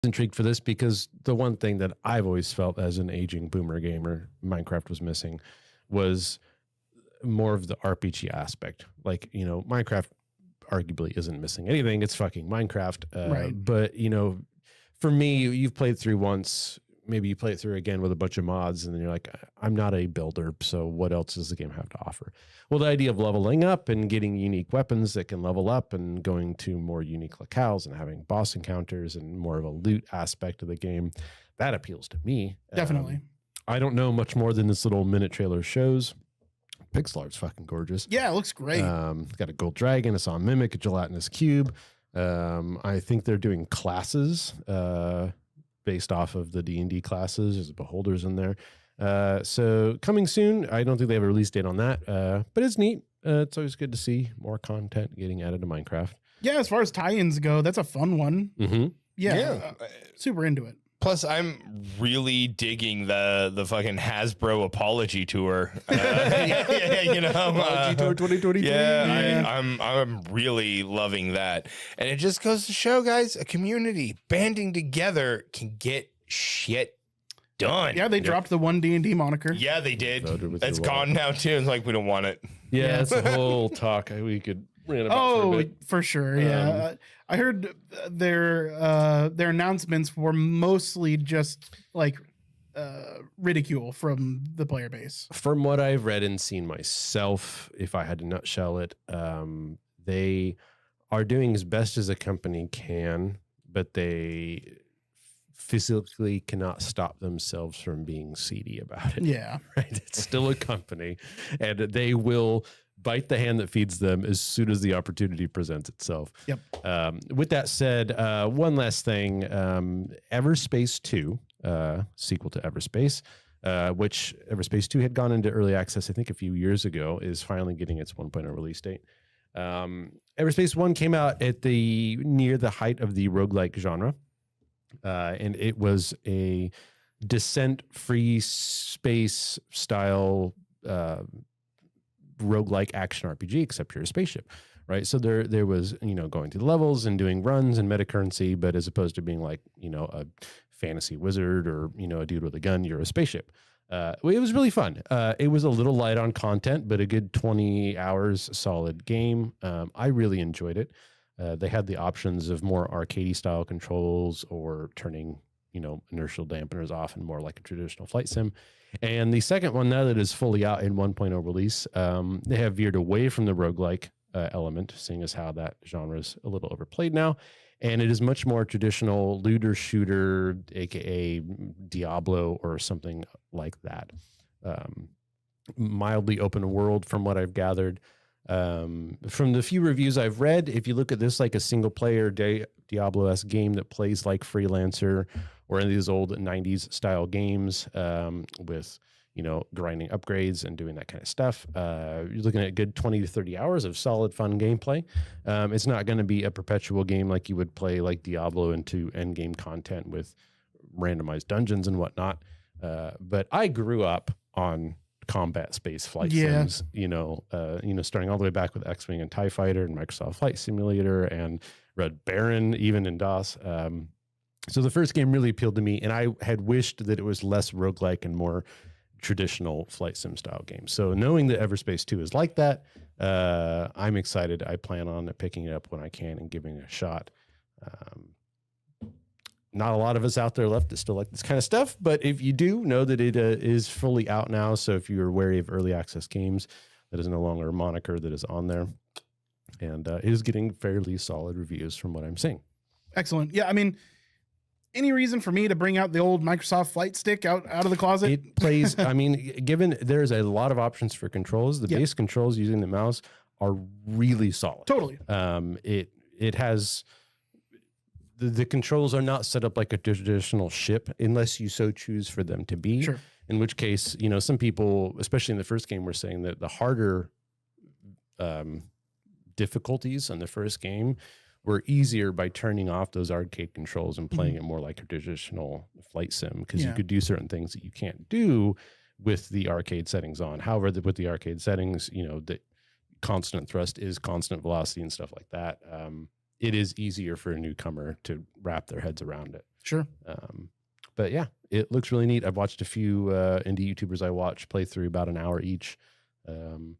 intrigued for this because the one thing that I've always felt as an aging boomer gamer, Minecraft was missing, was more of the RPG aspect. Like, you know, Minecraft arguably isn't missing anything. It's fucking Minecraft. Right. But, you know, for me, you've played through once, maybe you play it through again with a bunch of mods, and then you're like, I'm not a builder, so what else does the game have to offer? Well, the idea of leveling up and getting unique weapons that can level up and going to more unique locales and having boss encounters and more of a loot aspect of the game, that appeals to me. Definitely. I don't know much more than this little minute trailer shows. Pixel art's fucking gorgeous. Yeah, it looks great. It's got a gold dragon, a saw mimic, a gelatinous cube. I think they're doing classes based off of the D&D classes. There's beholders in there. So coming soon. I don't think they have a release date on that, but it's neat. It's always good to see more content getting added to Minecraft. Yeah, as far as tie-ins go, that's a fun one. Mm-hmm. Yeah, super into it. Plus, I'm really digging the fucking Hasbro apology tour. You know, Apology Tour 2023. Yeah, I'm really loving that, and it just goes to show, guys, a community banding together can get shit done. Yeah, they dropped the one D&D moniker. Yeah, they did. It's gone now too. It's like we don't want it. Yeah, that's the whole talk we could rant about for a bit. For sure. Yeah, I heard their announcements were mostly just like ridicule from the player base. From what I've read and seen myself, if I had to nutshell it, they are doing as best as a company can, but they physically cannot stop themselves from being seedy about it. Yeah. Right. It's still a company, and they will bite the hand that feeds them as soon as the opportunity presents itself. Yep. With that said, one last thing, Everspace 2, sequel to Everspace, which Everspace 2 had gone into early access, I think a few years ago, is finally getting its 1.0 release date. Everspace 1 came out at near the height of the roguelike genre. And it was a descent free space style roguelike action RPG, except you're a spaceship, right? So there was, you know, going through the levels and doing runs and meta currency, but as opposed to being like, you know, a fantasy wizard or, you know, a dude with a gun, you're a spaceship. It was really fun. It was a little light on content, but a good 20 hours solid game. I really enjoyed it. They had the options of more arcadey style controls or turning, you know, inertial dampeners off and more like a traditional flight sim. And the second one, now that is fully out in 1.0 release, they have veered away from the roguelike element, seeing as how that genre is a little overplayed now. And it is much more traditional looter shooter, aka Diablo or something like that. Mildly open world from what I've gathered. From the few reviews I've read, if you look at this like a single player Diablo-esque game that plays like Freelancer or in these old 90s style games, with, you know, grinding upgrades and doing that kind of stuff, you're looking at a good 20 to 30 hours of solid fun gameplay. It's not going to be a perpetual game like you would play like Diablo into end game content with randomized dungeons and whatnot. But I grew up on combat space flight sims, you know, starting all the way back with X-Wing and TIE Fighter and Microsoft Flight Simulator and Red Baron, even in DOS. So the first game really appealed to me, and I had wished that it was less roguelike and more traditional flight sim style game. So knowing that Everspace 2 is like that, I'm excited. I plan on picking it up when I can and giving it a shot. Not a lot of us out there left that still like this kind of stuff, but if you do, know that it is fully out now. So if you're wary of early access games, that is no longer a moniker that is on there, and it is getting fairly solid reviews from what I'm seeing. Excellent. Yeah, I mean, any reason for me to bring out the old Microsoft Flight Stick out of the closet? It plays, I mean, given there's a lot of options for controls, the base controls using the mouse are really solid. Totally. It has... The controls are not set up like a traditional ship unless you so choose for them to be. Sure. In which case, you know, some people, especially in the first game, were saying that the harder difficulties on the first game were easier by turning off those arcade controls and playing it more like a traditional flight sim, because you could do certain things that you can't do with the arcade settings on. However, with the arcade settings, you know, the constant thrust is constant velocity and stuff like that. It is easier for a newcomer to wrap their heads around it. Sure. But yeah, it looks really neat. I've watched a few indie YouTubers I watch play through about an hour each. And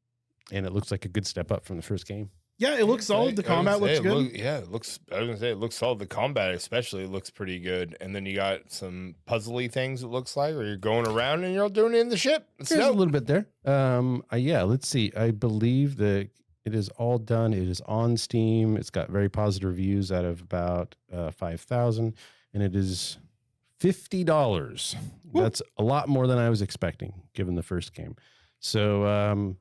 it looks like a good step up from the first game. Yeah, it looks solid. The combat looks good. It looks. I was gonna say it looks solid. The combat, especially, looks pretty good. And then you got some puzzly things. It looks like where you're going around and you're all doing it in the ship. There's a little bit there. Yeah. Let's see. I believe that it is all done. It is on Steam. It's got very positive reviews out of about 5,000, and it is $50. That's a lot more than I was expecting, given the first game. So.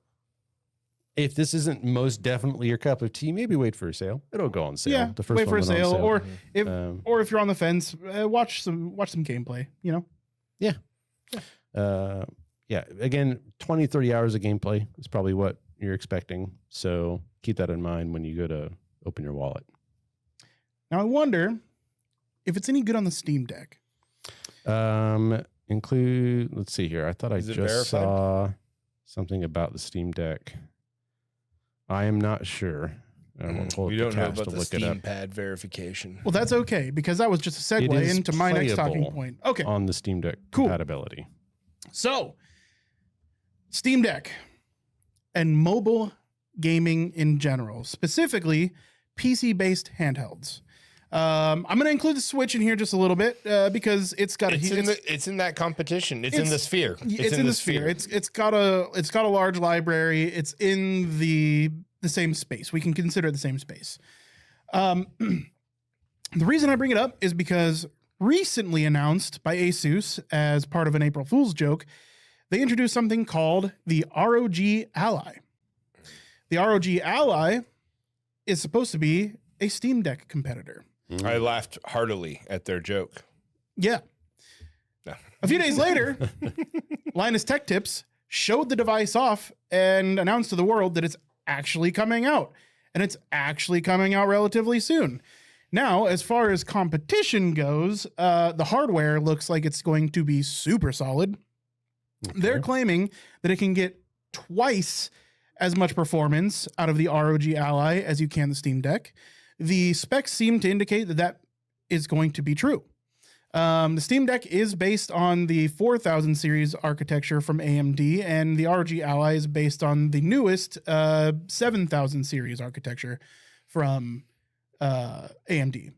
If this isn't most definitely your cup of tea, maybe wait for a sale. It'll go on sale. Yeah, the first wait for a one went on sale, sale. or if you're on the fence, watch some gameplay. You know. Yeah. Again, 20, 30 hours of gameplay is probably what you're expecting. So keep that in mind when you go to open your wallet. Now I wonder if it's any good on the Steam Deck. Let's see here. I thought I just verified? saw something about the Steam Deck. I am not sure. We don't know about the Steam Pad verification. Well, that's okay, because that was just a It segue is into my next talking playable point. Okay. on the Steam Deck Cool. compatibility. So, Steam Deck and mobile gaming in general, specifically PC-based handhelds. I'm going to include the Switch in here just a little bit because it's got it's in that competition. It's in the sphere. It's in the sphere. It's got a large library. It's in the same space. We can consider it the same space. The reason I bring it up is because recently announced by Asus as part of an April Fool's joke, they introduced something called the ROG Ally. The ROG Ally is supposed to be a Steam Deck competitor. I laughed heartily at their joke. Yeah. No. A few days later, Linus Tech Tips showed the device off and announced to the world that it's actually coming out. And it's actually coming out relatively soon. Now, as far as competition goes, the hardware looks like it's going to be super solid. Okay. They're claiming that it can get twice as much performance out of the ROG Ally as you can the Steam Deck. The specs seem to indicate that that is going to be true. The Steam Deck is based on the 4000 series architecture from AMD, and the ROG Ally is based on the newest 7000 series architecture from AMD.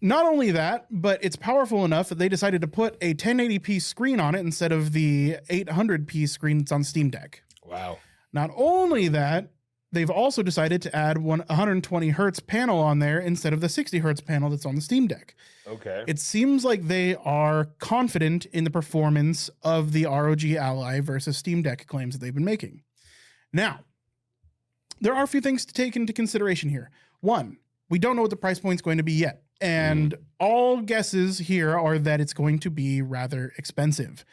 Not only that, but it's powerful enough that they decided to put a 1080p screen on it instead of the 800p screen that's on Steam Deck. Wow. Not only that, they've also decided to add 120 hertz panel on there instead of the 60 hertz panel that's on the Steam Deck. Okay. It seems like they are confident in the performance of the ROG Ally versus Steam Deck claims that they've been making. Now, there are a few things to take into consideration here. One, we don't know what the price point is going to be yet. And all guesses here are that it's going to be rather expensive.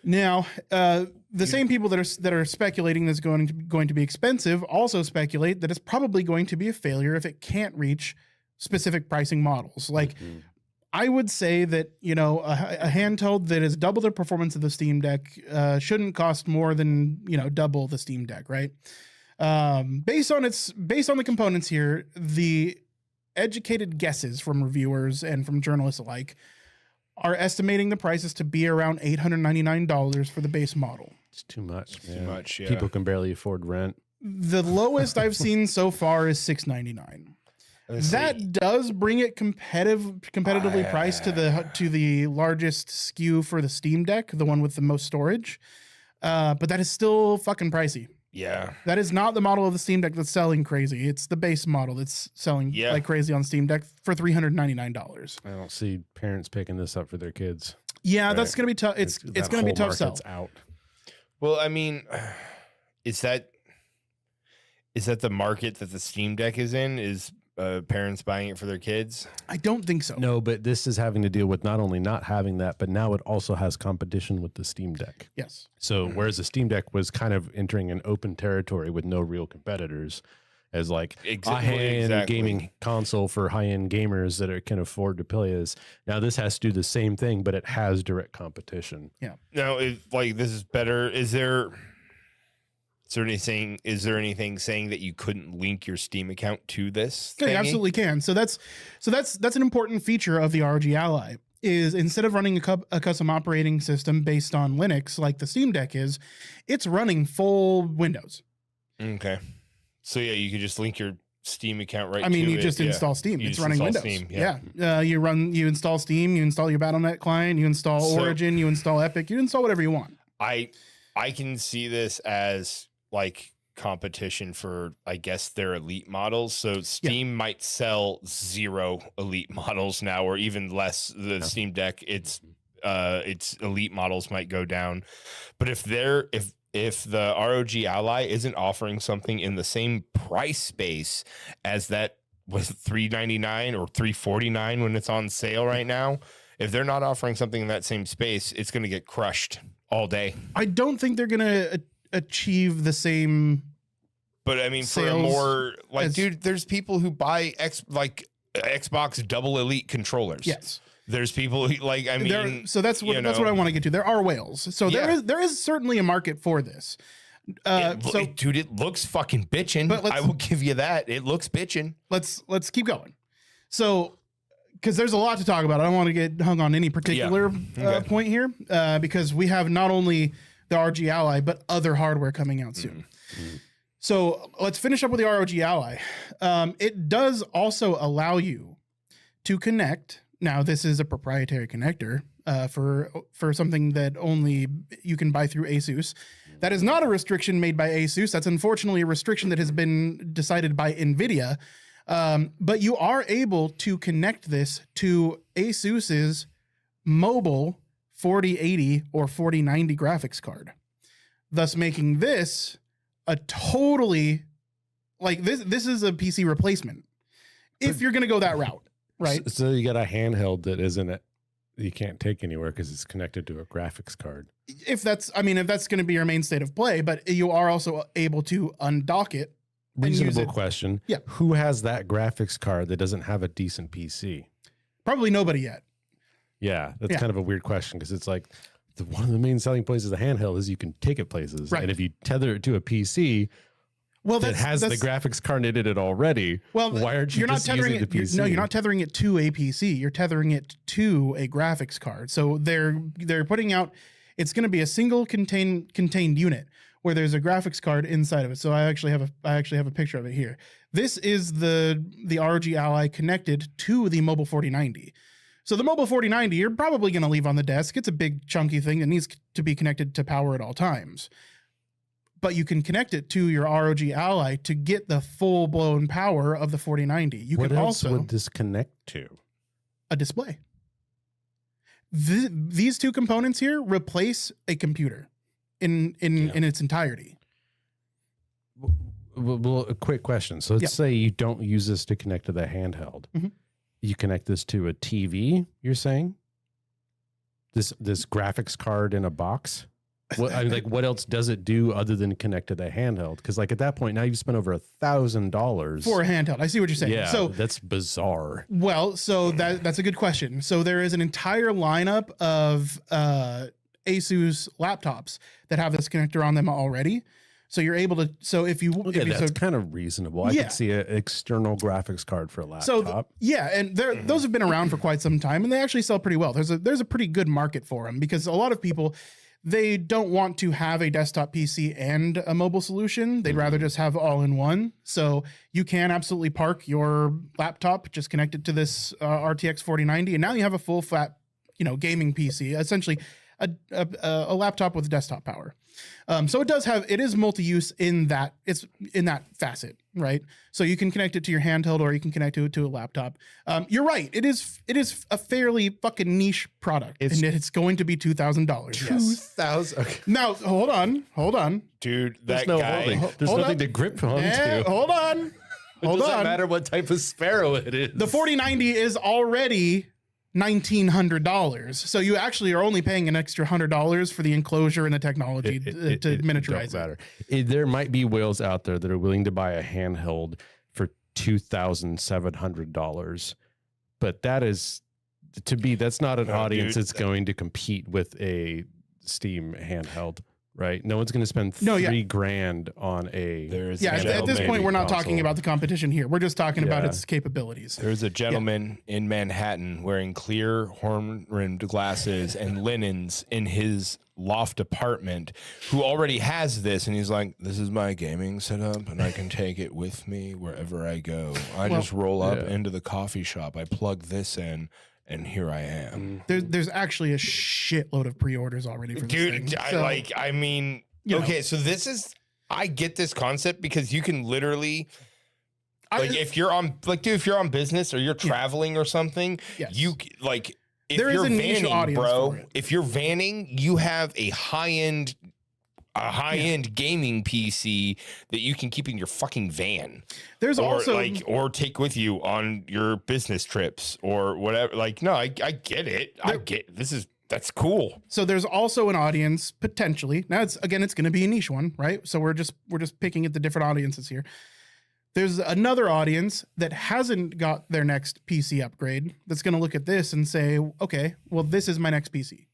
Now, the same people that are speculating that it's going to be expensive also speculate that it's probably going to be a failure if it can't reach specific pricing models. Like, I would say that, you know, a handheld that is double the performance of the Steam Deck shouldn't cost more than, you know, double the Steam Deck, right? Based on the components here, the educated guesses from reviewers and from journalists alike are estimating the prices to be around $899 for the base model. It's too much. Too much, yeah. People can barely afford rent. The lowest I've seen so far is $699. That does bring it competitively priced to the largest SKU for the Steam Deck, the one with the most storage. But that is still fucking pricey. Yeah. That is not the model of the Steam Deck that's selling crazy. It's the base model that's selling like crazy on Steam Deck for $399. I don't see parents picking this up for their kids. Yeah, right. That's going to be tough. It's going to be a tough sell. Out. Well, I mean, is that the market that the Steam Deck is in? Is parents buying it for their kids? I don't think so. No, but this is having to deal with not only not having that, but now it also has competition with the Steam Deck. Yes. So whereas the Steam Deck was kind of entering an open territory with no real competitors as like a high-end gaming console for high-end gamers that can afford to play this. Now this has to do the same thing, but it has direct competition. Yeah. Now, this is better. Is there... Is there anything saying that you couldn't link your Steam account to this? Yeah, you thingy? absolutely can. So that's an important feature of the ROG Ally. Is instead of running a custom operating system based on Linux like the Steam Deck is, it's running full Windows. Okay. So yeah, you could just link your Steam account right. I mean, to you it. just install Steam. You It's just running install Windows. Steam, yeah. You install Steam. You install your Battle.net client. You install Origin. You install Epic. You install whatever you want. I can see this as like competition for, I guess, their elite models. So Steam might sell 0 elite models now, or even less. The Steam Deck, its elite models might go down. But if the ROG Ally isn't offering something in the same price space as that was $399 or $349 when it's on sale right now, if they're not offering something in that same space, it's going to get crushed all day. I don't think they're going to achieve the same. But I mean, for a sales more like, dude, there's people who buy Xbox double elite controllers. Yes. There's people who, like, I mean, so that's what I want to get to. There are whales. So Yeah. there is certainly a market for this. dude, it looks fucking bitchin'. But I will give you that. It looks bitchin'. let's keep going. So, because there's a lot to talk about. I don't want to get hung on any particular Okay. point here, because we have not only the ROG Ally but other hardware coming out soon. So let's finish up with the ROG Ally. It does also allow you to connect. Now, this is a proprietary connector for something that only you can buy through ASUS. That is not a restriction made by ASUS. That's unfortunately a restriction that has been decided by NVIDIA. But you are able to connect this to ASUS's mobile 4080 or 4090 graphics card, thus making this a totally, like, this is a PC replacement if you're going to go that route, right? So you got a handheld that you can't take anywhere because it's connected to a graphics card. If that's going to be your main state of play, but you are also able to undock it. Reasonable question. Yeah. Who has that graphics card that doesn't have a decent PC? Probably nobody yet. Yeah, that's kind of a weird question because it's like one of the main selling points of the handheld is you can take it places. Right. And if you tether it to a PC that has the graphics card in it already, why aren't you just using the PC? No, you're not tethering it to a PC. You're tethering it to a graphics card. So they're putting out, it's going to be a single contained unit where there's a graphics card inside of it. So I actually have a picture of it here. This is the ROG Ally connected to the mobile 4090. So the mobile 4090, you're probably going to leave on the desk. It's a big chunky thing that needs to be connected to power at all times. But you can connect it to your ROG Ally to get the full blown power of the 4090. You What can else also would this connect to? a display. These two components here replace a computer in its entirety. Well, a quick question. So let's say you don't use this to connect to the handheld. Mhm. You connect this to a TV, you're saying? This graphics card in a box? What else does it do other than connect to the handheld? Because like at that point, now you've spent over $1,000 For a handheld. I see what you're saying. Yeah, So that's bizarre. well, so that's a good question. So there is an entire lineup of ASUS laptops that have this connector on them already. So you're able to. So if you, Okay, that's kind of reasonable. I Yeah. could see an external graphics card for a laptop. and those have been around for quite some time, and they actually sell pretty well. There's a pretty good market for them because a lot of people, they don't want to have a desktop PC and a mobile solution. They'd rather just have all in one. So you can absolutely park your laptop, just connect it to this RTX 4090, and now you have a full fat, gaming PC, essentially a laptop with desktop power. So it is multi-use in that facet, right? So you can connect it to your handheld or you can connect it to a laptop. You're right. It is a fairly fucking niche product, and it's going to be $2,000. $2,000. Okay. Now, hold on. Dude, There's that no guy. holding. There's hold nothing on. to grip onto. Hold on. It Hold doesn't on. matter what type of sparrow it is. The 4090 is already $1,900. So you actually are only paying an extra $100 for the enclosure and the technology to miniaturize matter. There might be whales out there that are willing to buy a handheld for $2,700, but that's not an audience dude, that's going to compete with a Steam handheld. right? No one's going to spend $3,000 on a. There's Yeah, at this point, we're not talking console. about the competition here. We're just talking about its capabilities. There's a gentleman in Manhattan wearing clear horn-rimmed glasses and linens in his loft apartment who already has this, and he's like, this is my gaming setup, and I can take it with me wherever I go. I just roll up into the coffee shop. I plug this in, and here I am. There's actually a shitload of pre-orders already for this thing. Okay, so this is, I get this concept because you can literally, if you're on business or you're traveling or something, you like, if there you're is a niche vanning, audience bro, for it. if you're vanning, you have a high-end gaming PC that you can keep in your fucking van. There's also or take with you on your business trips or whatever. Like, no, I get it. That's cool. So there's also an audience potentially. Now it's going to be a niche one, right? So we're just picking at the different audiences here. There's another audience that hasn't got their next PC upgrade that's going to look at this and say, okay, well, this is my next PC.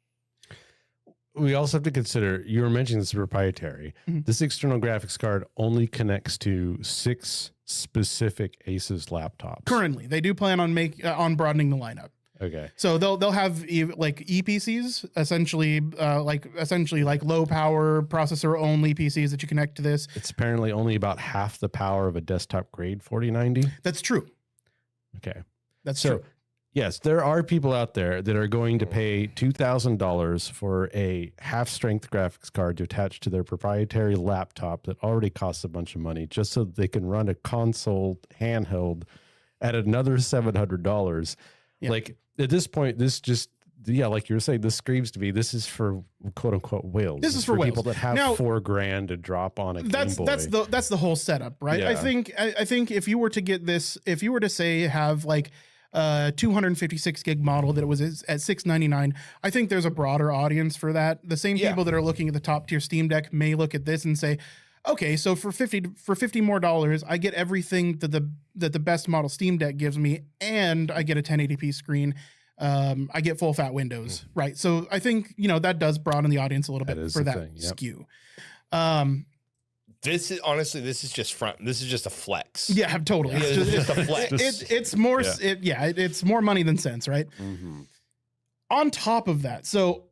We also have to consider, you were mentioning this is proprietary. This external graphics card only connects to 6 specific Asus laptops. Currently, they do plan on broadening the lineup. Okay. So they'll have like ePCs, essentially like low power processor only PCs that you connect to this. It's apparently only about half the power of a desktop grade 4090. That's true. Okay. That's true. Yes, there are people out there that are going to pay $2,000 for a half-strength graphics card to attach to their proprietary laptop that already costs a bunch of money just so that they can run a console handheld at another $700. Yeah. Like, at this point, this just, like you were saying, this screams to me, this is for quote-unquote whales. This is for whales. people that have now, $4,000 to drop on a Game Boy. That's the whole setup, right? Yeah. I think if you were to get this, if you were to say have like 256 gig model that it was at $699, I think there's a broader audience for that. The same people that are looking at the top tier Steam Deck may look at this and say, okay, so for $50 more, I get everything that the best model Steam Deck gives me, and I get a 1080p screen. I get full fat Windows, right? So I think that does broaden the audience a little bit for that skew. This is just a flex. Yeah, totally. It's just a flex. It's more. It's more money than sense, right? Mm-hmm. On top of that, so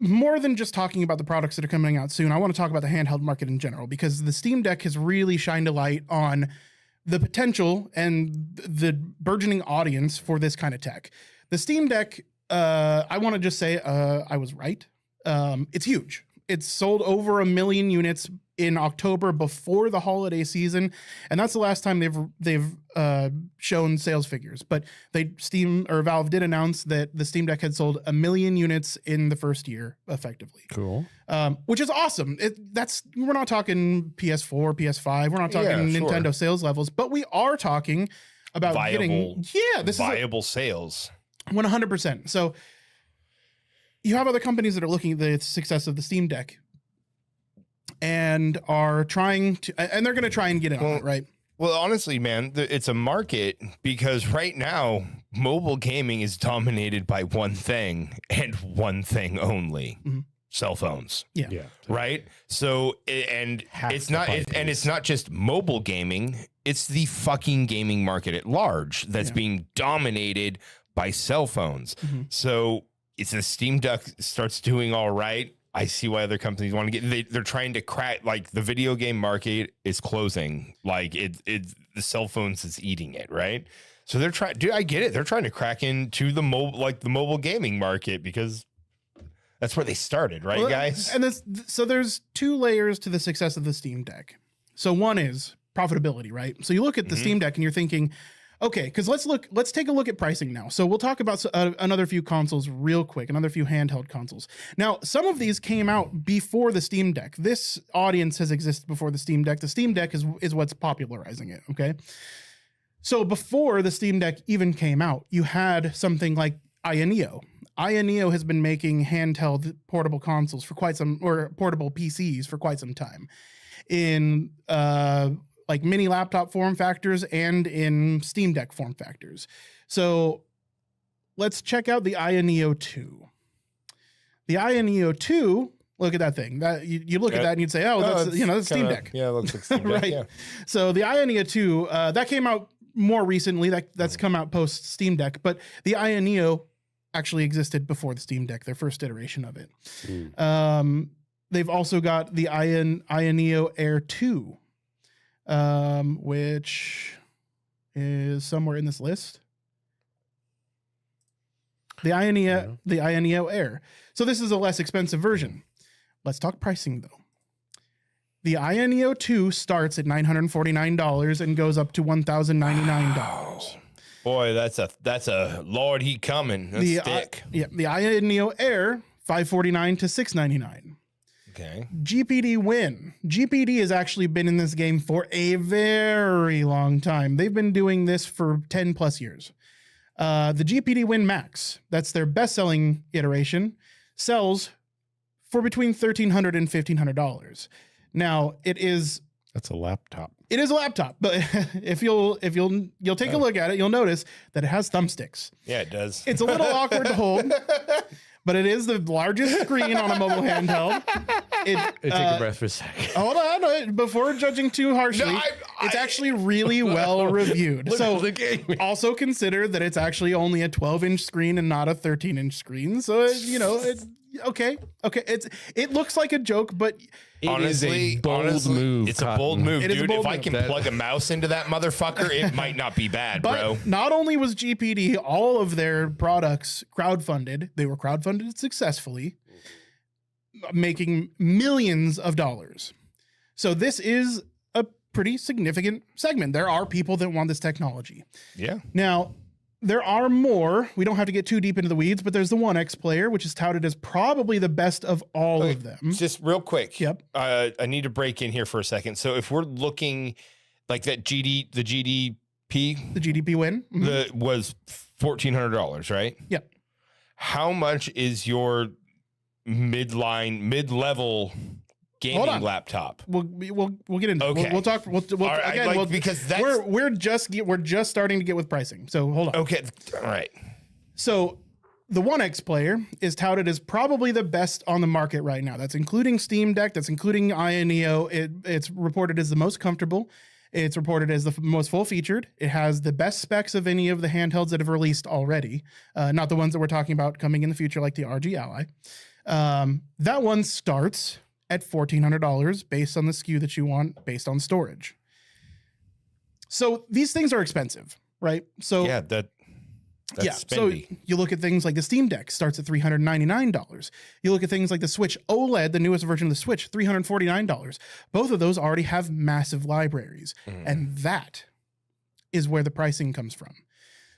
more than just talking about the products that are coming out soon, I want to talk about the handheld market in general, because the Steam Deck has really shined a light on the potential and the burgeoning audience for this kind of tech. The Steam Deck, I want to just say I was right. It's huge. It's sold over 1 million units in October before the holiday season, and that's the last time they've shown sales figures. But Valve did announce that the Steam Deck had sold 1 million units in the first year, effectively. Cool. Which is awesome. We're not talking PS4, PS5. We're not talking Nintendo sales levels, but we are talking about viable sales. 100%. So you have other companies that are looking at the success of the Steam Deck and are trying to, and they're going to try and get in on it, right? Well, honestly, man, it's a market, because right now mobile gaming is dominated by one thing and one thing only: cell phones. Yeah. Right. So, it's not just mobile gaming; it's the fucking gaming market at large that's being dominated by cell phones. So, it's the Steam Deck starts doing all right. I see why other companies want to get. They're trying to crack. Like, the video game market is closing. Like the cell phones is eating it, right? So they're trying. Dude, I get it. They're trying to crack into the mobile gaming market, because that's where they started, right, guys? And so there's 2 layers to the success of the Steam Deck. So one is profitability, right? So you look at the Steam Deck and you're thinking, okay, because let's take a look at pricing now. So we'll talk about another few consoles real quick, another few handheld consoles. Now, some of these came out before the Steam Deck. This audience has existed before the Steam Deck. The Steam Deck is what's popularizing it, okay? So before the Steam Deck even came out, you had something like Neo. Neo has been making handheld portable consoles for portable PCs for quite some time. In like mini laptop form factors and in Steam Deck form factors. So let's check out the Neo 2. The Neo 2 Look at that thing. That you look at that and you'd say, oh, that's that's Steam Deck. Yeah, it looks like Steam Deck. Right. Yeah. So the Ionia 2, that came out more recently. That's come out post Steam Deck, but the Ionio actually existed before the Steam Deck, their first iteration of it. They've also got the Ionio Air 2, which is somewhere in this list. The Ionio Air. So this is a less expensive version. Let's talk pricing though. The Ionio 2 starts at $949 and goes up to $1,099. Wow. Boy, that's a Lord he coming. That's thick. The Ionio Air, $549 to $699. Okay. GPD Win. GPD has actually been in this game for a very long time. They've been doing this for 10 plus years. The GPD Win Max, that's their best-selling iteration, sells for between $1,300 and $1,500. Now, that's a laptop. It is a laptop, but if you'll take a look at it, you'll notice that it has thumbsticks. Yeah, it does. It's a little awkward to hold, but it is the largest screen on a mobile handheld. Take a breath for a second. Hold on, before judging too harshly, it's actually really well reviewed. So also consider that it's actually only a 12-inch screen and not a 13-inch screen. So it's okay. It looks like a joke, but honestly, it's a bold move. It's a bold move, dude. If I can move. plug a mouse into that motherfucker, it might not be bad, but bro. Not only was GPD all of their products crowdfunded, they were crowdfunded successfully, making millions of dollars. So this is a pretty significant segment. There are people that want this technology. Yeah. Now, there are more. We don't have to get too deep into the weeds, but there's the 1X player, which is touted as probably the best of all of them. Just real quick. Yep. I need to break in here for a second. So if we're looking like that the GDP Win was $1,400, right? Yep. How much is your mid-level gaming laptop? We'll get into Okay. it. We'll talk. We'll right, again. because that's we're just starting to get with pricing. So hold on. okay. All right. So the 1X player is touted as probably the best on the market right now. That's including Steam Deck. That's including Ionio. It's reported as the most comfortable. It's reported as the most full-featured. It has the best specs of any of the handhelds that have released already. Not the ones that we're talking about coming in the future, like the RG Ally. That one starts at $1,400 based on the SKU that you want, based on storage. So these things are expensive, right? So Yeah, that's So spendy. you look at things like the Steam Deck starts at $399. You look at things like the Switch OLED, the newest version of the Switch, $349. Both of those already have massive libraries, and that is where the pricing comes from.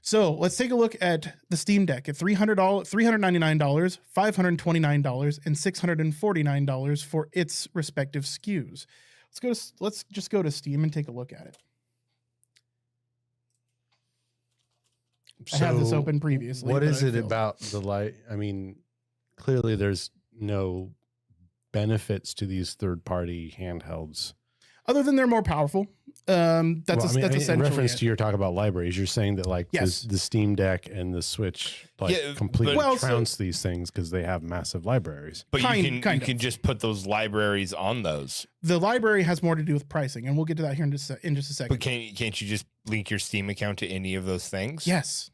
So let's take a look at the Steam Deck at $399, $529, and $649 for its respective SKUs. Let's just go to Steam and take a look at it. I have this open previously. What but is I it failed. about the light? I mean, clearly there's no benefits to these third-party handhelds. Other than they're more powerful. That's essentially in reference it. to your talk about libraries. You're saying that like Yes. the Steam Deck and the Switch completely trounce these things because they have massive libraries. But you Kind can of. just put those libraries on those. The library has more to do with pricing, and we'll get to that here in just a second. But can't you just link your Steam account to any of those things? Yes.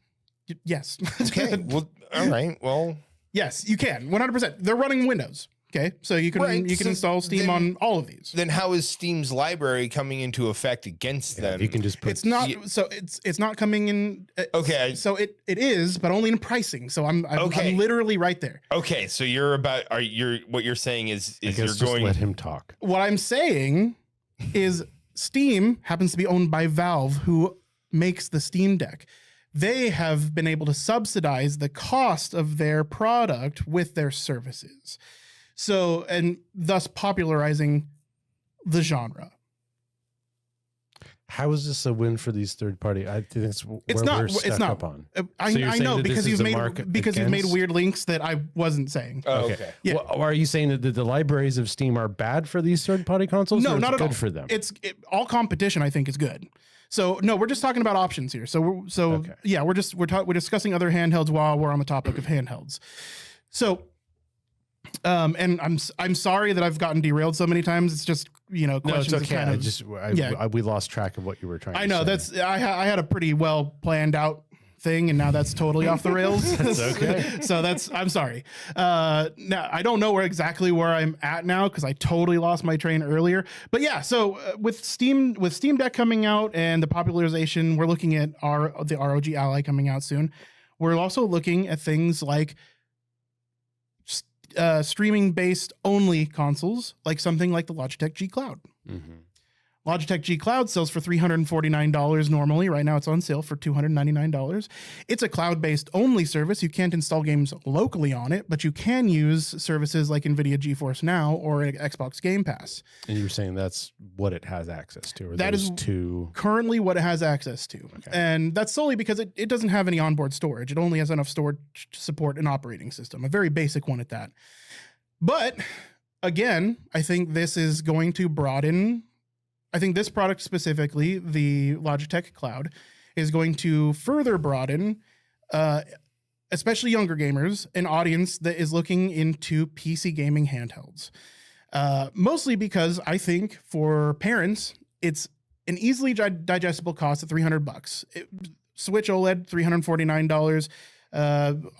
Yes. Okay. Well, all right. Well, yes, you can. 100%. They're running Windows. Okay. So you can So install Steam then- on all of these. then how is Steam's library coming into effect against them? You can just put It's not it's not coming in. Okay. So it is, but only in pricing. So I'm Okay. literally right there. Okay, so what you're saying is I guess you're just going let him talk. What I'm saying is Steam happens to be owned by Valve, who makes the Steam Deck. They have been able to subsidize the cost of their product with their services. So, and thus popularizing the genre. How is this a win for these third party? I think it's where we're stuck up on. I So you're saying know that because this you've is a made market you've made against- weird links that I wasn't saying. Oh, okay. Yeah. Well, are you saying that the libraries of Steam are bad for these third party consoles? No, or not it's at good all. for them. All competition, I think, is good. So no, we're just talking about options here. Okay. Yeah, we're discussing other handhelds while we're on the topic of handhelds. So And I'm sorry that I've gotten derailed so many times. It's just, No, questions it's okay. of kind of, We lost track of what you were trying to say. I know I had a pretty well planned out thing, and now that's totally off the rails. That's okay. So I'm sorry. Now I don't know exactly where I'm at now, because I totally lost my train earlier. But yeah, so with Steam Deck coming out and the popularization, we're looking at the ROG Ally coming out soon. We're also looking at things like streaming based only consoles, like something like the Logitech G Cloud. Mm-hmm. Logitech G Cloud sells for $349 normally. Right now it's on sale for $299. It's a cloud-based only service. You can't install games locally on it, but you can use services like NVIDIA GeForce Now or Xbox Game Pass. And you were saying that's what it has access to, or that those is two? Currently what it has access to. Okay. And that's solely because it doesn't have any onboard storage. It only has enough storage to support an operating system, a very basic one at that. But again, I think this is going to broaden. I think this product specifically, the Logitech Cloud, is going to further broaden, especially younger gamers, an audience that is looking into PC gaming handhelds. Mostly because I think for parents, it's an easily digestible cost of $300. Switch OLED, $349.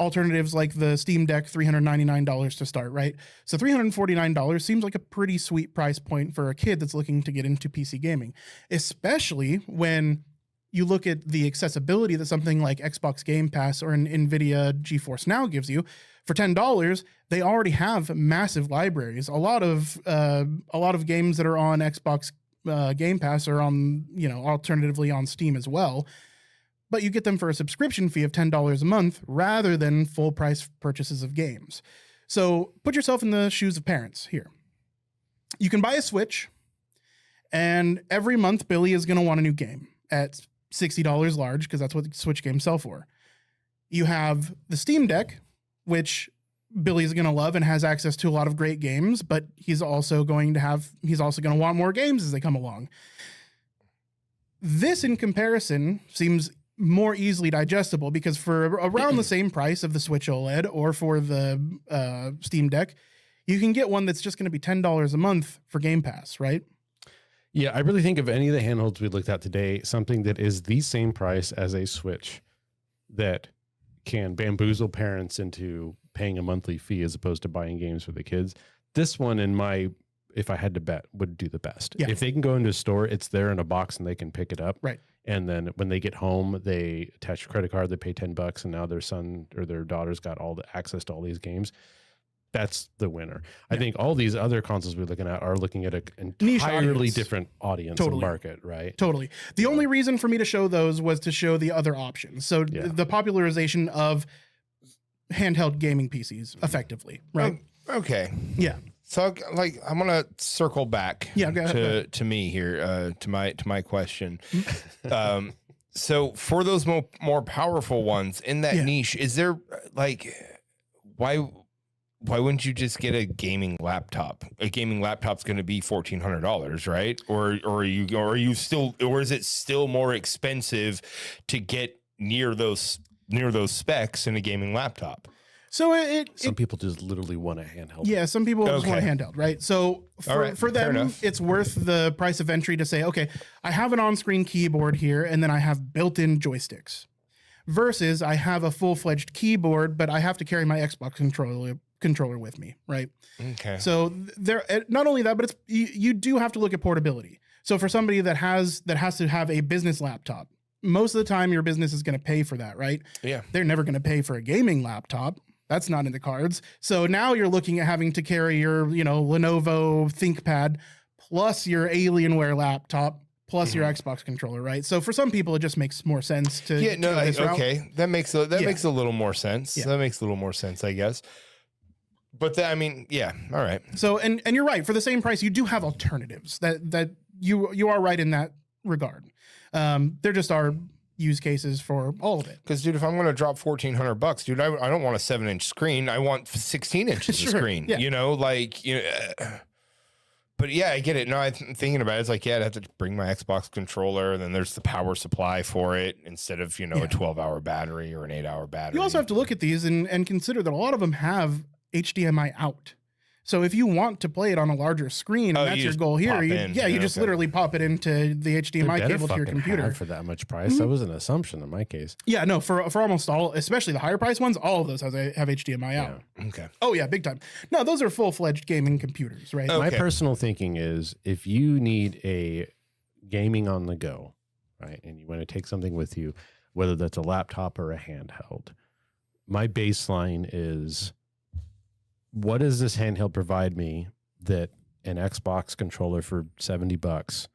Alternatives like the Steam Deck, $399 to start, right? So $349 seems like a pretty sweet price point for a kid that's looking to get into PC gaming, especially when you look at the accessibility that something like Xbox Game Pass or an NVIDIA GeForce Now gives you. For $10, they already have massive libraries. A lot of games that are on Xbox Game Pass are on, alternatively on Steam as well. But you get them for a subscription fee of $10 a month rather than full price purchases of games. So put yourself in the shoes of parents here. You can buy a Switch, and every month Billy is going to want a new game at $60 large, because that's what Switch games sell for. You have the Steam Deck, which Billy is going to love and has access to a lot of great games, but he's also going to want more games as they come along. This, in comparison, seems more easily digestible, because for around the same price of the Switch OLED or for the Steam Deck, you can get one that's just going to be $10 a month for Game Pass, right? Yeah, I really think of any of the handhelds we looked at today, something that is the same price as a Switch that can bamboozle parents into paying a monthly fee as opposed to buying games for the kids. This one, if I had to bet, would do the best. Yeah. If they can go into a store, it's there in a box and they can pick it up. Right. And then when they get home, they attach a credit card, they pay $10, and now their son or their daughter's got all the access to all these games. That's the winner. Yeah. I think all these other consoles we're looking at are looking at an entirely different audience and market, right? Totally. The only reason for me to show those was to show the other options. So the popularization of handheld gaming PCs effectively, right? Okay. Yeah. So I'm gonna circle back to me here, to my question. So for those more powerful ones in that niche, is there why wouldn't you just get a gaming laptop? A gaming laptop's going to be $1,400, right? Or is it still more expensive to get near those specs in a gaming laptop? So some people just literally want a handheld. Yeah, some people just want a handheld, right? So for them, it's worth the price of entry to say, okay, I have an on-screen keyboard here, and then I have built-in joysticks. Versus I have a full-fledged keyboard, but I have to carry my Xbox controller with me, right? Okay. So there, not only that, but you do have to look at portability. So for somebody that has to have a business laptop, most of the time your business is going to pay for that, right? Yeah. They're never going to pay for a gaming laptop. That's not in the cards. So now you're looking at having to carry your, Lenovo ThinkPad plus your Alienware laptop plus your Xbox controller, right? So for some people, it just makes more sense to go this route. Okay, that makes a little more sense. Yeah. That makes a little more sense, I guess. But all right. So and you're right. For the same price, you do have alternatives. That you are right in that regard. There just are use cases for all of it. Because, dude, if I'm going to drop $1,400, dude, I don't want a 7-inch screen. I want 16 inches of screen. Yeah. But yeah, I get it. No, I'm thinking about it. It's I'd have to bring my Xbox controller, and then there's the power supply for it instead of, a 12-hour battery or an 8-hour battery. You also have to look at these and consider that a lot of them have HDMI out. So if you want to play it on a larger screen, and Oh, that's you your just goal here, pop you in. yeah, you Yeah, just okay. literally pop it into the They HDMI better cable to your fucking computer. have for that much price. That was an assumption in my case. Yeah, no, for almost all, especially the higher price ones, all of those have HDMI out. Okay. Oh yeah, big time. No, those are full-fledged gaming computers, right? Oh. My Okay. personal thinking is if you need a gaming on the go, right, and you want to take something with you, whether that's a laptop or a handheld, my baseline is, what does this handheld provide me that an Xbox controller for $70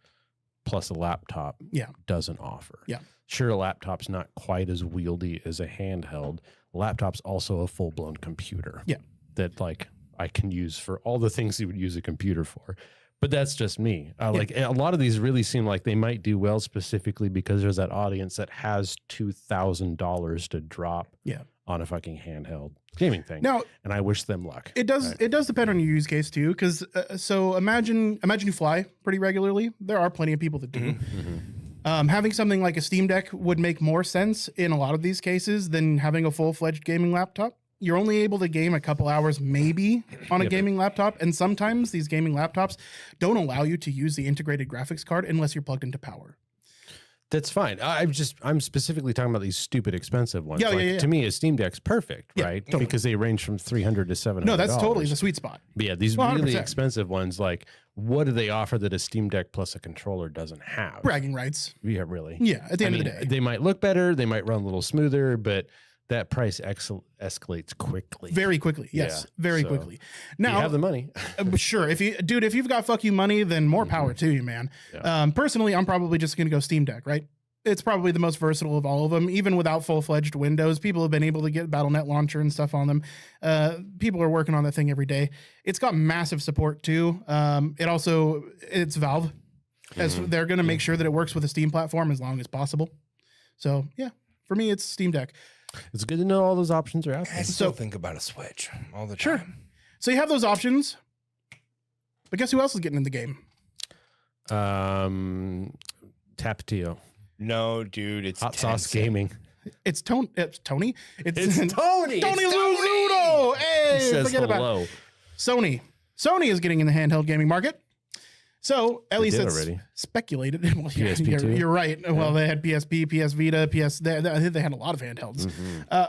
plus a laptop doesn't offer? Yeah. Sure, a laptop's not quite as wieldy as a handheld. Laptop's also a full-blown computer. Yeah. That like I can use for all the things you would use a computer for. But that's just me. Like a lot of these really seem like they might do well specifically because there's that audience that has $2,000 to drop on a fucking handheld gaming thing. Now, and I wish them luck. it does Right. it does depend on your use case too, because so imagine you fly pretty regularly. There are plenty of people that do. Having something like a Steam Deck would make more sense in a lot of these cases than having a full-fledged gaming laptop. You're only able to game a couple hours maybe on a gaming laptop, and sometimes these gaming laptops don't allow you to use the integrated graphics card unless you're plugged into power. That's fine. I'm specifically talking about these stupid expensive ones. Yeah, like, yeah. To me, a Steam Deck's perfect, Yeah, right? totally. Because they range from $300 to $700. No, that's totally the sweet spot. But yeah, these 100%. really expensive ones, like, what do they offer that a Steam Deck plus a controller doesn't have? Bragging rights. Yeah, really. Yeah, at the end of the day. They might look better, they might run a little smoother, but that price escalates quickly. Very quickly. Yes, Yeah, very so quickly. Now, Now, you have the money. sure, if you've got fuck you money, then more power to you, man. Yeah. Personally, I'm probably just going to go Steam Deck, right? It's probably the most versatile of all of them. Even without full-fledged Windows, people have been able to get Battle.net launcher and stuff on them. People are working on that thing every day. It's got massive support too. It's Valve, as they're going to make sure that it works with the Steam platform as long as possible. So yeah, for me, it's Steam Deck. It's good to know all those options are out there. I still think about a Switch all the time. Sure. So you have those options, but guess who else is getting in the game? Tapatio. No, dude, it's Hot Sauce Tencent. Gaming. It's Tony. It's Tony. It's Tony. Tony It's Ludo. He Hey, says forget about hello. Sony. Sony is getting in the handheld gaming market. So at They least did it's already. speculated. Well, PSP too? you're right. Well, they had PSP, PS Vita, I think they had a lot of handhelds.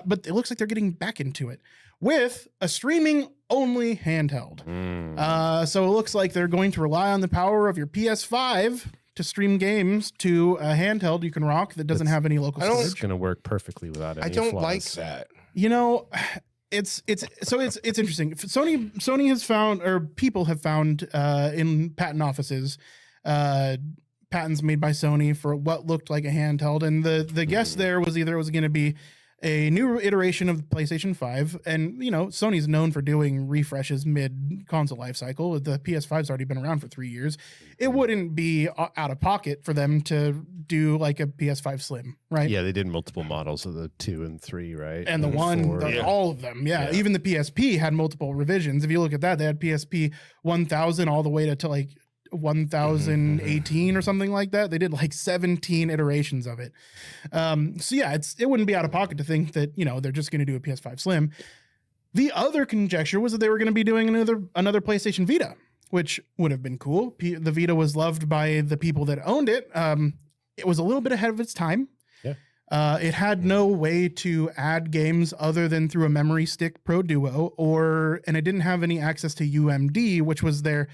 But it looks like they're getting back into it with a streaming only handheld. So it looks like they're going to rely on the power of your PS5 to stream games to a handheld you can rock that doesn't have any local I don't- It's storage. going to work perfectly without any I don't flaws. like that. You know, it's interesting. Sony has found, or people have found in patent offices, patents made by Sony for what looked like a handheld, and the guess there was either it was going to be a new iteration of the PlayStation 5, and you know Sony's known for doing refreshes mid console life cycle. The PS5's already been around for 3 years. It wouldn't be out of pocket for them to do like a PS5 Slim, right? Yeah, they did multiple models of the 2 and 3, right? And the one, four. Yeah. all of them. Yeah. Yeah. Even the PSP had multiple revisions. If you look at that, they had PSP 1000 all the way to like 1018 or something like that. They did like 17 iterations of it. So yeah, it wouldn't be out of pocket to think that, you know, they're just going to do a PS5 Slim. The other conjecture was that they were going to be doing another PlayStation Vita, which would have been cool. The Vita was loved by the people that owned it. It was a little bit ahead of its time. It had no way to add games other than through a memory stick Pro Duo, and it didn't have any access to UMD, which was their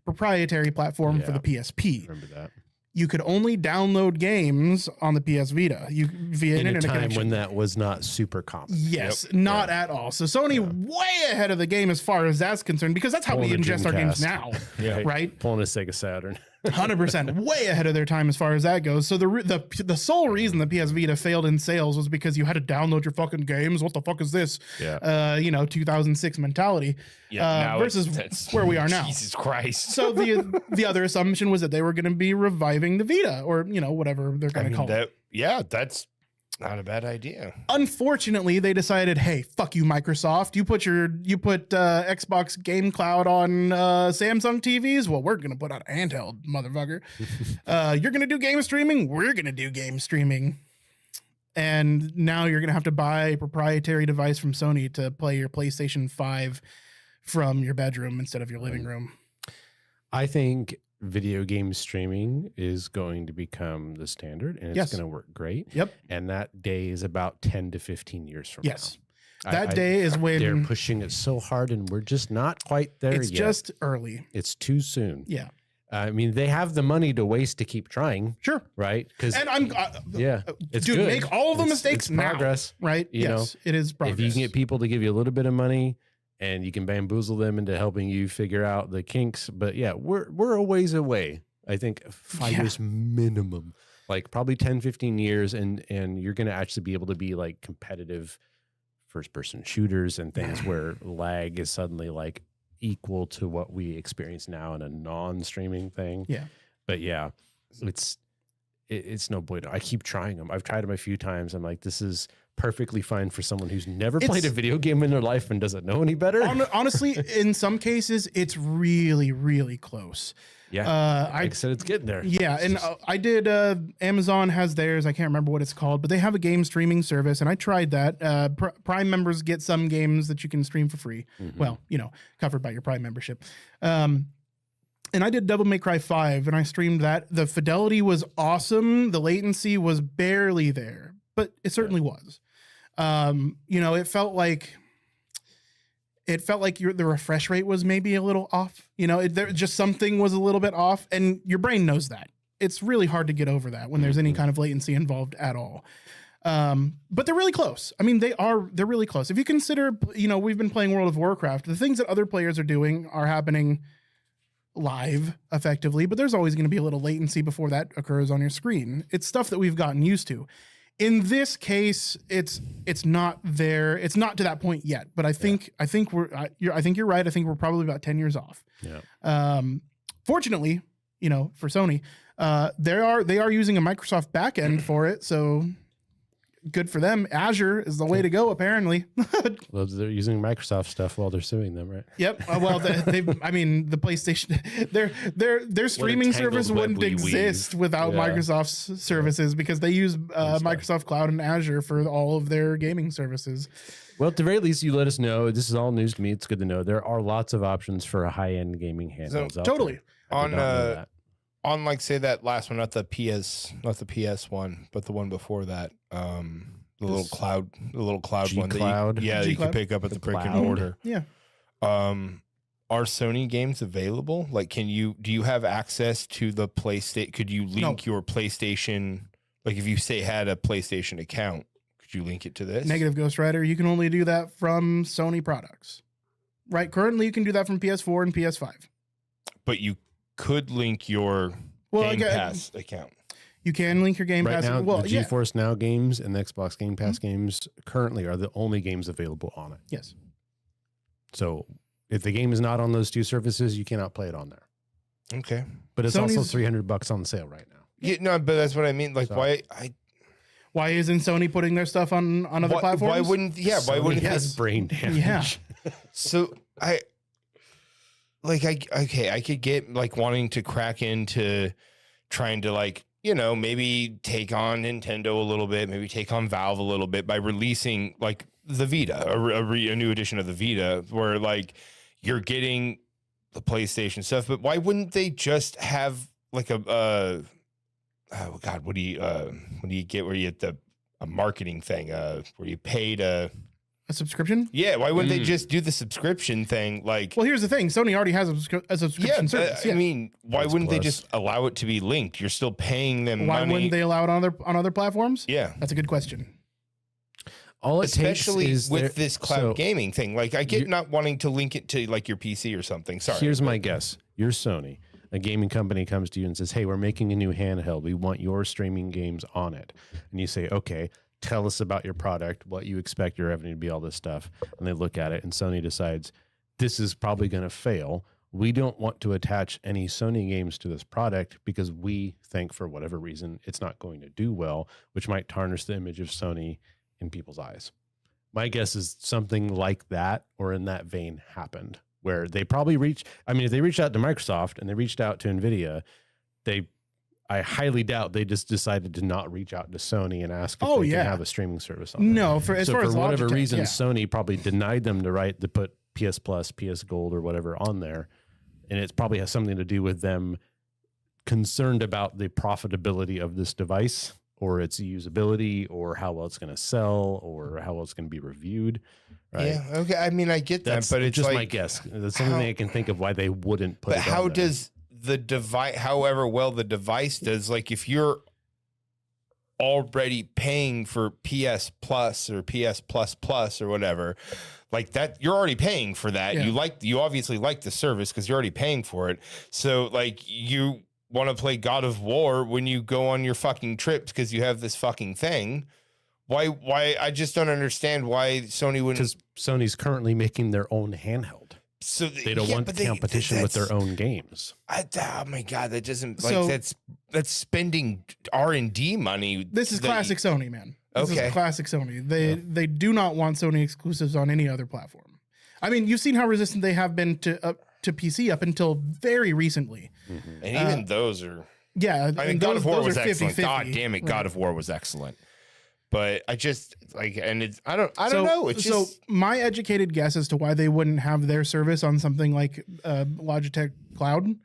proprietary platform for the PSP. Remember that. You could only download games on the PS Vita via In a internet time connection. when that was not super common. Yes, not at all. So Sony way ahead of the game as far as that's concerned, because that's how Pulling we a ingest our games Dreamcast. now, right? Pulling a Sega Saturn. 100% way ahead of their time as far as that goes. So the sole reason the PS Vita failed in sales was because you had to download your fucking games. What the fuck is this? Yeah. 2006 mentality now versus that's where we are now. Jesus Christ. So the other assumption was that they were going to be reviving the Vita, or whatever they're going to call it. That's not a bad idea. Unfortunately, they decided, hey, fuck you, Microsoft. You put Xbox Game Cloud on Samsung TVs. Well, we're gonna put out a handheld, motherfucker. You're gonna do game streaming. We're gonna do game streaming. And now you're gonna have to buy a proprietary device from Sony to play your PlayStation 5 from your bedroom instead of your living room. I think video game streaming is going to become the standard, and it's going to work great. Yep. And that day is about 10 to 15 years from Yes. now. That day is when they're pushing it so hard, and we're just not quite there yet. It's just early. It's too soon. Yeah. I mean, they have the money to waste to keep trying. Sure. Right? And I'm it's dude, good. make all of the mistakes it's progress, now. Right? You know, it is progress. if you can get people to give you a little bit of money and you can bamboozle them into helping you figure out the kinks. But yeah, we're a ways away. I think 5 years minimum, like probably 10, 15 years. And you're going to actually be able to be like competitive first person shooters and things where lag is suddenly like equal to what we experience now in a non-streaming thing. Yeah. But yeah, it's no bueno. I keep trying them. I've tried them a few times. I'm like, this is perfectly fine for someone who's never played a video game in their life and doesn't know any better. Honestly, in some cases, it's really, really close. Yeah. Like I said, it's getting there. Yeah. And I did, Amazon has theirs. I can't remember what it's called, but they have a game streaming service, and I tried that. Prime members get some games that you can stream for free. Mm-hmm. Well, covered by your Prime membership. And I did Devil May Cry 5, and I streamed that. The fidelity was awesome. The latency was barely there, but it certainly was. It felt like the refresh rate was maybe a little off. Just something was a little bit off, and your brain knows that. It's really hard to get over that when there's any kind of latency involved at all. But they're really close. I mean, they're really close. If you consider, we've been playing World of Warcraft, the things that other players are doing are happening live effectively, but there's always going to be a little latency before that occurs on your screen. It's stuff that we've gotten used to. In this case, it's not there. It's not to that point yet, but I think you're right. I think we're probably about 10 years off. Yeah. Fortunately, for Sony, they are using a Microsoft backend for it, so good for them. Azure is the way to go, apparently. Well, they're using Microsoft stuff while they're suing them, right? Yep. Well, the PlayStation, their streaming service wouldn't exist without Microsoft's services, because they use Microsoft Cloud and Azure for all of their gaming services. Well, at the very least, you let us know. This is all news to me. It's good to know. There are lots of options for a high-end gaming handheld. Totally. On like say that last one, not the PS one, but the one before that, the little cloud one G-Cloud. that you can pick up at the brick and mortar. Yeah. Are Sony games available? Like, do you have access to the PlayStation? Could you link your PlayStation? Like, if you had a PlayStation account, could you link it to this? Negative, Ghost Rider. You can only do that from Sony products, right? Currently, you can do that from PS4 and PS5. But you could link your Game Pass account. You can link your Game Pass. Now, well, the GeForce Now games and the Xbox Game Pass games currently are the only games available on it. Yes. So if the game is not on those two services, you cannot play it on there. Okay. But it's also $300 on sale right now. Yeah, no, but that's what I mean. Like, why isn't Sony putting their stuff on other platforms? Why wouldn't Sony has brain damage? Yeah. So I could get like wanting to crack into trying to maybe take on Nintendo a little bit, maybe take on Valve a little bit by releasing like the Vita, a new edition of the Vita, where like you're getting the PlayStation stuff. But why wouldn't they just have like what do you get where you get a marketing thing where you paid a subscription? Yeah, why wouldn't they just do the subscription thing? Like, well, here's the thing: Sony already has a subscription service. I mean, why wouldn't they just allow it to be linked? You're still paying them money. Why wouldn't they allow it on other platforms? Yeah, that's a good question. All it especially takes is with this cloud gaming thing. Like, I get not wanting to link it to like your PC or something. Sorry. Here's my guess: you're Sony. A gaming company comes to you and says, "Hey, we're making a new handheld. We want your streaming games on it." And you say, "Okay. Tell us about your product, what you expect your revenue to be, all this stuff." And they look at it, and Sony decides this is probably going to fail. We don't want to attach any Sony games to this product because we think for whatever reason it's not going to do well, which might tarnish the image of Sony in people's eyes. My guess is something like that or in that vein happened, where they probably if they reached out to Microsoft and they reached out to NVIDIA, I highly doubt they just decided to not reach out to Sony and ask if they can have a streaming service on it. No, for whatever reason, Sony probably denied them the right to put PS Plus, PS Gold, or whatever on there. And it probably has something to do with them concerned about the profitability of this device or its usability or how well it's going to sell or how well it's going to be reviewed. Right. Yeah. Okay. I mean, I get That's that, but it's just like, my guess. That's something I can think of why they wouldn't put but it how on there. does the device, however well the device does, like if you're already paying for PS Plus or PS Plus Plus or whatever, like that, you're already paying for that. Yeah. You obviously like the service because you're already paying for it. So like you want to play God of War when you go on your fucking trips because you have this fucking thing. Why? I just don't understand why Sony wouldn't. Because Sony's currently making their own handheld. So They don't want competition with their own games. Oh my god, that doesn't like So- that's spending R&D money. This is that- classic Sony, man. This Okay. is classic Sony. They do not want Sony exclusives on any other platform. I mean, you've seen how resistant they have been to PC up until very recently. And even those are. Yeah, I mean, and God of War those was are 50-50. excellent. God damn it, God Right. of War was excellent. But I just like, and it's I don't So- know. It's so just my educated guess as to why they wouldn't have their service on something like Logitech Cloud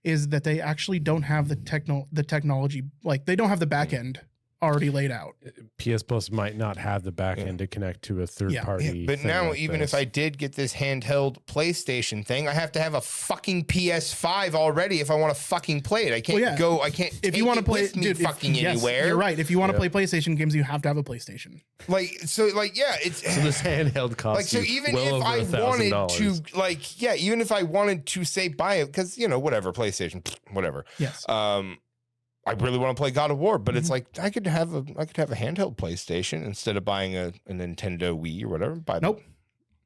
is that they actually don't have the technology, like they don't have the back end already laid out. PS Plus might not have the back end to connect to a third party. Yeah, but thing now, like even this. if I did get this handheld PlayStation thing, I have to have a fucking PS5 already if I want to fucking play it. I can't Well, yeah. go. I can't. If you want to play with me dude, fucking yes, anywhere. you're right. If you want to Yep. play PlayStation games, you have to have a PlayStation. Like so, like yeah, it's so this handheld costs like so. you Even well if over I wanted $1,000. to, like yeah, even if I wanted to say buy it because whatever PlayStation, whatever. Yes. I really want to play God of War, but Mm-hmm. it's like I could have a handheld PlayStation instead of buying a Nintendo Wii or whatever. Nope.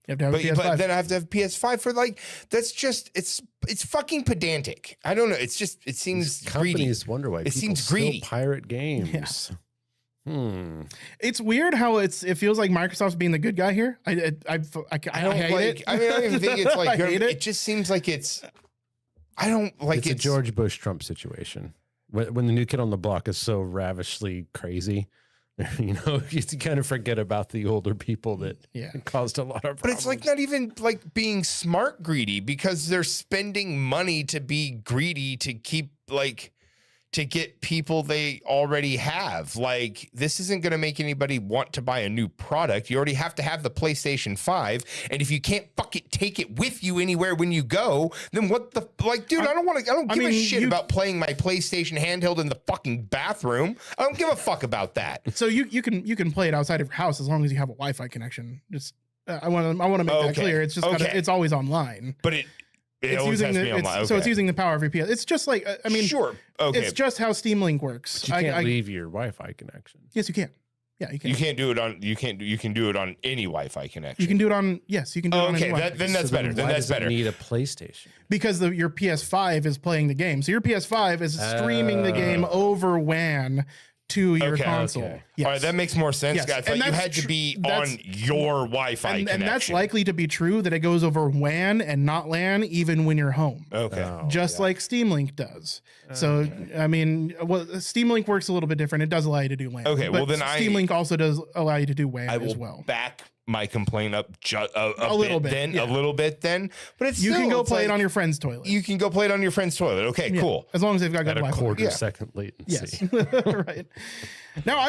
You have to have a PS5. But then I have to have PS5 for like that's just it's fucking pedantic. I don't know. It's just it seems These greedy. companies wonder why It people seems still greedy. pirate games. It's weird how it feels like Microsoft's being the good guy here. I don't hate like. it. I mean, I don't even think it's like. I hate it just seems like it's. I don't like It's a George Bush Trump situation. When the new kid on the block is so ravishly crazy, you kind of forget about the older people that Yeah. caused a lot of problems. But it's like not even like being smart greedy because they're spending money to be greedy to keep like to get people they already have. Like this isn't going to make anybody want to buy a new product. You already have to have the PlayStation 5. And if you can't fucking take it with you anywhere when you go, then what the like, dude, I don't give a shit about playing my PlayStation handheld in the fucking bathroom. I don't give a fuck about that. So you can play it outside of your house as long as you have a Wi-Fi connection. Just I want to make that Okay. clear. It's just it's always online. But it It's always using has to be online. so it's Okay. using the power of your PS. It's just like I mean, sure. Okay. it's just how Steam Link works. you can't leave your Wi-Fi connection. Yes, you can. Yeah, you can. You can't do it on you can do it on any Wi-Fi connection. You can do it on yes, you can do it on any Okay, Wi-Fi. then that's So better. Then why that's does it better. Need a PlayStation because your PS5 is playing the game. So your PS5 is streaming the game over WAN to your Okay, console. okay. Yes. All right, that makes more sense. Yes, I thought and you that's had to tr- be that's- on your Wi-Fi and connection. that's likely to be true that it goes over WAN and not LAN even when you're home. okay. Oh, Just like Steam Link does. So, I mean, well, Steam Link works a little bit different. It does allow you to do LAN. Okay, well, but then Steam Link also does allow you to do WAN I will as well. back my complaint up A little bit, then, yeah. a little bit then. But it's You still, can go it's play it like, on your friend's toilet. You can go play it on your friend's toilet. Okay, Yeah, cool. As long as they've got at good a Wi-Fi. quarter Yeah. second latency. Yes. Right. Now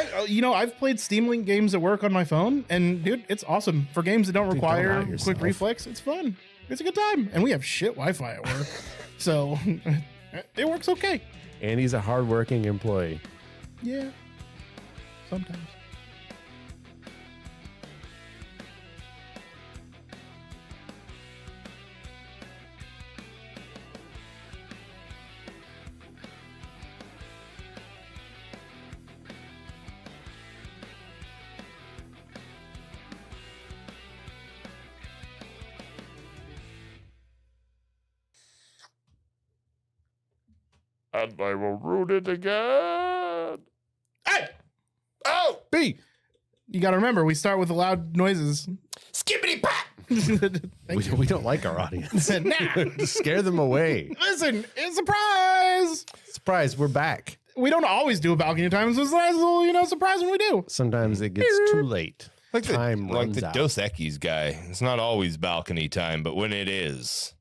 I've played Steam Link games at work on my phone, and dude, it's awesome for games that don't Dude, don't require out quick yourself. reflex. It's fun. It's a good time, and we have shit Wi-Fi at work, so it works okay. And he's a hardworking employee. Yeah, sometimes. And I will ruin it again. Hey! Oh! B. You got to remember, we start with the loud noises. Skippity pop! We don't like our audience. Nah. Just scare them away. Listen, it's a surprise. Surprise, we're back. We don't always do a balcony times. It's a nice little, surprise when we do. Sometimes it gets too late. Like time like runs the out. Dos Equis guy. It's not always balcony time, but when it is,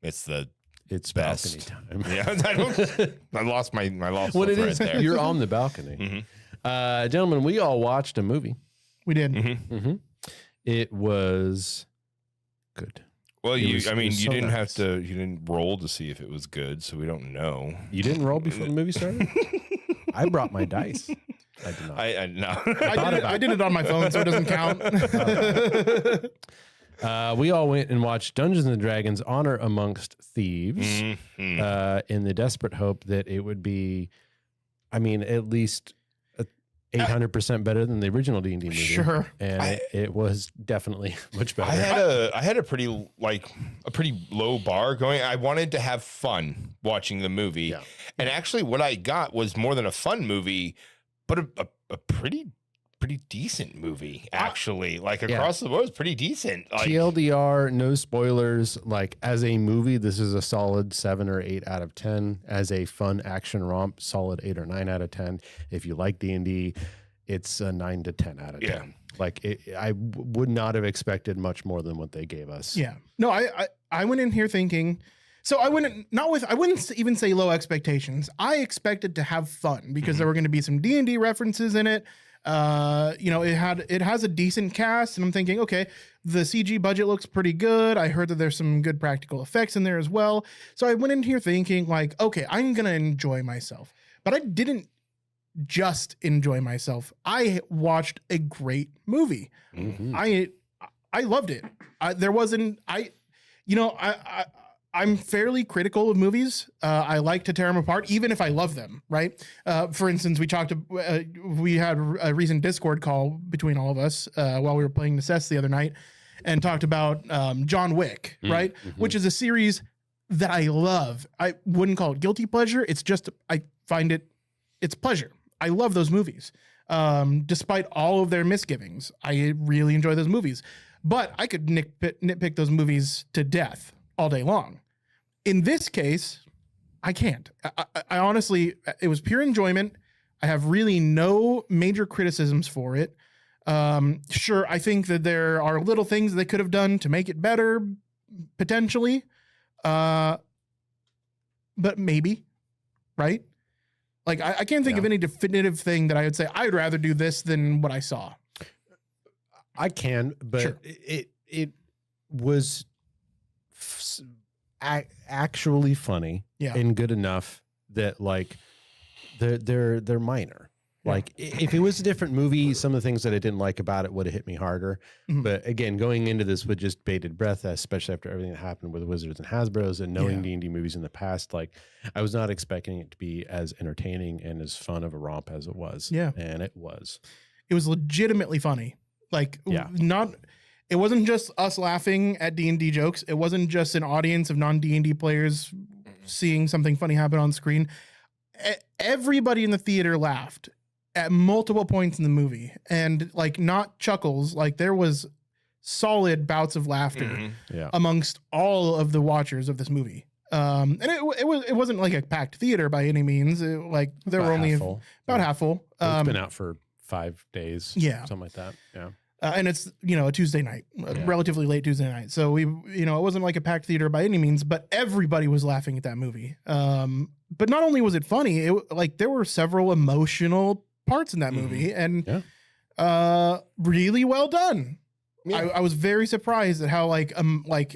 it's the It's best. balcony time. Yeah, I lost my When it thread is, there. you're on the balcony. Gentlemen, we all watched a movie. We did. Mm-hmm. It was good. Well, It you was didn't nice. have to. You didn't roll to see if it was good, so we don't know. You didn't roll before the movie started? I brought my dice. I did not. I no. I did it on my phone, so it doesn't count. We all went and watched Dungeons and Dragons: Honor Amongst Thieves Mhm. in the desperate hope that it would be, I mean, at least 800% better than the original D&D movie. Sure. And it was definitely much better. I had a pretty low bar going. I wanted to have fun watching the movie, Yeah. and actually, what I got was more than a fun movie, but a pretty decent movie. Actually, like across the board, it's pretty decent. Like, TLDR, no spoilers. Like as a movie, this is a solid 7 or 8 out of 10. As a fun action romp, solid 8 or 9 out of 10. If you like D&D, it's a 9 to 10 out of 10. Yeah. Like I would not have expected much more than what they gave us. Yeah. No, I went in here thinking, so I wouldn't even say low expectations. I expected to have fun because there were going to be some D&D references in it. It has a decent cast, and I'm thinking, okay, the CG budget looks pretty good. I heard that there's some good practical effects in there as well. So I went in here thinking like, okay, I'm going to enjoy myself. But I didn't just enjoy myself. I watched a great movie. Mhm. I loved it. I'm fairly critical of movies. I like to tear them apart, even if I love them. Right. For instance, we had a recent Discord call between all of us while we were playing Necess the other night, and talked about John Wick. Right, which is a series that I love. I wouldn't call it guilty pleasure. It's just I find it's pleasure. I love those movies, despite all of their misgivings. I really enjoy those movies, but I could nitpick those movies to death all day long. In this case, I can't. I honestly, it was pure enjoyment. I have really no major criticisms for it. Sure, I think that there are little things they could have done to make it better, potentially. But maybe, right? Like, I can't think of any definitive thing that I would say I'd rather do this than what I saw. I can, but Sure. it was actually funny and good enough that like they're minor. Yeah. Like if it was a different movie, some of the things that I didn't like about it would have hit me harder. Mhm. But again, going into this with just bated breath, especially after everything that happened with Wizards and Hasbro's and knowing D&D movies in the past, like I was not expecting it to be as entertaining and as fun of a romp as it was. Yeah. And it was. It was legitimately funny. Like, it wasn't just us laughing at D&D jokes. It wasn't just an audience of non-D&D players seeing something funny happen on screen. Everybody in the theater laughed at multiple points in the movie, and like not chuckles, like there was solid bouts of laughter amongst all of the watchers of this movie. And it wasn't like a packed theater by any means. There were only about half full. It's been out for 5 days. Yeah. Something like that. Yeah. And it's, a Tuesday night, a relatively late Tuesday night. So it wasn't like a packed theater by any means, but everybody was laughing at that movie. But not only was it funny, there were several emotional parts in that movie, and really well done. Yeah. I was very surprised at how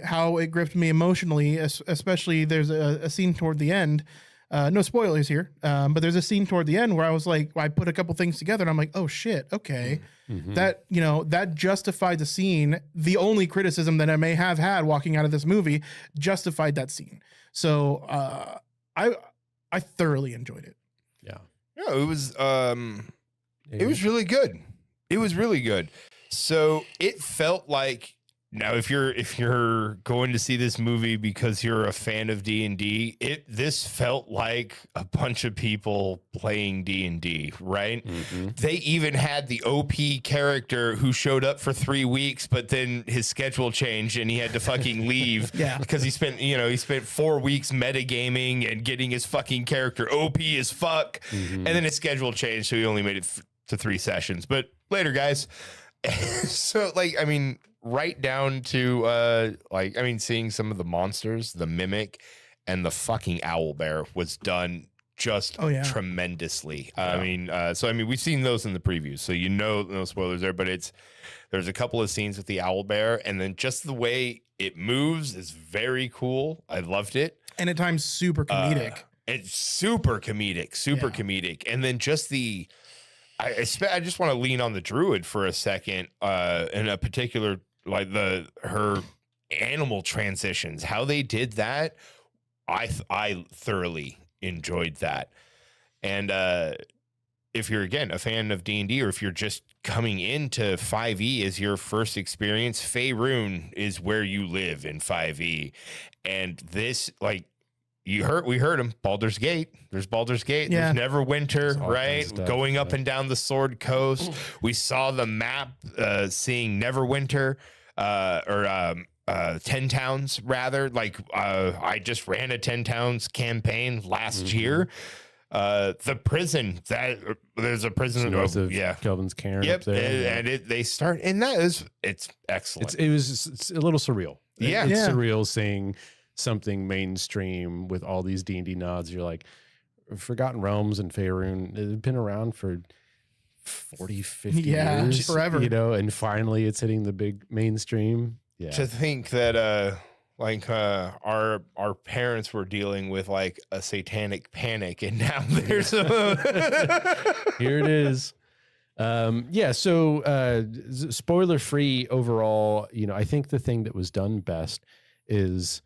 how it gripped me emotionally, especially there's a scene toward the end. No spoilers here, but there's a scene toward the end where I was like, I put a couple things together and I'm like, oh shit, okay. Mm-hmm. That justified the scene. The only criticism that I may have had walking out of this movie justified that scene. So I thoroughly enjoyed it. Yeah. Yeah, it was really good. It was really good. So it felt like, now if you're going to see this movie because you're a fan of D&D, this felt like a bunch of people playing D&D, right? Mm-hmm. They even had the OP character who showed up for 3 weeks, but then his schedule changed and he had to fucking leave. Yeah. Because he spent 4 weeks metagaming and getting his fucking character OP as fuck. Mm-hmm. And then his schedule changed, so he only made it to 3 sessions. But later, guys. So like, I mean, right down to like, I mean, seeing some of the monsters, the mimic and the fucking owl bear was done just tremendously. I mean, so I mean, we've seen those in the previews, so you know, no spoilers there, but there's a couple of scenes with the owl bear, and then just the way it moves is very cool. I loved it. And at times super comedic. It's super comedic. And then just I just want to lean on the druid for a second, in a particular, like her animal transitions, how they did that. I thoroughly enjoyed that. And if you're, again, a fan of D&D, or if you're just coming into 5e as your first experience, Faerun is where you live in 5e. And this, like, we heard him, Baldur's Gate. There's Baldur's Gate. Yeah. There's Neverwinter, right? Stuff, Going up and down the Sword Coast. We saw the map, seeing Neverwinter, or 10 Towns, rather. Like, I just ran a 10 Towns campaign last year. The prison, there's a prison north of Kelvin's Cairn. Yep, up there. and they start, and it's excellent. It's a little surreal. Yeah. It's surreal seeing something mainstream with all these D&D nods. You're like, Forgotten Realms and Faerun, they've been around for 40, 50 years. Forever. You know, and finally it's hitting the big mainstream. Yeah. To think that like our parents were dealing with like a satanic panic, and now there's here it is. So spoiler free overall, you know, I think the thing that was done best is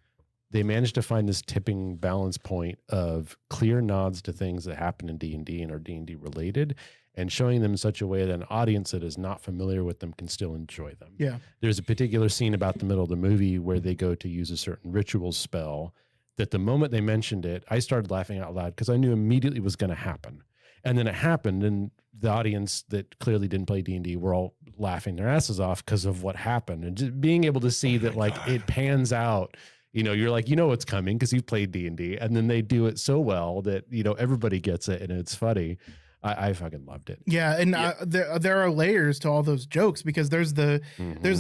they managed to find this tipping balance point of clear nods to things that happen in D&D and are D&D related, and showing them in such a way that an audience that is not familiar with them can still enjoy them. Yeah. There's a particular scene about the middle of the movie where they go to use a certain ritual spell that the moment they mentioned it, I started laughing out loud because I knew immediately it was going to happen. And then it happened, and the audience that clearly didn't play D&D were all laughing their asses off because of what happened. And just being able to see that like it pans out, you know, you're like, you know what's coming because you've played D&D, and then they do it so well that, you know, everybody gets it and it's funny. I fucking loved it. Yeah, and there are layers to all those jokes, because there's the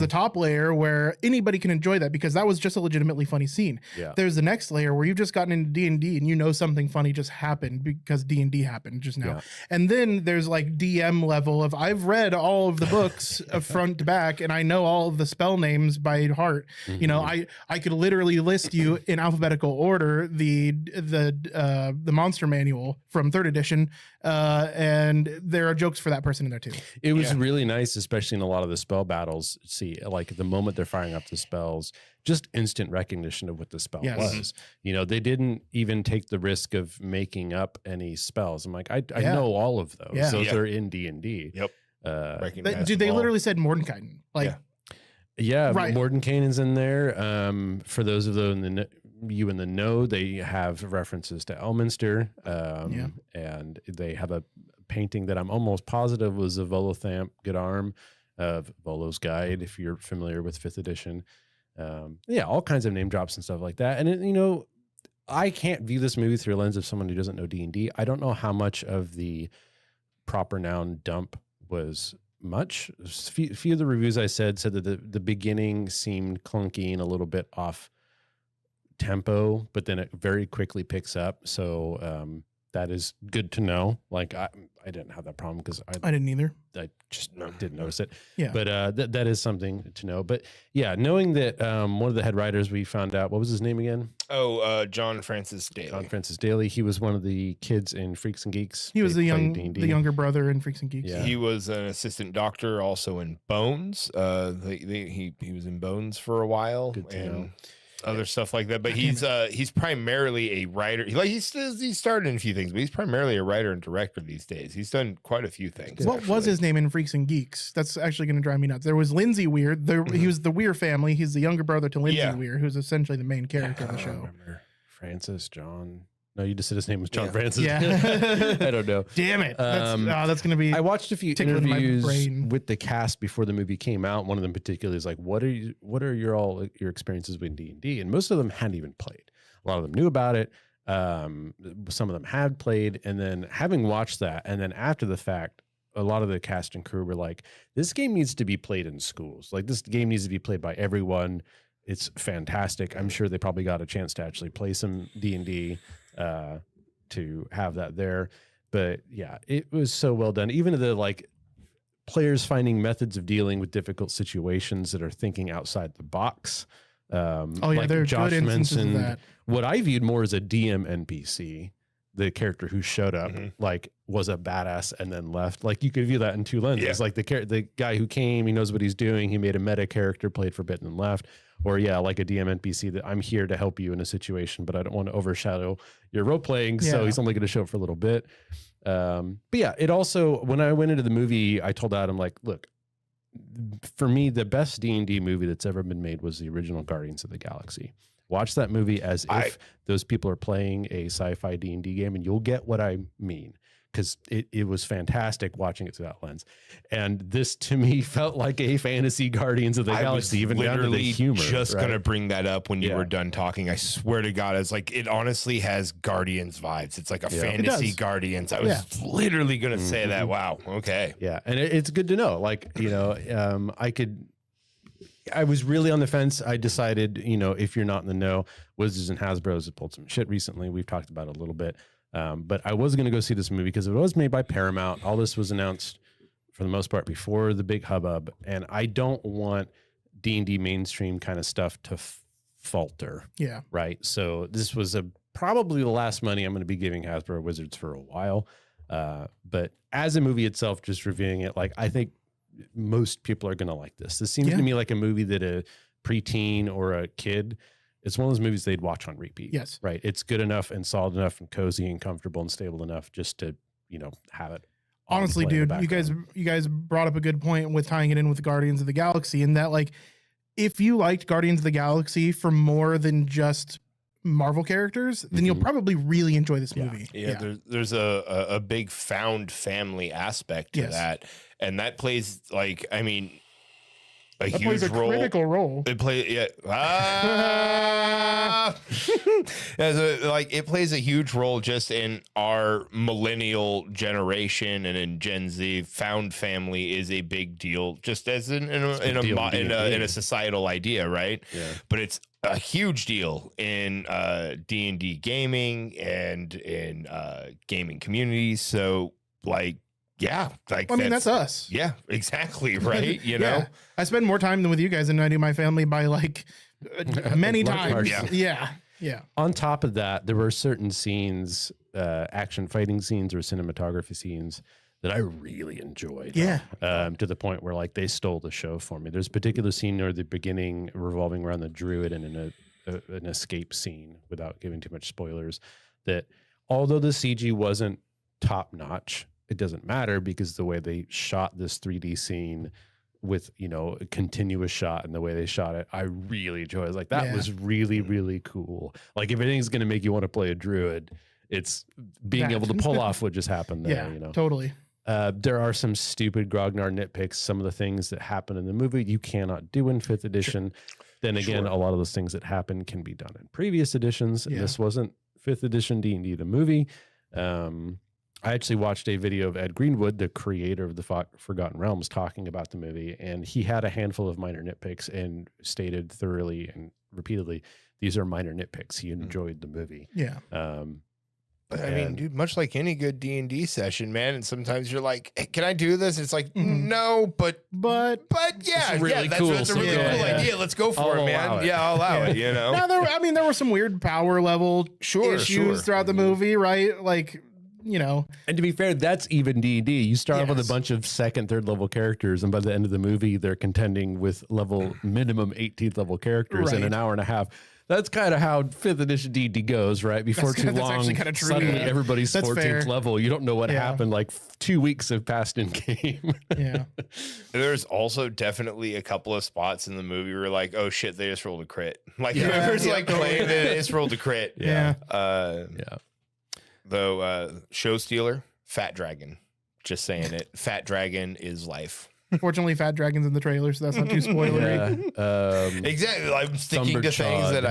top layer where anybody can enjoy that because that was just a legitimately funny scene. Yeah. There's the next layer where you've just gotten into D&D and you know something funny just happened because D&D happened just now. Yeah. And then there's like DM level of I've read all of the books front to back and I know all of the spell names by heart. You know, I could literally list you in alphabetical order the monster manual from 3rd edition. And there are jokes for that person in there too. It was really nice, especially in a lot of the spell battles. See, like the moment they're firing up the spells, just instant recognition of what the spell was. You know, they didn't even take the risk of making up any spells. I'm like, I know all of those. Yeah. Those are in D&D. Yep. They literally said Mordenkainen. Like, right. Mordenkainen's in there. For those of you in the know, they have references to Elminster, and they have a painting that I'm almost positive was a Volothamp Godarm of Volo's Guide, if you're familiar with 5th edition. All kinds of name drops and stuff like that. And, you know, I can't view this movie through a lens of someone who doesn't know D&D. I don't know how much of the proper noun dump was much. Few of the reviews I said that the beginning seemed clunky and a little bit off tempo, but then it very quickly picks up. So that is good to know. Like I didn't have that problem because I didn't either. I just didn't notice it. Yeah. But that is something to know. But yeah, knowing that one of the head writers, we found out, what was his name again? John Francis Daly. John Francis Daly. He was one of the kids in Freaks and Geeks. He was the younger brother in Freaks and Geeks. Yeah. He was an assistant doctor also in Bones. He was in Bones for a while. Good to know. Other stuff like that, but he's primarily a writer. He started in a few things, but he's primarily a writer and director these days. He's done quite a few things. What was his name in Freaks and Geeks? That's actually going to drive me nuts. There was Lindsay Weir. He was the Weir family. He's the younger brother to Lindsay Weir, who's essentially the main character of the show. Remember Francis John. No, you just said his name was John Francis. Yeah. I don't know. Damn it. That's going to be. I watched a few interviews with the cast before the movie came out. One of them particularly is like, what are your experiences with D&D? And most of them hadn't even played. A lot of them knew about it. Some of them had played, and then having watched that, and then after the fact, a lot of the cast and crew were like, this game needs to be played in schools. Like this game needs to be played by everyone. It's fantastic. I'm sure they probably got a chance to actually play some D&D to have that there. But yeah, it was so well done. Even the like players finding methods of dealing with difficult situations that are thinking outside the box. Like there are Josh good instances of mentioned, that. what I viewed more as a DM NPC, the character who showed up, like was a badass and then left. Like you could view that in two lenses. Like the guy who came, he knows what he's doing. He made a meta character, played for a bit and then left. Or like a DM NPC that I'm here to help you in a situation, but I don't want to overshadow your role playing. So he's only going to show up for a little bit. But yeah, it also, when I went into the movie, I told Adam, like, look, for me, the best D&D movie that's ever been made was the original Guardians of the Galaxy. Watch that movie as if those people are playing a sci-fi D&D game, and you'll get what I mean, because it was fantastic watching it through that lens. And this, to me, felt like a fantasy Guardians of the Galaxy, even down to the humor. Just right? going to bring that up when you were done talking. I swear to God, it's like, it honestly has Guardians vibes. It's like a fantasy Guardians. I was literally going to say that. Wow. Okay. Yeah. And it's good to know. Like, I was really on the fence. I decided, if you're not in the know, Wizards and Hasbro's have pulled some shit recently. We've talked about it a little bit. But I was going to go see this movie because it was made by Paramount. All this was announced for the most part before the big hubbub. And I don't want D&D mainstream kind of stuff to falter. Yeah. Right. So this was probably the last money I'm going to be giving Hasbro Wizards for a while. But as a movie itself, just reviewing it, like, I think most people are going to like this. This seems to me like a movie that a preteen or a kid, it's one of those movies they'd watch on repeat. Yes. Right. It's good enough and solid enough and cozy and comfortable and stable enough just to, have it. Honestly, dude, you guys brought up a good point with tying it in with Guardians of the Galaxy, and that, like, if you liked Guardians of the Galaxy for more than just Marvel characters, then you'll probably really enjoy this movie. There's a big found family aspect to that, and that plays, like, I mean, a that huge plays a role. critical role. It plays it plays a huge role just in our millennial generation and in Gen Z. Found family is a big deal, just as in a societal idea, right? Yeah. But it's a huge deal in D&D gaming and in gaming communities. So, like, yeah, like, I mean, that's us. Yeah, exactly. Right. You know, I spend more time with you guys than I do my family by, like, many times. Yeah. On top of that, there were certain scenes, action fighting scenes or cinematography scenes that I really enjoyed. Yeah. To the point where, like, they stole the show for me. There's a particular scene near the beginning revolving around the druid and in an escape scene, without giving too much spoilers, that although the CG wasn't top notch, it doesn't matter, because the way they shot this 3D scene with, a continuous shot and the way they shot it, I really enjoy it. I was like, that was really, really cool. Like, if anything's going to make you want to play a druid, it's being able to pull off what just happened there. Totally. There are some stupid grognard nitpicks. Some of the things that happen in the movie you cannot do in 5th edition. Then again, a lot of those things that happen can be done in previous editions. And this wasn't 5th edition D&D the movie. I actually watched a video of Ed Greenwood, the creator of the Forgotten Realms, talking about the movie, and he had a handful of minor nitpicks and stated thoroughly and repeatedly, these are minor nitpicks. He enjoyed the movie. Yeah. But I mean, dude, much like any good D&D session, man, and sometimes you're like, hey, can I do this? It's like, no, but yeah, really that's cool. a really cool idea. Let's go for it, man. Yeah, I'll allow it, Now, there were some weird power level issues throughout the movie, right? Like, And to be fair, that's even D&D. You start off with a bunch of 2nd, 3rd level characters, and by the end of the movie, they're contending with minimum 18th level characters in an hour and a half. That's kind of how 5th edition D&D goes, right? Before too long, suddenly everybody's 14th level. You don't know what happened. Like 2 weeks have passed in game. Yeah. There's also definitely a couple of spots in the movie where, like, oh shit, they just rolled a crit. Like, whoever's like playing it, they just rolled a crit. Yeah. Though, Show Stealer, Fat Dragon. Just saying it. Fat Dragon is life. Fortunately, Fat Dragon's in the trailer, so that's not too spoilery. Exactly. I'm sticking to things that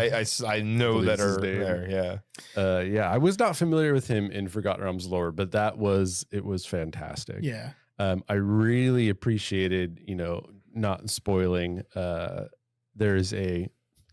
I know that are there. Yeah. I was not familiar with him in Forgotten Realms lore, but it was fantastic. Yeah. I really appreciated, not spoiling. There's a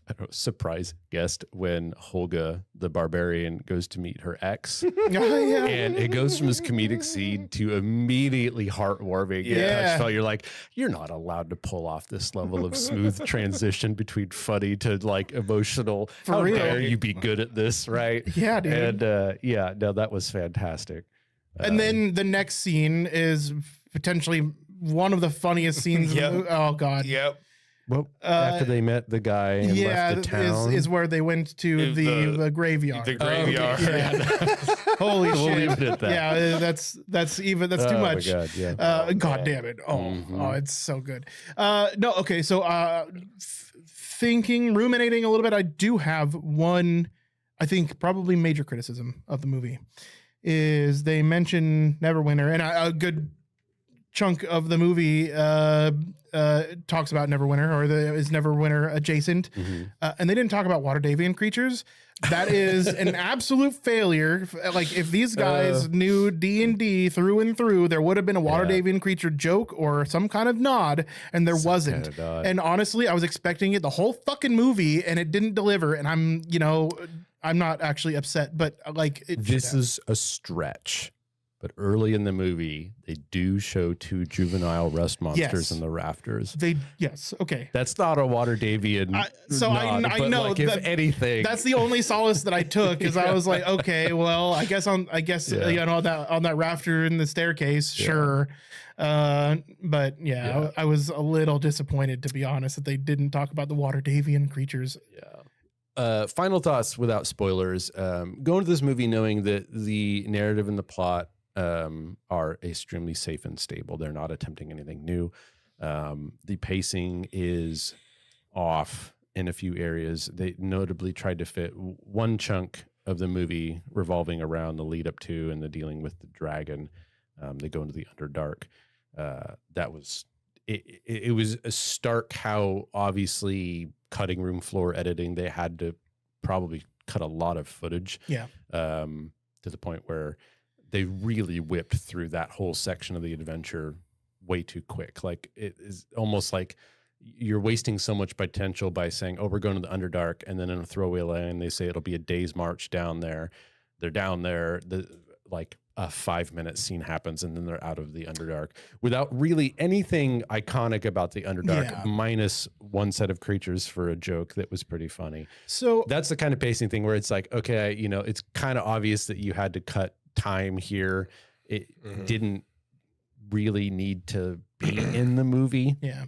I don't know, surprise guest when Holga the barbarian goes to meet her ex. Oh, yeah. And it goes from this comedic scene to immediately heartwarming. Yeah. You're like, you're not allowed to pull off this level of smooth transition between funny to like emotional. For How real. dare you be good at this, right? Yeah, dude. And no, that was fantastic. And then the next scene is potentially one of the funniest scenes. Yep. Of the movie. Oh God. Yep. Well, after they met the guy and left the town, is where they went to the graveyard. The graveyard. okay. Yeah. Holy We'll shit. leave it at that. Yeah, that's too much. My God, yeah. God damn it. Oh, Mhm. oh, it's so good. No, okay. So, ruminating a little bit, I do have one, I think probably major criticism of the movie is they mention Neverwinter, and a good chunk of the movie talks about Neverwinter, or is Neverwinter adjacent, Mhm. and they didn't talk about water Davian creatures. That is an absolute failure. Like if these guys knew D&D through and through, there would have been a water Yeah. Davian creature joke or some kind of nod, and there wasn't. Kind of odd. And honestly, I was expecting it the whole fucking movie, and it didn't deliver. And I'm not actually upset, but like This is a stretch. But early in the movie, they do show two juvenile rust monsters Yes. in the rafters. yes, okay. That's not a water Davian. I but know like, if that- anything, That's the only solace that I took, is I was like, okay, well, I guess Yeah. on that rafter in the staircase, Yeah. sure. But Yeah. I was a little disappointed, to be honest, that they didn't talk about the water Davian creatures. yeah. Final thoughts without spoilers. Go into this movie knowing that the narrative and the plot are extremely safe and stable. They're not attempting anything new. The pacing is off in a few areas. They notably tried to fit one chunk of the movie revolving around the lead up to and the dealing with the dragon. They go into the Underdark. That was it was a stark how obviously cutting room floor editing, they had to probably cut a lot of footage. Yeah. To the point where they really whipped through that whole section of the adventure way too quick. Like it is almost like you're wasting so much potential by saying, oh, we're going to the Underdark. And then in a throwaway line, they say it'll be a day's march down there. They're down there. Like a 5-minute scene happens and then they're out of the Underdark without really anything iconic about the Underdark, Yeah. minus one set of creatures for a joke that was pretty funny. So That's the kind of pacing thing where it's like, okay, it's kind of obvious that you had to cut time here. It didn't really need to be in the movie, yeah.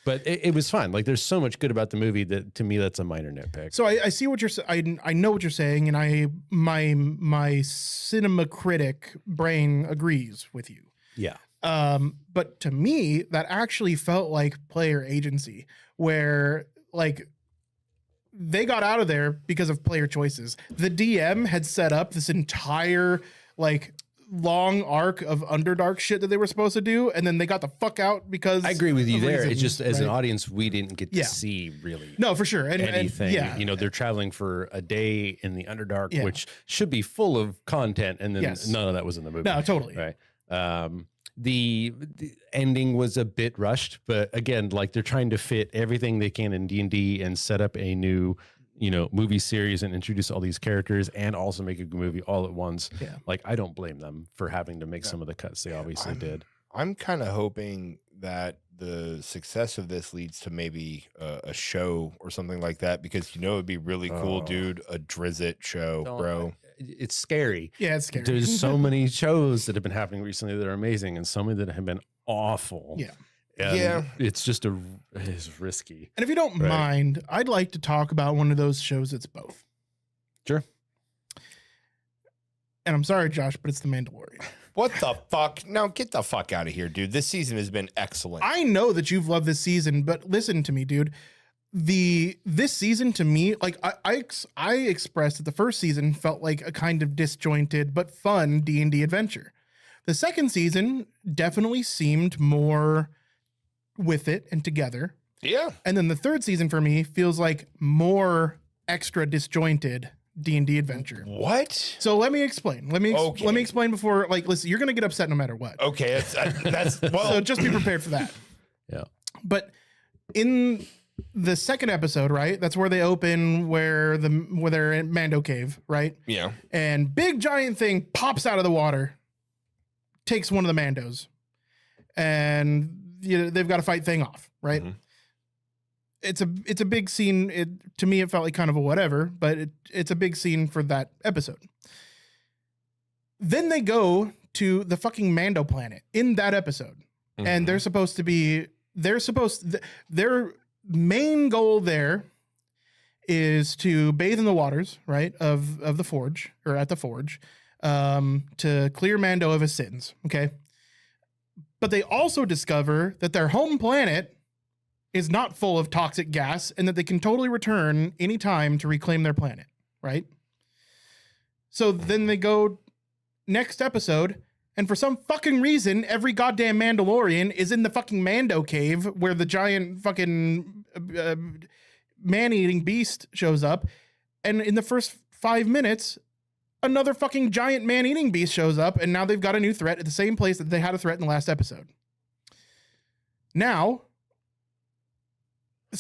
But it was fine. Like there's so much good about the movie that to me, that's a minor nitpick. So I see what you're saying. I know what you're saying, and my cinema critic brain agrees with you. Yeah. But to me, that actually felt like player agency, where like they got out of there because of player choices. The DM had set up this entire like long arc of Underdark shit that they were supposed to do, and then they got the fuck out because I agree with you of there. It's reasons, just as an right? audience, we didn't get to Yeah. see really No, for sure. And anything. yeah. They're traveling for a day in the Underdark, Yeah. which should be full of content, and then Yes. none of that was in the movie. No, totally. Right. The ending was a bit rushed, but again, like they're trying to fit everything they can in D&D and set up a new, movie series and introduce all these characters and also make a good movie all at once. Yeah. Like I don't blame them for having to make some of the cuts they obviously did. I'm kind of hoping that the success of this leads to maybe a show or something like that, because it'd be really cool, Oh. dude. A Drizzt show, bro. It's scary. Yeah, it's scary. There's so many shows that have been happening recently that are amazing and so many that have been awful. Yeah. And Yeah. it's just it's risky. And if you don't Right. mind, I'd like to talk about one of those shows that's both. Sure. And I'm sorry, Josh, but it's The Mandalorian. What the fuck? Now get the fuck out of here, dude. This season has been excellent. I know that you've loved this season, but listen to me, dude. This season to me, like I expressed that the first season felt like a kind of disjointed but fun D&D adventure. The second season definitely seemed more with it and together. Yeah. And then the third season for me feels like more extra disjointed D&D adventure. What? So let me explain. Let me Okay. explain before, like, listen, you're going to get upset no matter what. Okay, that's well. So just be prepared for that. Yeah. But in the second episode, right? That's where they open where they're in Mando Cave, right? Yeah. And big giant thing pops out of the water, takes one of the Mandos, and they've got to fight thing off, right? Mhm. It's a big scene. To me, it felt like kind of a whatever, but it's a big scene for that episode. Then they go to the fucking Mando planet in that episode, and they're supposed to be. Their main goal there is to bathe in the waters, right, of the forge, or at the forge, to clear Mando of his sins. Okay. But they also discover that their home planet is not full of toxic gas and that they can totally return anytime to reclaim their planet, right? So then they go next episode, and for some fucking reason, every goddamn Mandalorian is in the fucking Mando cave where the giant fucking man-eating beast shows up. And in the first 5 minutes, another fucking giant man-eating beast shows up, and now they've got a new threat at the same place that they had a threat in the last episode. Now,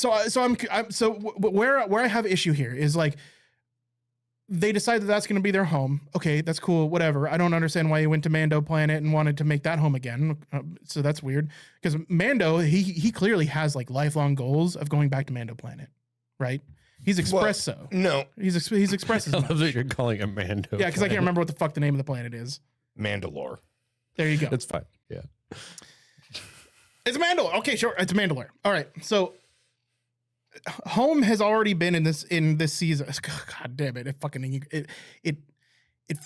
where I have issue here is, like, they decide that that's going to be their home. Okay, that's cool, whatever. I don't understand why he went to Mando planet and wanted to make that home again. So that's weird, because Mando, he clearly has, like, lifelong goals of going back to Mando planet, right? He's expressed so. No, He's expressed as I much. love that you're calling it Mando. Yeah, because I can't remember what the fuck the name of the planet is. Mandalore. There you go. That's fine. Yeah. It's Mandalore. Okay, sure. It's Mandalore. All right. So home has already been in this season. God damn it. It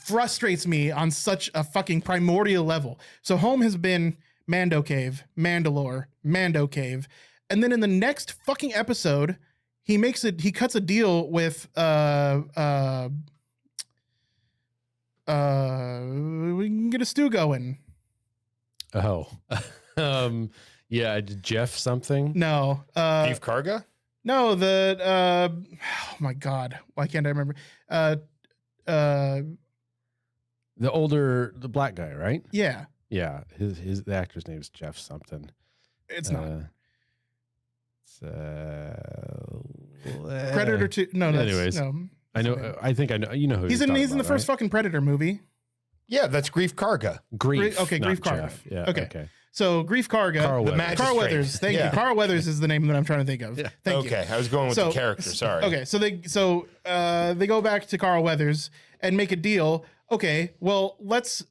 frustrates me on such a fucking primordial level. So home has been Mando Cave, Mandalore, Mando Cave. And then in the next fucking episode, he cuts a deal with we can get a stew going. Oh. Yeah, Jeff something. No. Beef Karga? No, oh my God. Why can't I remember? The black guy, right? Yeah. Yeah. The actor's name is Jeff something. It's not. It's Predator 2. No, that's, anyways, no. I know. I think I know. You know who He's in talking the about, first right? fucking Predator movie. Yeah, that's Grief Karga. Grief. Okay, not Grief Karga. Jeff. Yeah. Okay. Okay. So Grief Karga. Carl The Weathers. magistrate. Carl Weathers. Thank Yeah. you. Carl Weathers is the name that I'm trying to think of. Yeah. Thank you. Okay, I was going with the character. Sorry. Okay, so they go back to Carl Weathers and make a deal. Okay, well, let's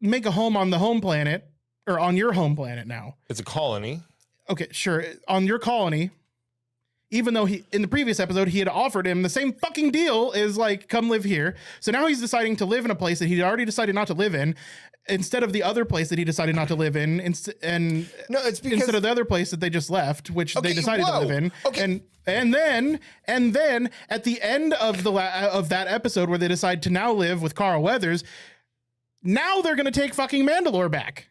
make a home on the home planet, or on your home planet now. It's a colony. Okay, sure. On your colony, even though in the previous episode, he had offered him the same fucking deal as, like, come live here. So now he's deciding to live in a place that he'd already decided not to live in, instead of the other place that he decided not to live in. And No, it's because instead of the other place that they just left, which they Okay, decided to whoa. live in. Okay. And then at the end of of that episode where they decide to now live with Carl Weathers, now they're going to take fucking Mandalore back.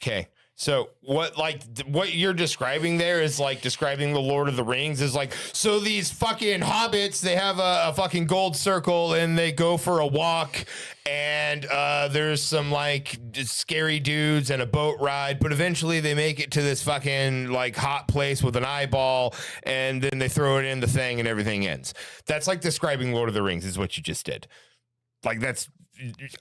Okay. So what you're describing there is like describing the Lord of the Rings is like, so these fucking hobbits, they have a fucking gold circle and they go for a walk and there's some like scary dudes and a boat ride, but eventually they make it to this fucking like hot place with an eyeball and then they throw it in the thing and everything ends. That's like describing Lord of the Rings is what you just did. Like that's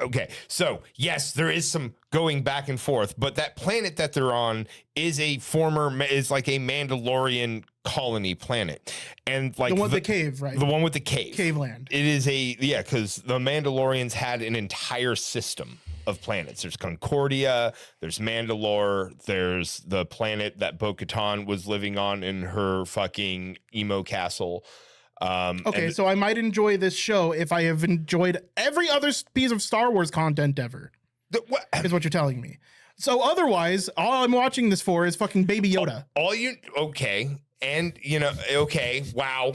okay. So yes, there is some going back and forth, but that planet that they're on is like a Mandalorian colony planet. And like The one with the cave, right? The one with the cave. Cave land. It is because the Mandalorians had an entire system of planets. There's Concordia, there's Mandalore, there's the planet that Bo-Katan was living on in her fucking emo castle. Okay, so I might enjoy this show if I have enjoyed every other piece of Star Wars content ever, is what you're telling me. So otherwise, all I'm watching this for is fucking Baby Yoda. Okay. And, okay, wow.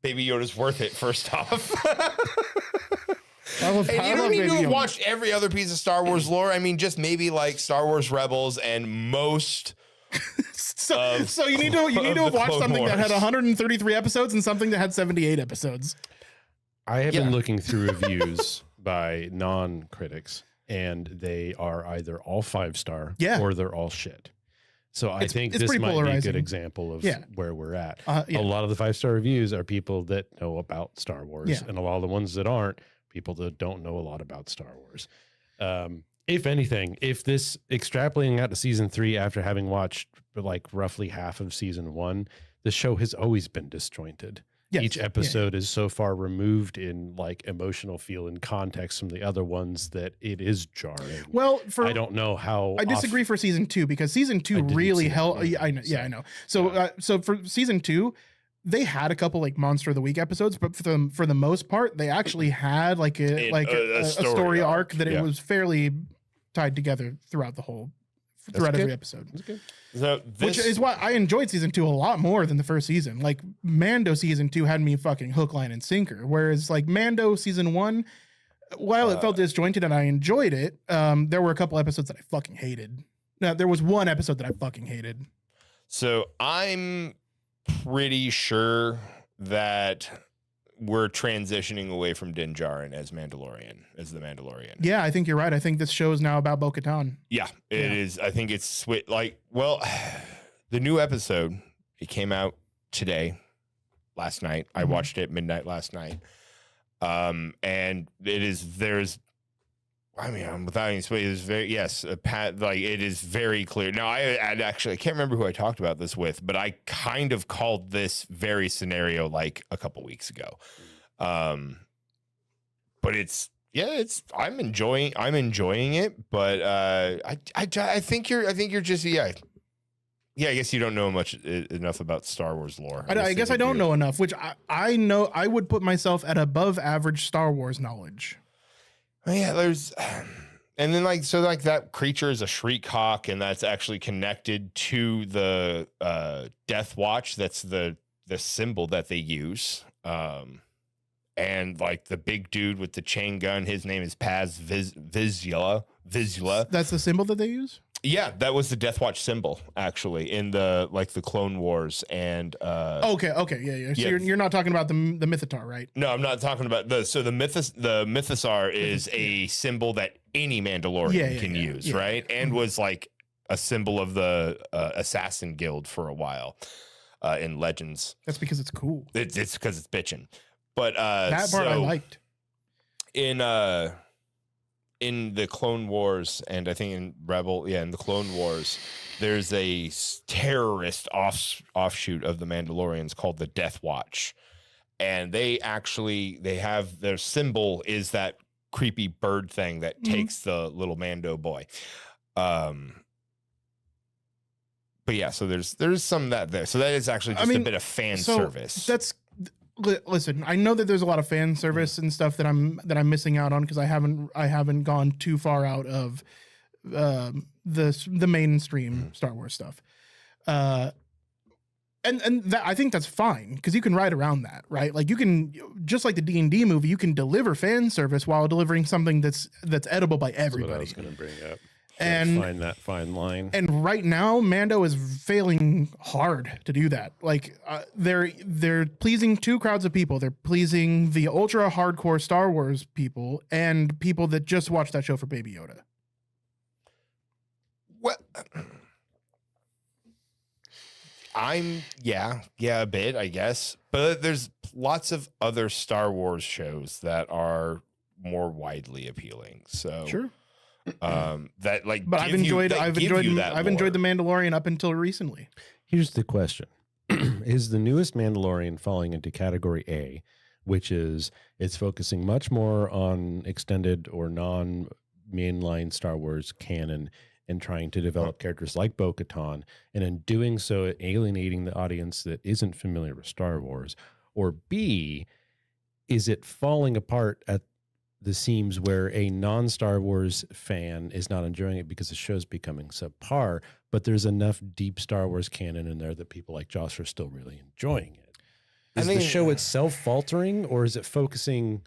Baby Yoda's worth it, first off. And you don't need to have watched every other piece of Star Wars lore. I mean, just maybe like Star Wars Rebels and most... So you need to have watched something that had 133 episodes and something that had 78 episodes. I have Yeah. been looking through reviews by non-critics, and they are either all 5-star Yeah. or they're all shit. So I think it's this pretty might be a polarizing. good example of Yeah. where we're at. Yeah. A lot of the 5-star reviews are people that know about Star Wars, Yeah. and a lot of the ones that aren't, people that don't know a lot about Star Wars. If anything, if this extrapolating out to season 3 after having watched like roughly half of season 1, the show has always been disjointed. Yes. Each episode is so far removed in like emotional feel and context from the other ones that it is jarring. Well, I don't know how. I disagree for season 2 because season 2 didn't really see that held. one, Yeah, I know. so- I know. So, so for season 2, they had a couple like Monster of the Week episodes, but for the most part, they actually had like a story arc that yeah. it was fairly tied together throughout good. every episode. That's good. So Which is why I enjoyed season 2 a lot more than the first season. Like Mando season 2 had me fucking hook, line, and sinker. Whereas like Mando season 1, while it felt disjointed and I enjoyed it, there were a couple episodes that I fucking hated. Now, there was one episode that I fucking hated. So I'm pretty sure that we're transitioning away from Din Djarin as the Mandalorian. Yeah, I think you're right. I think this show is now about Bo-Katan. Yeah, it is. I think it's like, well, the new episode, it came out last night. I watched it midnight last night. And without any spoilers, it is very, it is very clear. Now, I can't remember who I talked about this with, but I kind of called this very scenario like a couple weeks ago. But I'm enjoying it, but I think you're just I guess you don't know enough about Star Wars lore. I guess I don't know enough, which I know I would put myself at above average Star Wars knowledge. Yeah, and then that creature is a Shriek Hawk, and that's actually connected to the Death Watch. That's the symbol that they use. And like the big dude with the chain gun, his name is Paz Vizsla. That's the symbol that they use? Yeah, that was the Death Watch symbol actually in the Clone Wars and Okay, yeah. So you're not talking about the Mythotar, right? No, I'm not talking about the Mythosar is a symbol that any Mandalorian can use, right? And was like a symbol of the Assassin Guild for a while in Legends. That's because it's cool. It's because it's bitchin'. But that part I liked. In the Clone Wars, and I think in in the Clone Wars, there's a terrorist offshoot of the Mandalorians called the Death Watch, and they have their symbol is that creepy bird thing that takes the little Mando boy. But yeah, so there's some of that there. So that is actually just a bit of fan service. Listen, I know that there's a lot of fan service and stuff that I'm missing out on because I haven't gone too far out of the mainstream Star Wars stuff. And that, I think that's fine because you can ride around that, right? Like you can, just like the D&D movie, you can deliver fan service while delivering something that's edible by everybody. That's what I was going to bring up. And find that fine line. And right now, Mando is failing hard to do that. Like they're pleasing two crowds of people. They're pleasing the ultra hardcore Star Wars people and people that just watch that show for Baby Yoda. Well, a bit, I guess. But there's lots of other Star Wars shows that are more widely appealing. So sure. That like, but I've enjoyed the lore. Mandalorian up until recently. Here's the question. Is the newest Mandalorian falling into category A, which is it's focusing much more on extended or non-mainline Star Wars canon and trying to develop characters like Bo-Katan, and in doing so alienating the audience that isn't familiar with Star Wars? Or B, is it falling apart at the seams where a non-Star Wars fan is not enjoying it because the show's becoming subpar, but there's enough deep Star Wars canon in there that people like Josh are still really enjoying it? Is the show itself faltering, or is it focusing,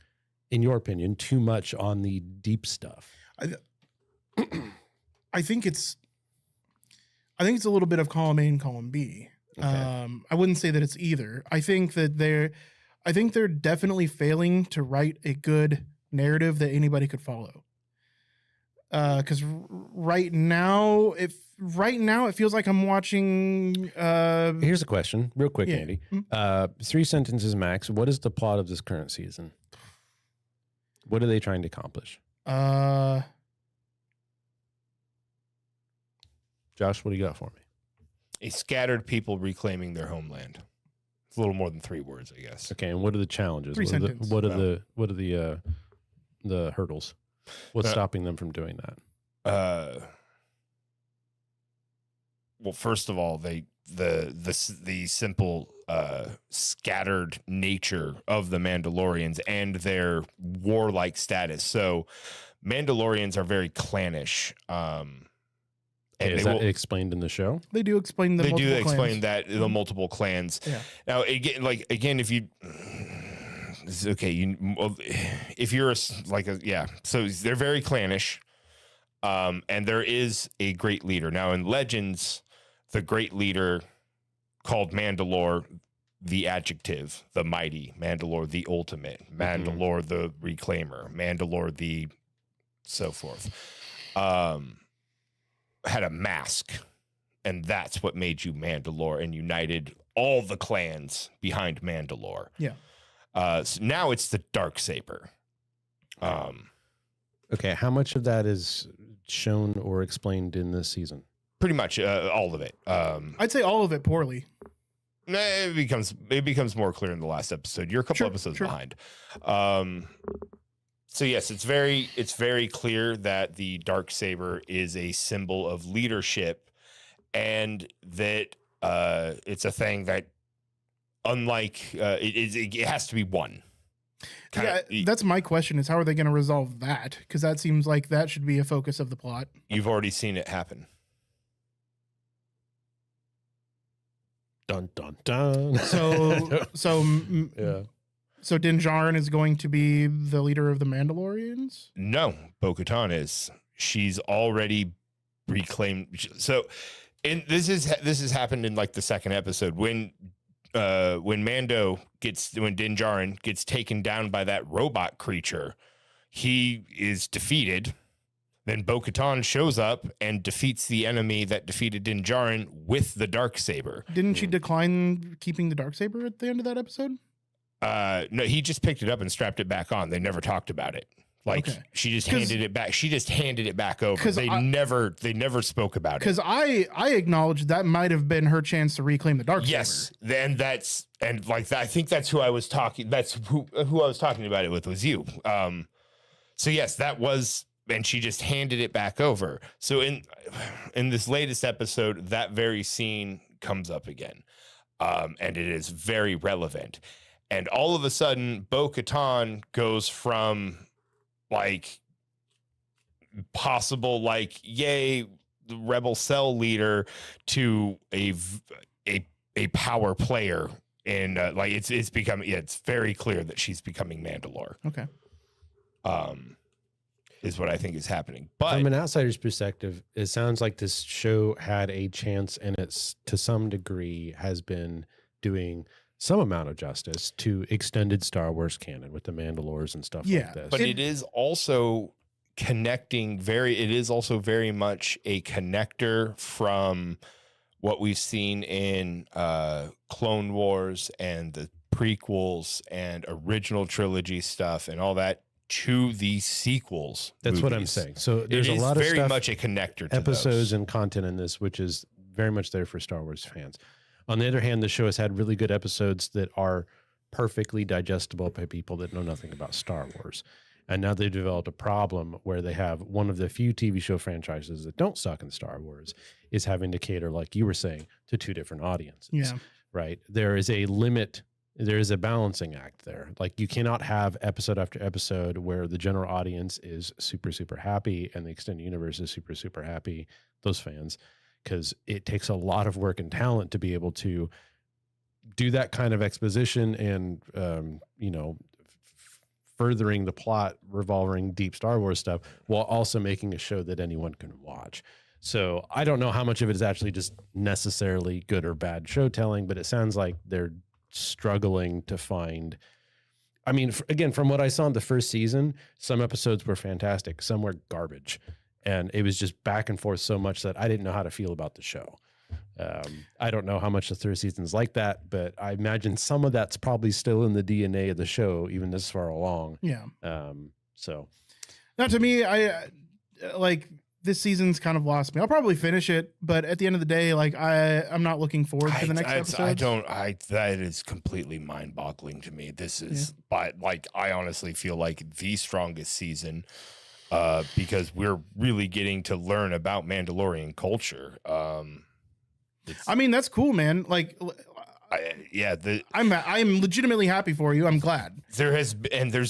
in your opinion, too much on the deep stuff? I think it's a little bit of column A and column B. Okay. I wouldn't say that it's either. I think that I think they're definitely failing to write a good narrative that anybody could follow. Because right now it feels like I'm watching. Here's a question, real quick, Yeah. Andy. 3 sentences max. What is the plot of this current season? What are they trying to accomplish? Josh, what do you got for me? A scattered people reclaiming their homeland. It's a little more than 3 words, I guess. Okay, and what are the challenges? 3 sentences. What are the hurdles? What's stopping them from doing that? Well, first of all, the simple scattered nature of the Mandalorians and their warlike status. So Mandalorians are very clannish. And Is that explained in the show? They do explain the they multiple do explain clans. that the multiple clans. Yeah. Now again, if you okay, if you're so they're very clannish, and there is a great leader. Now in Legends, the great leader called Mandalore, the adjective, the mighty, Mandalore, the ultimate, Mandalore, the reclaimer, Mandalore, the so forth. Had a mask, and that's what made you Mandalore and united all the clans behind Mandalore. Yeah. So now it's the Darksaber. Okay, how much of that is shown or explained in this season? Pretty much all of it. I'd say all of it poorly. It becomes more clear in the last episode. You're a couple episodes behind. So yes, it's very clear that the Darksaber is a symbol of leadership, and that it's a thing that, unlike it has to be one. That's my question: is how are they going to resolve that? Because that seems like that should be a focus of the plot. You've already seen it happen. Dun dun dun. Yeah. So Din Djarin is going to be the leader of the Mandalorians? No, Bo-Katan is. She's already reclaimed. So, and this has happened in like the second episode when Din Djarin gets taken down by that robot creature. He is defeated. Then Bo-Katan shows up and defeats the enemy that defeated Din Djarin with the Darksaber. Didn't she decline keeping the Darksaber at the end of that episode? No, he just picked it up and strapped it back on. They never talked about it. Like she just handed it back. She just handed it back over. They never spoke about it. Because I acknowledge that might have been her chance to reclaim the Darksaber. Yes, then I think that's who I was talking. That's who I was talking about it with was you. So yes, that was, and she just handed it back over. So in this latest episode, that very scene comes up again, and it is very relevant. And all of a sudden, Bo-Katan goes from like possible yay, the rebel cell leader to a power player, and it's becoming it's very clear that she's becoming Mandalore. Okay, is what I think is happening. But from an outsider's perspective, it sounds like this show had a chance, and it's to some degree has been doing some amount of justice to extended Star Wars canon with the Mandalores and stuff like this. But it is also connecting it is also very much a connector from what we've seen in Clone Wars and the prequels and original trilogy stuff and all that to the sequels. That's what I'm saying. So there's a lot of very stuff, much a connector to episodes those. And content in this, which is very much there for Star Wars fans. On the other hand, the show has had really good episodes that are perfectly digestible by people that know nothing about Star Wars. And now they've developed a problem where they have one of the few TV show franchises that don't suck in Star Wars is having to cater, like you were saying, to 2 different audiences. Yeah. Right. There is a limit. There is a balancing act there. Like you cannot have episode after episode where the general audience is super, super happy and the extended universe is super, super happy, those fans, because it takes a lot of work and talent to be able to do that kind of exposition and, furthering the plot revolving deep Star Wars stuff while also making a show that anyone can watch. So I don't know how much of it is actually just necessarily good or bad show telling, but it sounds like they're struggling to find. I mean, again, from what I saw in the first season, some episodes were fantastic, some were garbage, and it was just back and forth so much that I didn't know how to feel about the show. I don't know how much the third season's like that, but I imagine some of that's probably still in the DNA of the show, even this far along. Yeah. So, now to me, I like this season's kind of lost me. I'll probably finish it, but at the end of the day, like I'm not looking forward to the next episode. That is completely mind boggling to me. This is, but like, I honestly feel like the strongest season, because we're really getting to learn about Mandalorian culture. I mean, that's cool, man. Like, I'm legitimately happy for you. I'm glad. There's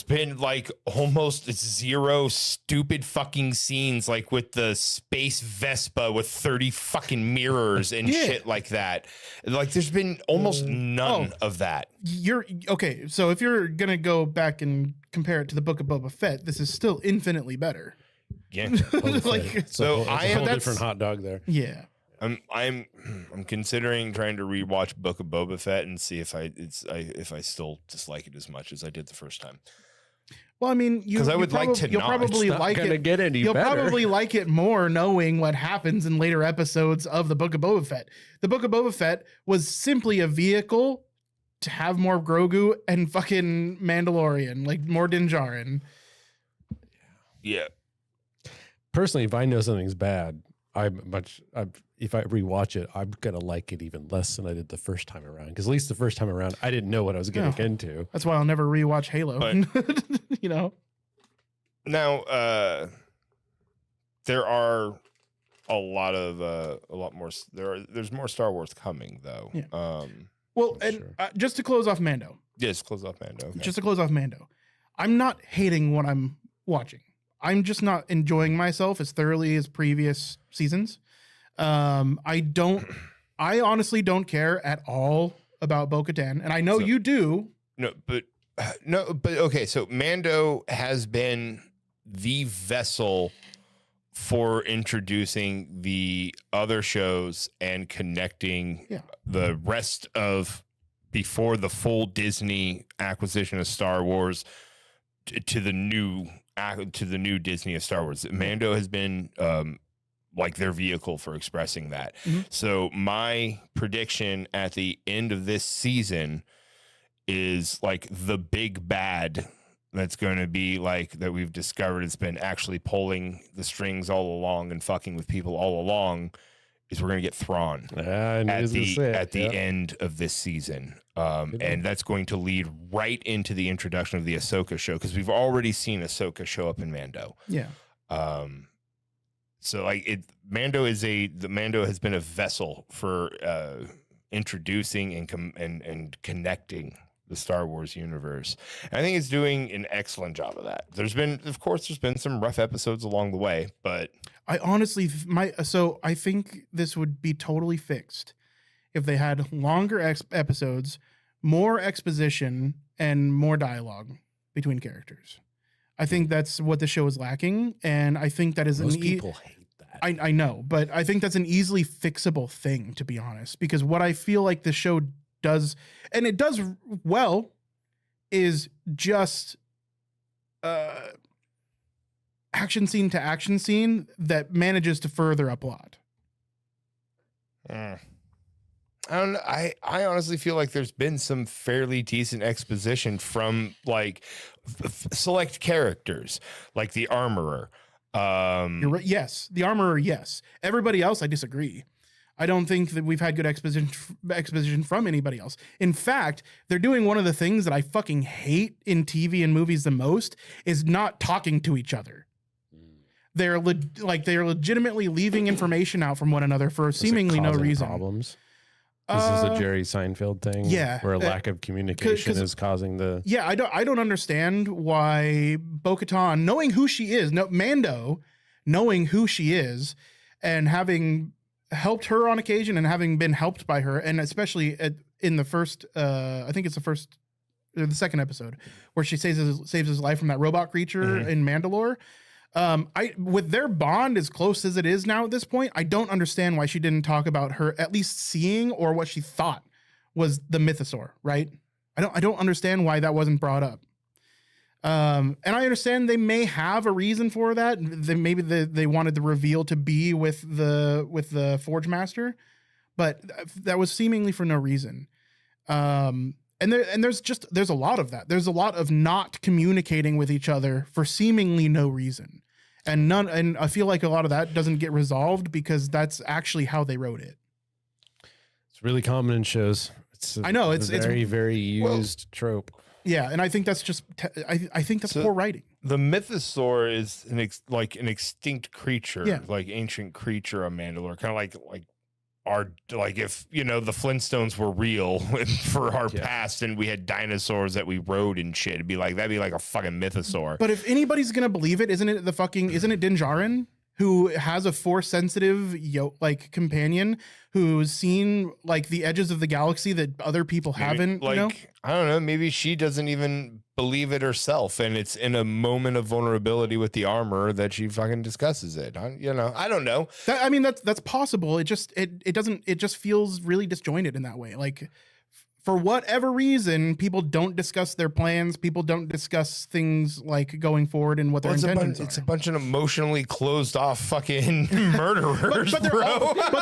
been like almost zero stupid fucking scenes, like with the space Vespa with 30 fucking mirrors and shit like that. Like there's been almost none of that. You're okay. So if you're gonna go back and compare it to the Book of Boba Fett, this is still infinitely better. Yeah. Like, so I am a different hot dog there. Yeah. I'm considering trying to rewatch Book of Boba Fett and see if I still dislike it as much as I did the first time. Well, I mean, because I would like to you'll not. probably It's like not gonna it. get any You'll better. probably like it more knowing what happens in later episodes of the Book of Boba Fett. The Book of Boba Fett was simply a vehicle to have more Grogu and fucking Mandalorian, like more Din Djarin. Yeah. Personally, if I know something's bad, if I rewatch it, I'm gonna like it even less than I did the first time around. Because at least the first time around, I didn't know what I was getting into. That's why I'll never rewatch Halo. But, you know. Now, there are a lot more. There's more Star Wars coming though. Yeah. Well, and sure. Just to close off Mando. Yes, close off Mando. Okay. Just to close off Mando, I'm not hating what I'm watching. I'm just not enjoying myself as thoroughly as previous seasons. I honestly don't care at all about Bo-Katan, and I know you do. No, but okay. So Mando has been the vessel for introducing the other shows and connecting the rest of before the full Disney acquisition of Star Wars to the new Disney of Star Wars. Mando has been like their vehicle for expressing that. Mm-hmm. So my prediction at the end of this season is like the big bad that's going to be like that we've discovered has been actually pulling the strings all along and fucking with people all along is we're going to get Thrawn at the end of this season. And that's going to lead right into the introduction of the Ahsoka show, because we've already seen Ahsoka show up in Mando. Yeah. So like Mando has been a vessel for introducing and connecting the Star Wars universe. And I think it's doing an excellent job of that. There's been some rough episodes along the way, but I honestly I think this would be totally fixed if they had longer episodes, more exposition, and more dialogue between characters. I think that's what the show is lacking, and I think that is most people hate that. I know, but I think that's an easily fixable thing, to be honest, because what I feel like the show does, and it does well, is just action scene to action scene that manages to further a plot. I don't know. I honestly feel like there's been some fairly decent exposition from like select characters, like the Armorer. You're right. Yes, the Armorer. Yes, everybody else, I disagree. I don't think that we've had good exposition from anybody else. In fact, they're doing one of the things that I fucking hate in TV and movies the most is not talking to each other. They're legitimately leaving information out from one another for seemingly no reason. Problems. This is a Jerry Seinfeld thing. Yeah, where a lack of communication is causing the. Yeah, I don't understand why Bo-Katan, knowing who she is, Mando, knowing who she is, and having helped her on occasion and having been helped by her, and especially in the first, I think it's the second episode where she saves his life from that robot creature in Mandalore. With their bond as close as it is now at this point, I don't understand why she didn't talk about her at least seeing or what she thought was the mythosaur, right? I don't understand why that wasn't brought up. And I understand they may have a reason for that. Maybe they wanted the reveal to be with the Forge Master, but that was seemingly for no reason. And there's a lot of that. There's a lot of not communicating with each other for seemingly no reason. And I feel like a lot of that doesn't get resolved because that's actually how they wrote it. It's really common in shows. I know it's very used trope. Yeah, and I think that's just I think that's poor writing. The mythosaur is an extinct creature, Yeah. like ancient creature of Mandalore, kind of like if the Flintstones were real for our past and we had dinosaurs that we rode and shit, that'd be like a fucking mythosaur. But if anybody's gonna believe it, isn't it Din Djarin, who has a force sensitive companion who's seen like the edges of the galaxy that other people haven't, I don't know, maybe she doesn't even believe it herself, and it's in a moment of vulnerability with the armor that she fucking discusses it. I don't know. That's possible. It just feels really disjointed in that way. Like, for whatever reason, people don't discuss their plans. People don't discuss things like going forward and what their intentions are. It's a bunch of emotionally closed off fucking murderers, but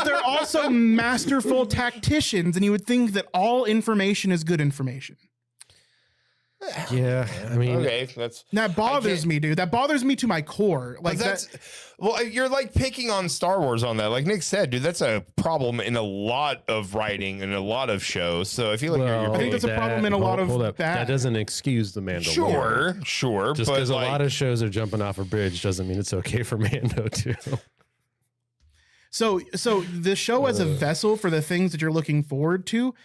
they're also masterful tacticians, and you would think that all information is good information. Yeah, I mean, okay, that bothers me, dude. That bothers me to my core. Like you're like picking on Star Wars on that. Like Nick said, dude, that's a problem in a lot of writing and a lot of shows. So I feel like I think that's a problem in a lot of that doesn't excuse the Mandalorian. Sure. Just because a lot of shows are jumping off a bridge doesn't mean it's okay for Mando too. So the show as a vessel for the things that you're looking forward to,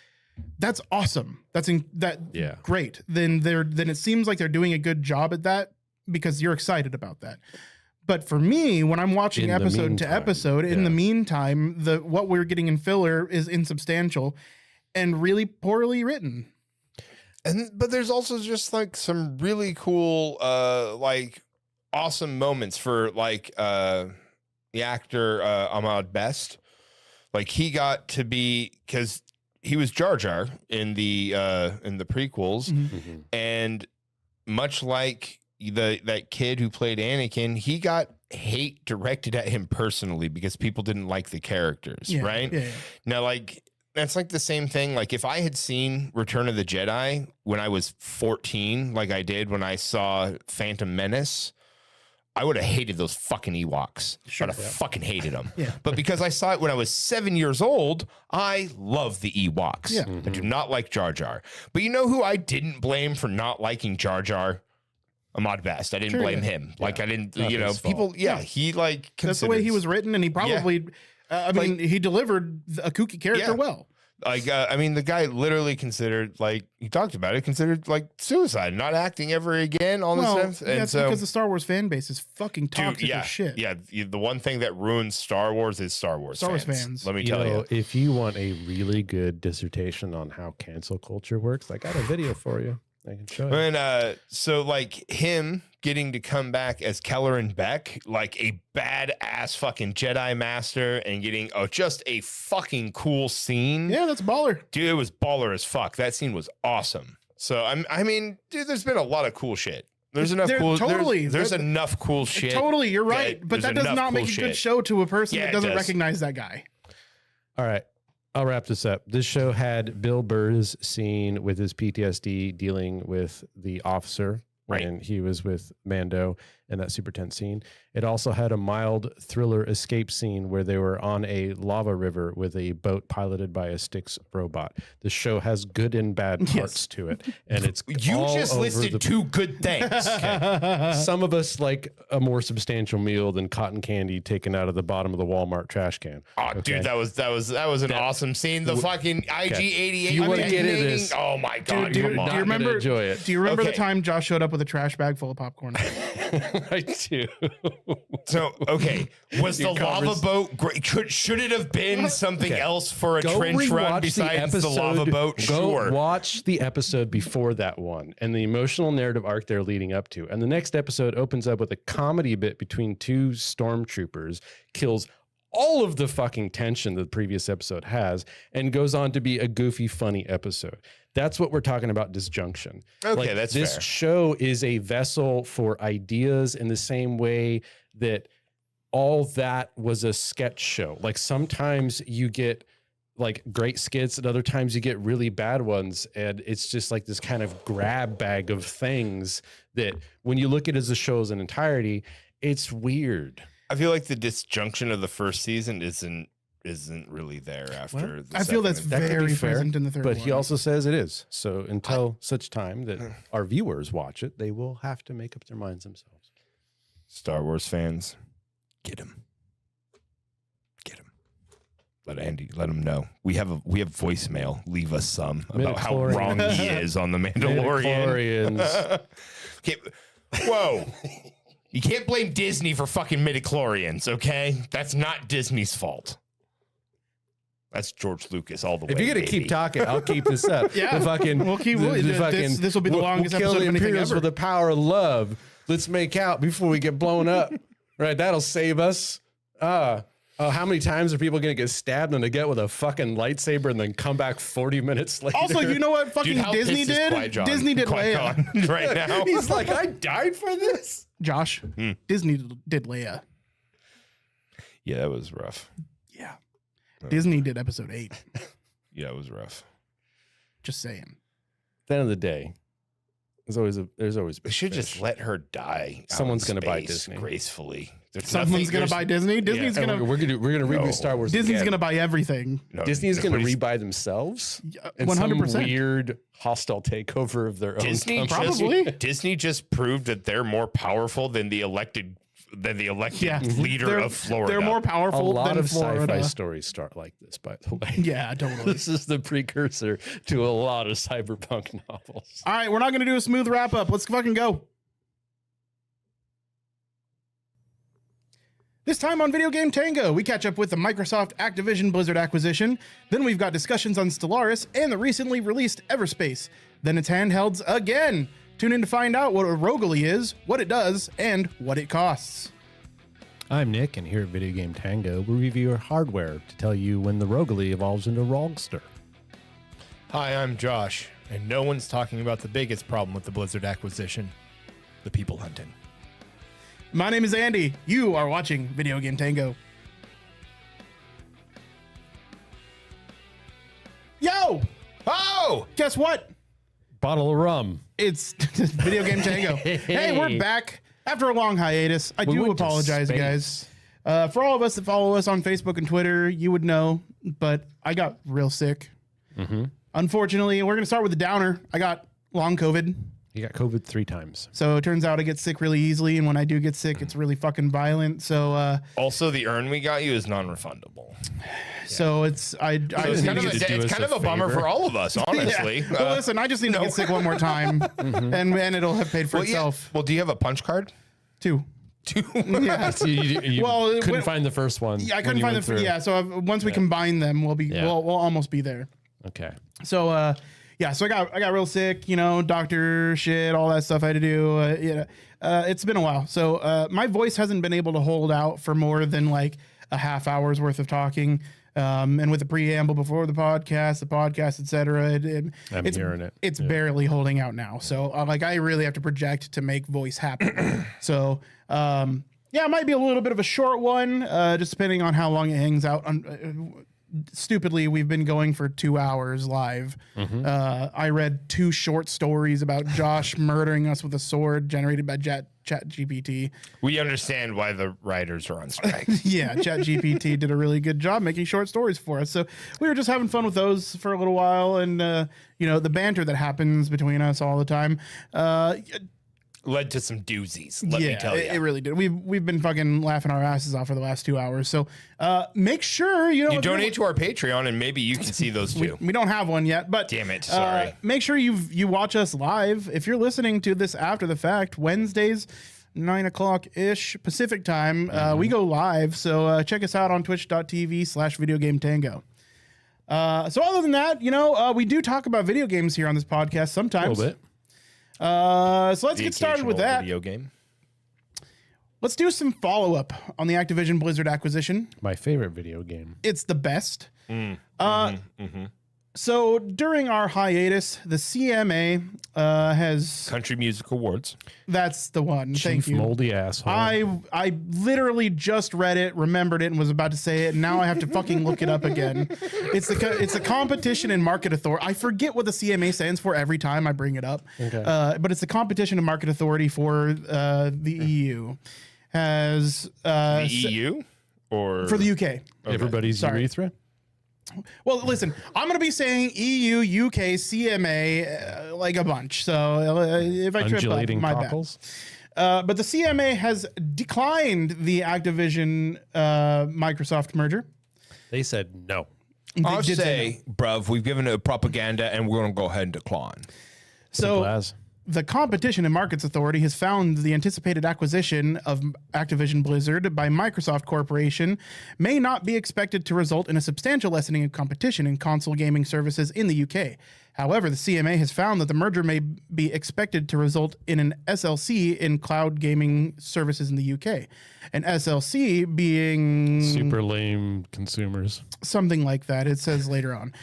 that's awesome. Great. Then it seems like they're doing a good job at that because you're excited about that. But for me, when I'm watching episode to episode, in the meantime, what we're getting in filler is insubstantial and really poorly written. But there's also just like some really cool, like awesome moments for like the actor Ahmad Best. Like he got to be, because he was Jar Jar in the prequels, and much like that kid who played Anakin, he got hate directed at him personally because people didn't like the characters, right? Yeah. Now, like that's like the same thing. Like if I had seen Return of the Jedi when I was 14, like I did when I saw Phantom Menace, I would have hated those fucking Ewoks. Sure, I'd have fucking hated them. Yeah. But because I saw it when I was 7 years old, I love the Ewoks. Yeah. I do not like Jar Jar. But you know who I didn't blame for not liking Jar Jar? Ahmad Best. I didn't blame him. Yeah. Like I didn't, people. Yeah, he like that's the way he was written, and he probably. He delivered a kooky character well. Like, I mean, the guy literally considered, like, he talked about it, considered, like, suicide, not acting ever again, all this stuff. And that's because the Star Wars fan base is fucking toxic as shit. Yeah, the one thing that ruins Star Wars is Star Wars fans. Let me tell you. If you want a really good dissertation on how cancel culture works, I got a video for you. I can show you. And so, like, him getting to come back as Kelleran Beck, like a badass fucking Jedi Master, and getting just a fucking cool scene. Yeah, that's baller. Dude, it was baller as fuck. That scene was awesome. So, I mean, dude, there's been a lot of cool shit. There's enough cool There's enough cool shit. Totally, you're right. But that does not make a good show to a person that doesn't recognize that guy. All right. I'll wrap this up. This show had Bill Burr's scene with his PTSD dealing with the officer when he was with Mando in that super tense scene. It also had a mild thriller escape scene where they were on a lava river with a boat piloted by a Styx robot. The show has good and bad parts to it, and it's listed two good things. Okay. Some of us like a more substantial meal than cotton candy taken out of the bottom of the Walmart trash can. Oh, dude, that was an awesome scene. The fucking IG-88. You want to get into this? Oh my god! Do you remember? Enjoy it. Do you remember the time Josh showed up with a trash bag full of popcorn? I do. So, okay, was the lava boat great? Should it have been something else for a trench run besides the lava boat? Sure. Watch the episode before that one and the emotional narrative arc they're leading up to. And the next episode opens up with a comedy bit between two stormtroopers, kills all of the fucking tension that the previous episode has and goes on to be a goofy, funny episode. That's what we're talking about, disjunction. Okay, that's this fair. show is a vessel for ideas in the same way that all that was a sketch show. Like sometimes you get like great skits and other times you get really bad ones. And it's just like this kind of grab bag of things that when you look at it as a show as an entirety, it's weird. I feel like the disjunction of the first season isn't really there after. I feel that's That could be very fair, present in the third But one. he also says it is. So until such time that our viewers watch it, they will have to make up their minds themselves. Star Wars fans, get him. Let Andy, let him know. We have voicemail. Leave us some about how wrong he is on the Mandalorian. Midichlorians. Whoa. You can't blame Disney for fucking midichlorians, okay? That's not Disney's fault. That's George Lucas all the way. If you're gonna keep talking, I'll keep this up. Yeah. The fucking, We'll keep- this will be the longest kill episode the of anything Imperials ever. with the power of love. Let's make out before we get blown up. Right, that'll save us. How many times are people gonna get stabbed in the gut with a fucking lightsaber and then come back 40 minutes later? Also, you know what fucking Dude, how Disney pissed is did? Qui-Gon- Disney did Leia. Qui-Gon right now. He's like, I died for this. Josh, Disney did Leia. Yeah, that was rough. Yeah. Disney did episode 8. Yeah, it was rough. Just saying. At the end of the day, there's always We should just let her die. out Someone's in gonna buy space Disney. gracefully. Someone's gonna buy Disney. Disney's And gonna we're gonna No. reboot Star Wars. Disney's again. gonna buy everything. No, Disney's gonna nobody's- rebuy themselves. In 100%. some weird hostile takeover of their Disney own company. Probably. Disney just proved that they're more powerful than the elected Yeah. leader They're- of Florida. They're more A powerful lot than of Florida. sci-fi stories start like this, by the way. Yeah, totally. This is the precursor to a lot of cyberpunk novels. All right, we're not gonna do a smooth wrap up. Let's fucking go. This time on Video Game Tango, we catch up with the Microsoft Activision Blizzard acquisition. Then we've got discussions on Stellaris and the recently released Everspace. Then it's handhelds again. Tune in to find out what a Rogali is, what it does, and what it costs. I'm Nick, and here at Video Game Tango, we review our hardware to tell you when the Rogali evolves into Rogster. Hi, I'm Josh, and no one's talking about the biggest problem with the Blizzard acquisition, the people hunting. My name is Andy. You are watching Video Game Tango. Yo! Oh! Guess what? Bottle of rum. It's Video Game Tango. Hey, we're back after a long hiatus. I do went to apologize, space. guys. For all of us that follow us on Facebook and Twitter, you would know, but I got real sick. Unfortunately, we're going to start with the downer. I got long COVID. You got COVID 3 times. So it turns out I get sick really easily. And when I do get sick, it's really fucking violent. So, Also, the urn we got you is non-refundable. so it's, I So just it's need kind, to of, get a, do it's us kind a of a bummer favor. for all of us, honestly. Yeah. Well, listen, I just need to get sick one more time, and it'll have paid for Well, yeah. itself Well, do you have a punch card? too. Yeah. So you Well, couldn't when- find the first one. Yeah, I when couldn't you find went the through. yeah. So once we combine them, we'll be Yeah. we'll almost be there. Okay. So yeah, so I got real sick, you know, doctor shit, all that stuff I had to do. It's been a while. So my voice hasn't been able to hold out for more than like a half hour's worth of talking. And with the preamble before the podcast, etc. I'm hearing it. It's barely holding out now. So like I really have to project to make voice happen. So yeah, it might be a little bit of a short one, just depending on how long it hangs out. Stupidly, we've been going for 2 hours live. I read 2 short stories about Josh murdering us with a sword generated by ChatGPT. We understand why the writers are on strike. Yeah, ChatGPT did a really good job making short stories for us. So we were just having fun with those for a little while, and you know, the banter that happens between us all the time. Led to some doozies, let me tell you. It really did. We've been fucking laughing our asses off for the last 2 hours. So make sure you know You if you're- donate to our Patreon, and maybe you can see those too. We don't have one yet, but Damn it, sorry. make sure you watch us live. If you're listening to this after the fact, Wednesdays, 9 o'clock ish Pacific time, we go live. So check us out on twitch.tv/videogametango. So other than that, you know, we do talk about video games here on this podcast A sometimes. little bit. So let's The get started with occasional that. video game. Let's do some follow-up on the Activision Blizzard acquisition. My favorite video game. It's the best. So during our hiatus, the CMA has... Country Music Awards. That's the one. Thank Chief you. moldy asshole. I literally just read it, remembered it, and was about to say it, and now I have to fucking look it up again. It's the Competition and Market Authority. I forget what the CMA stands for every time I bring it up. Okay. But it's the Competition and Market Authority for the EU. Has The EU? Or for the UK. Everybody's Sorry. urethra. Well, listen, I'm going to be saying EU, UK, CMA like a bunch. So if I trip up, Undulating my cockles. bad. But the CMA has declined the Activision Microsoft merger. They said no. I'll They did say, bruv, we've given it propaganda and we're going to go ahead and decline. so. As. The Competition and Markets Authority has found the anticipated acquisition of Activision Blizzard by Microsoft Corporation may not be expected to result in a substantial lessening of competition in console gaming services in the UK. However, the CMA has found that the merger may be expected to result in an SLC in cloud gaming services in the UK. An SLC being Super lame consumers. something like that. It says later on.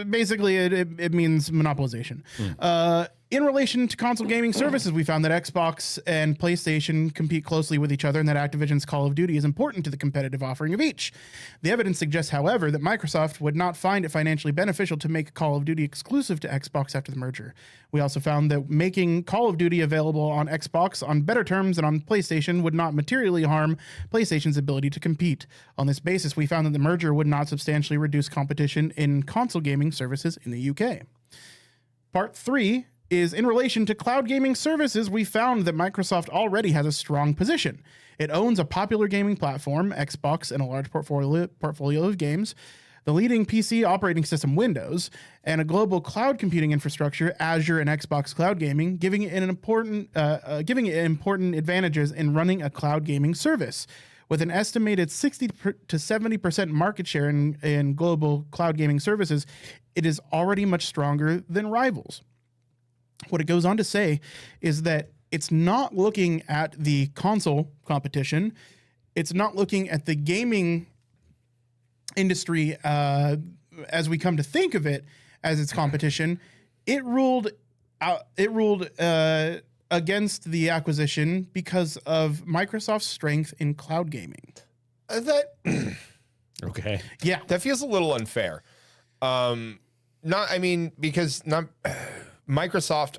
Basically, it means monopolization. In relation to console gaming services, we found that Xbox and PlayStation compete closely with each other and that Activision's Call of Duty is important to the competitive offering of each. The evidence suggests, however, that Microsoft would not find it financially beneficial to make Call of Duty exclusive to Xbox after the merger. We also found that making Call of Duty available on Xbox on better terms than on PlayStation would not materially harm PlayStation's ability to compete. On this basis, we found that the merger would not substantially reduce competition in console gaming services in the UK. Part 3 is in relation to cloud gaming services, we found that Microsoft already has a strong position. It owns a popular gaming platform, Xbox, and a large portfolio of games, the leading PC operating system, Windows, and a global cloud computing infrastructure, Azure and Xbox Cloud Gaming, giving it important advantages in running a cloud gaming service. With an estimated 60 to 70% market share in global cloud gaming services, it is already much stronger than rivals. What it goes on to say is that it's not looking at the console competition. It's not looking at the gaming industry as we come to think of it as its competition. It ruled against the acquisition because of Microsoft's strength in cloud gaming. Okay. Yeah. That feels a little unfair. Because Microsoft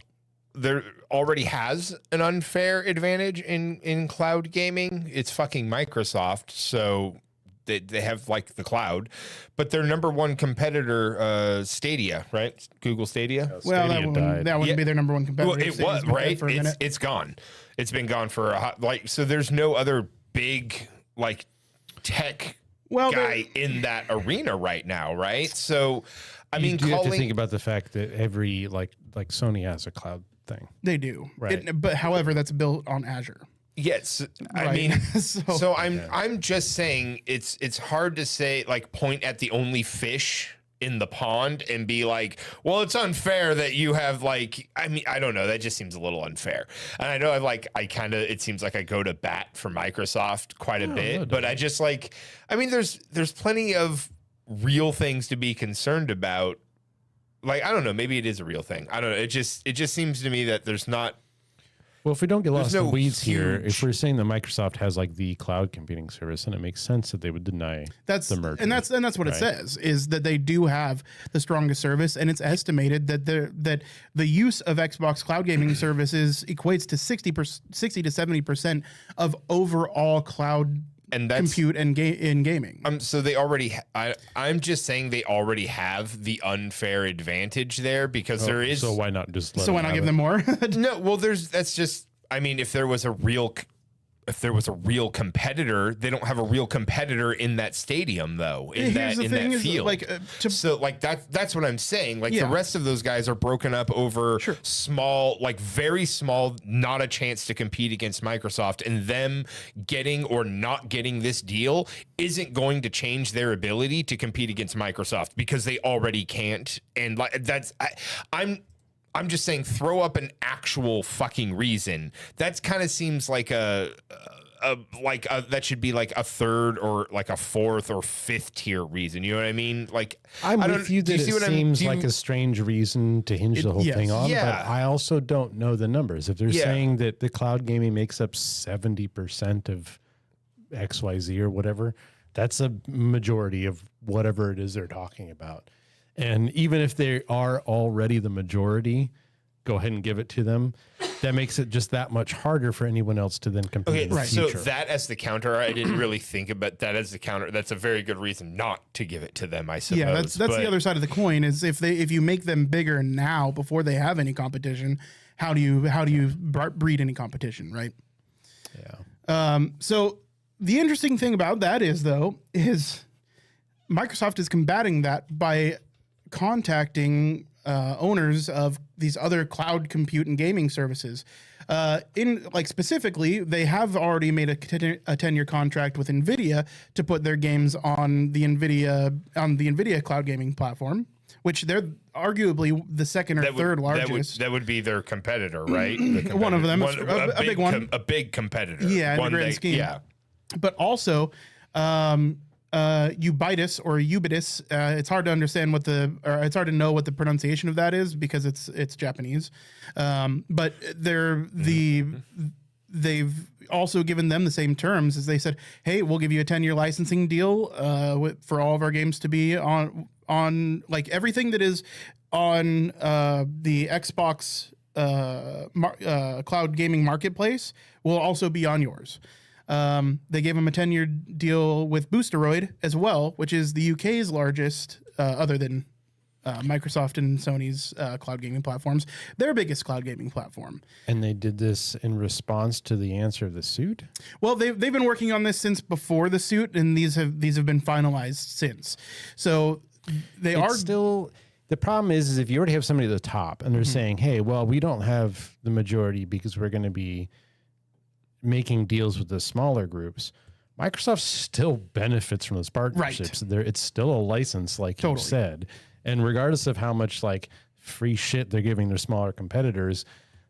there already has an unfair advantage in cloud gaming. It's fucking Microsoft, so they have like the cloud, but their number one competitor, Stadia, right? Google Stadia. Well, that wouldn't be their number one competitor. Well, it Stadia's was been dead right. for a minute. It's gone. It's been gone for a hot, so there's no other big like tech guy in that arena right now, right? So, I mean, you have to think about the fact that every like Sony has a cloud thing. They do, Right. but however, that's built on Azure. Yes, I Right. mean, So- I'm just saying it's hard to say like point at the only fish in the pond and be like, well, it's unfair that you have like, I mean, I don't know, that just seems a little unfair. And I know it seems like I go to bat for Microsoft quite a bit, but I just like, I mean, there's plenty of real things to be concerned about. Like, I don't know, maybe it is a real thing. I don't know. It just seems to me that there's not. Well, if we don't get lost in no the weeds here, huge- if we're saying that Microsoft has like the cloud computing service, then it makes sense that they would deny the merger. And that's what it right? says, is that they do have the strongest service, and it's estimated that the use of Xbox cloud gaming services equates to 60 to 70% of overall cloud And that's compute and in gaming. so they already. I'm just saying they already have the unfair advantage there because there is. So why not just let So why not have give it? them more? No, well, that's just. I mean, if there was a real competitor, they don't have a real competitor in that stadium though. In Here's the that thing is, field, like, so like that's what I'm saying. Like Yeah. the rest of those guys are broken up over small, like very small, not a chance to compete against Microsoft, and them getting or not getting this deal isn't going to change their ability to compete against Microsoft because they already can't. And like I'm just saying, throw up an actual fucking reason. That kind of seems like that should be like a third or like a fourth or fifth tier reason. You know what I mean? Like, I'm with you that it seems like a strange reason to hinge the whole thing on, but I also don't know the numbers. If they're saying that the cloud gaming makes up 70% of XYZ or whatever, that's a majority of whatever it is they're talking about. And even if they are already the majority, go ahead and give it to them. That makes it just that much harder for anyone else to then compete in the future. So that as the counter, I didn't really think about that as the counter. That's a very good reason not to give it to them, I suppose. Yeah, that's the other side of the coin is if you make them bigger now before they have any competition, how do you breed any competition, right? Yeah. So the interesting thing about that is Microsoft is combating that by contacting owners of these other cloud compute and gaming services. Specifically, they have already made a 10-year contract with NVIDIA to put their games on the NVIDIA cloud gaming platform, which they're arguably the second or third largest. That would be their competitor, right? One of them, a big one. A big competitor. Yeah, in the grand scheme. Yeah. But also, Ubitus or Ubitus. It's hard to understand it's hard to know what the pronunciation of that is because it's Japanese. But they've also given them the same terms as they said, hey, we'll give you a 10-year licensing deal for all of our games to be on like everything that is on the Xbox cloud gaming marketplace will also be on yours. They gave him a 10-year deal with Boosteroid as well, which is the UK's largest, other than Microsoft and Sony's cloud gaming platforms, their biggest cloud gaming platform. And they did this in response to the answer of the suit? Well, they've been working on this since before the suit, and these have been finalized since. So it's still. The problem is if you already have somebody at the top and they're saying, hey, well, we don't have the majority because we're going to be making deals with the smaller groups, Microsoft still benefits from those partnerships. Right. It's still a license, like you said. And regardless of how much like free shit they're giving their smaller competitors,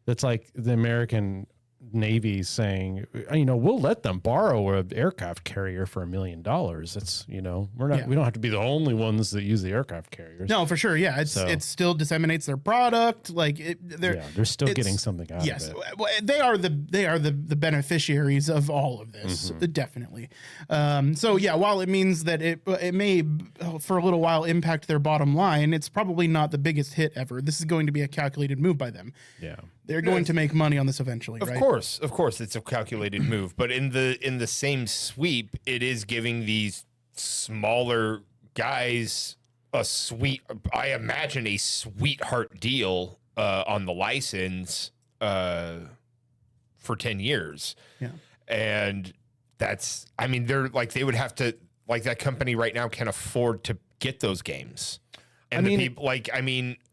that's like the American Navy saying, we'll let them borrow an aircraft carrier for $1 million. It's, we don't have to be the only ones that use the aircraft carriers. No, for sure. Yeah. It still disseminates their product. Like they're still getting something out of it. Yes. They are the beneficiaries of all of this. Definitely. While it means that it may for a little while impact their bottom line, it's probably not the biggest hit ever. This is going to be a calculated move by them. Yeah. They're going to make money on this eventually, right? Of course, it's a calculated move. But in the same sweep, it is giving these smaller guys I imagine a sweetheart deal on the license for 10 years. Yeah. And they would have to, like, that company right now can't afford to get those games. And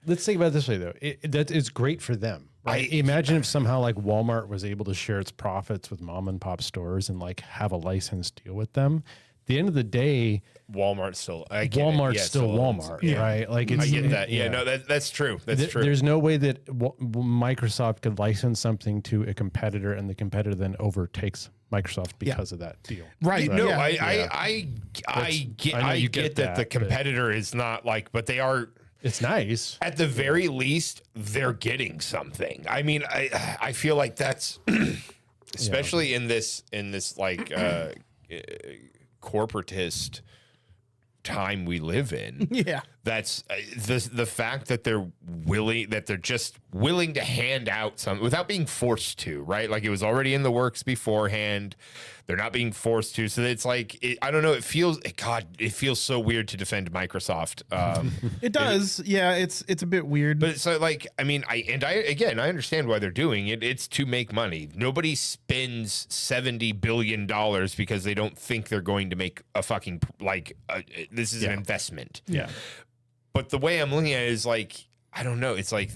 let's think about it this way though. That is great for them. Right? Imagine if somehow like Walmart was able to share its profits with mom and pop stores and like have a license deal with them. At the end of the day, Walmart's still Walmart, right? Like I get that. Yeah, no, that's true. That's true. There's no way that Microsoft could license something to a competitor and the competitor then overtakes Microsoft because of that deal. Right. No, I get that the competitor is not like, but they are. It's nice. At the very least, they're getting something. I mean, I feel like that's especially in this like corporatist time we live in. Yeah. That's the fact that they're just willing to hand out some without being forced to, right? Like it was already in the works beforehand. They're not being forced to. So it's like, I don't know. It feels so weird to defend Microsoft. It does. It's a bit weird. But so like, I mean, I understand why they're doing it. It's to make money. Nobody spends $70 billion because they don't think they're going to make a fucking, this is an investment. Yeah. But the way I'm looking at it is like, I don't know. It's like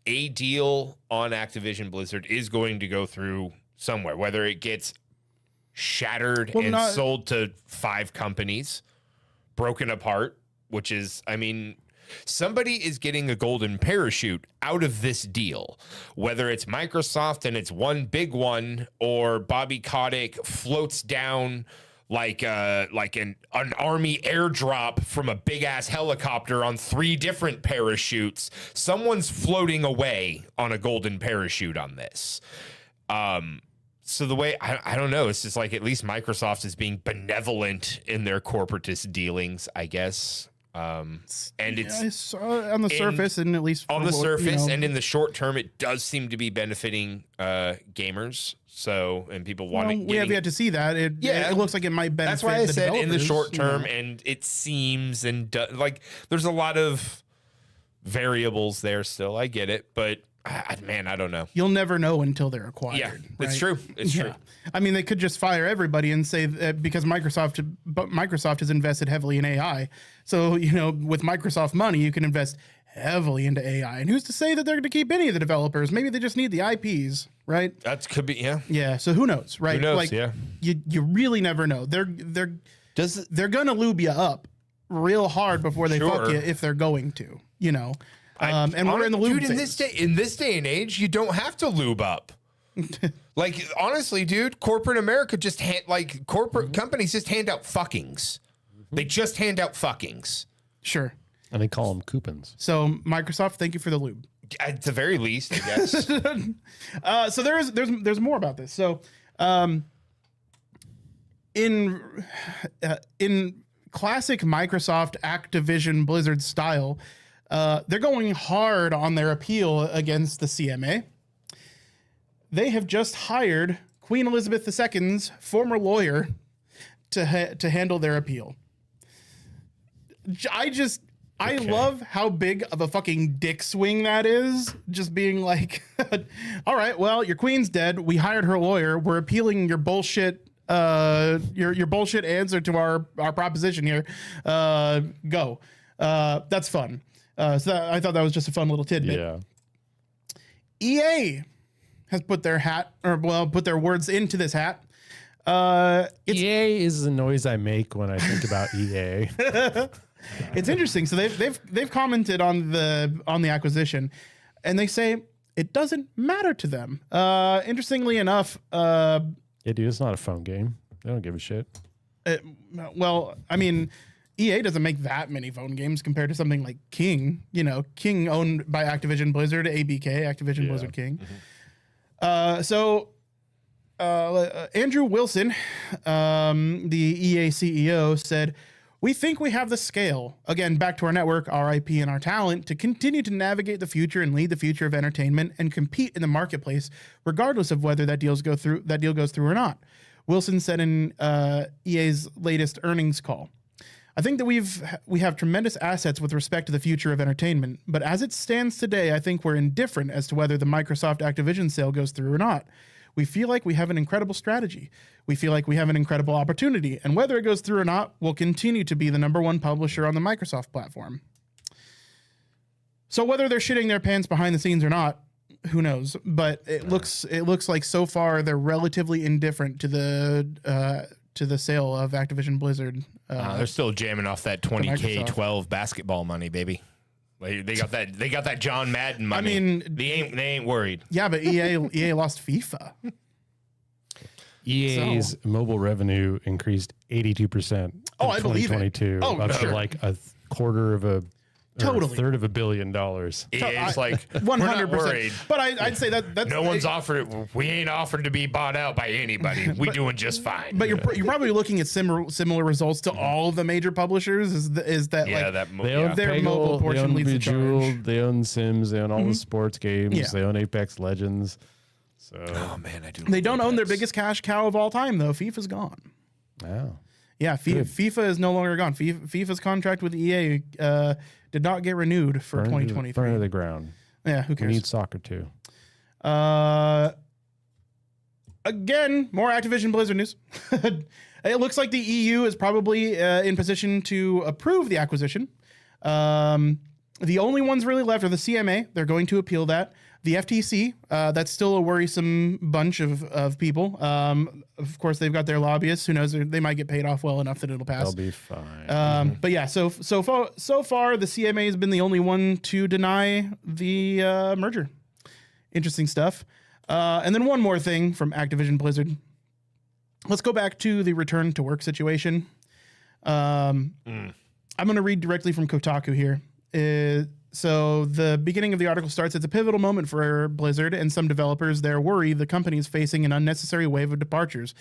a deal on Activision Blizzard is going to go through somewhere, whether it gets shattered sold to 5 companies, broken apart, which is, I mean, Somebody is getting a golden parachute out of this deal, whether it's Microsoft and it's one big one, or Bobby Kotick floats down like an army airdrop from a big ass helicopter on 3 different parachutes. Someone's floating away on a golden parachute on this. So the way, I don't know, it's just like at least Microsoft is being benevolent in their corporatist dealings, I guess. And it's on the surface, and at least on the surface, and in the short term, it does seem to be benefiting gamers. So, and people want we have yet to see that. It looks like it might benefit. That's why I said in the developers, short term, and it seems like there's a lot of variables there still. I get it, but man, I don't know. You'll never know until they're acquired. Yeah, right? it's true. It's true. I mean, they could just fire everybody and say that because Microsoft has invested heavily in AI. So, with Microsoft money, you can invest heavily into AI. And who's to say that they're going to keep any of the developers? Maybe they just need the IPs, right? That could be, yeah. Yeah. So who knows, right? Who knows? Yeah. You really never know. They're gonna lube you up real hard before they fuck you if they're going to, and we're in the lube phase. In this day and age, you don't have to lube up. Like, honestly, dude, corporate America corporate companies just hand out fuckings. They just hand out fuckings. Sure. And they call them coupons. So Microsoft, thank you for the lube. At the very least, I guess. So there's more about this. So, in classic Microsoft Activision Blizzard style, they're going hard on their appeal against the CMA. They have just hired Queen Elizabeth II's former lawyer to handle their appeal. I love how big of a fucking dick swing that is. Just being like, all right, well, your queen's dead. We hired her lawyer. We're appealing your bullshit, your bullshit answer to our proposition here. Go. That's fun. I thought that was just a fun little tidbit. Yeah. EA has put their words into this hat. EA is the noise I make when I think about EA. It's interesting. So they've commented on the acquisition, and they say it doesn't matter to them. Interestingly enough, Yeah, dude, it's not a phone game. They don't give a shit. Well, I mean, EA doesn't make that many phone games compared to something like King. King owned by Activision Blizzard, ABK, Activision Blizzard King. So Andrew Wilson, the EA CEO, said, "We think we have the scale, again, back to our network, our IP, and our talent, to continue to navigate the future and lead the future of entertainment and compete in the marketplace, regardless of whether that deal goes through or not." Wilson said in EA's latest earnings call, "I think that we have tremendous assets with respect to the future of entertainment, but as it stands today, I think we're indifferent as to whether the Microsoft Activision sale goes through or not. We feel like we have an incredible strategy. We feel like we have an incredible opportunity, and whether it goes through or not, we'll continue to be the #1 publisher on the Microsoft platform." So whether they're shitting their pants behind the scenes or not, who knows? But it looks like so far they're relatively indifferent to the sale of Activision Blizzard. They're still jamming off that 20K Microsoft. 12 basketball money, baby. Like, they got that John Madden money. I mean, they ain't worried. Yeah, but EA lost FIFA. EA's mobile revenue increased 82% in I believe it. 2022, up to like a quarter of a Totally. a third of $1 billion. EA's like 100%. But I'd say that's no one's offered it. We ain't offered to be bought out by anybody. We doing just fine. But you're probably looking at similar results to all of the major publishers. Is that They own their Peggle, mobile portion they own leads the charge. Bejeweled, they own Sims, they own all the sports games, Yeah. they own Apex Legends. So Oh man, I do. They don't own their Apex. biggest cash cow of all time though. FIFA's gone. wow. Yeah, FIFA is no longer gone. FIFA's contract with EA did not get renewed for Burn 2023. to the ground. Yeah, who We cares? need soccer too. Again, more Activision Blizzard news. It looks like the EU is probably in position to approve the acquisition. The only ones really left are the CMA. They're going to appeal that. The FTC, that's still a worrisome bunch of people. Of course, they've got their lobbyists. Who knows? They might get paid off well enough that it'll pass. They'll be fine. But yeah, so far, the CMA has been the only one to deny the merger. Interesting stuff. And then one more thing from Activision Blizzard. Let's go back to the return to work situation. I'm going to read directly from Kotaku here. So the beginning of the article starts, it's a pivotal moment for Blizzard and some developers. They're worried the company is facing an unnecessary wave of departures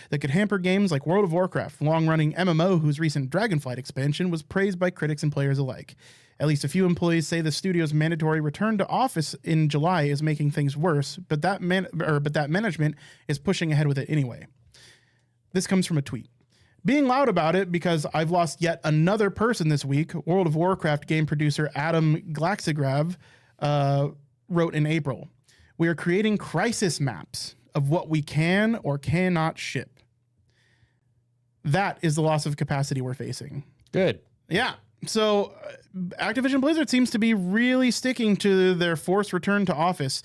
that could hamper games like World of Warcraft, long-running MMO whose recent Dragonflight expansion was praised by critics and players alike. At least a few employees say the studio's mandatory return to office in July is making things worse, but that management is pushing ahead with it anyway. This comes from a tweet. Being loud about it because I've lost yet another person this week, World of Warcraft game producer Adam Glaxagrav wrote in April. We are creating crisis maps of what we can or cannot ship. That is the loss of capacity we're facing. Good. Yeah. So Activision Blizzard seems to be really sticking to their forced return to office.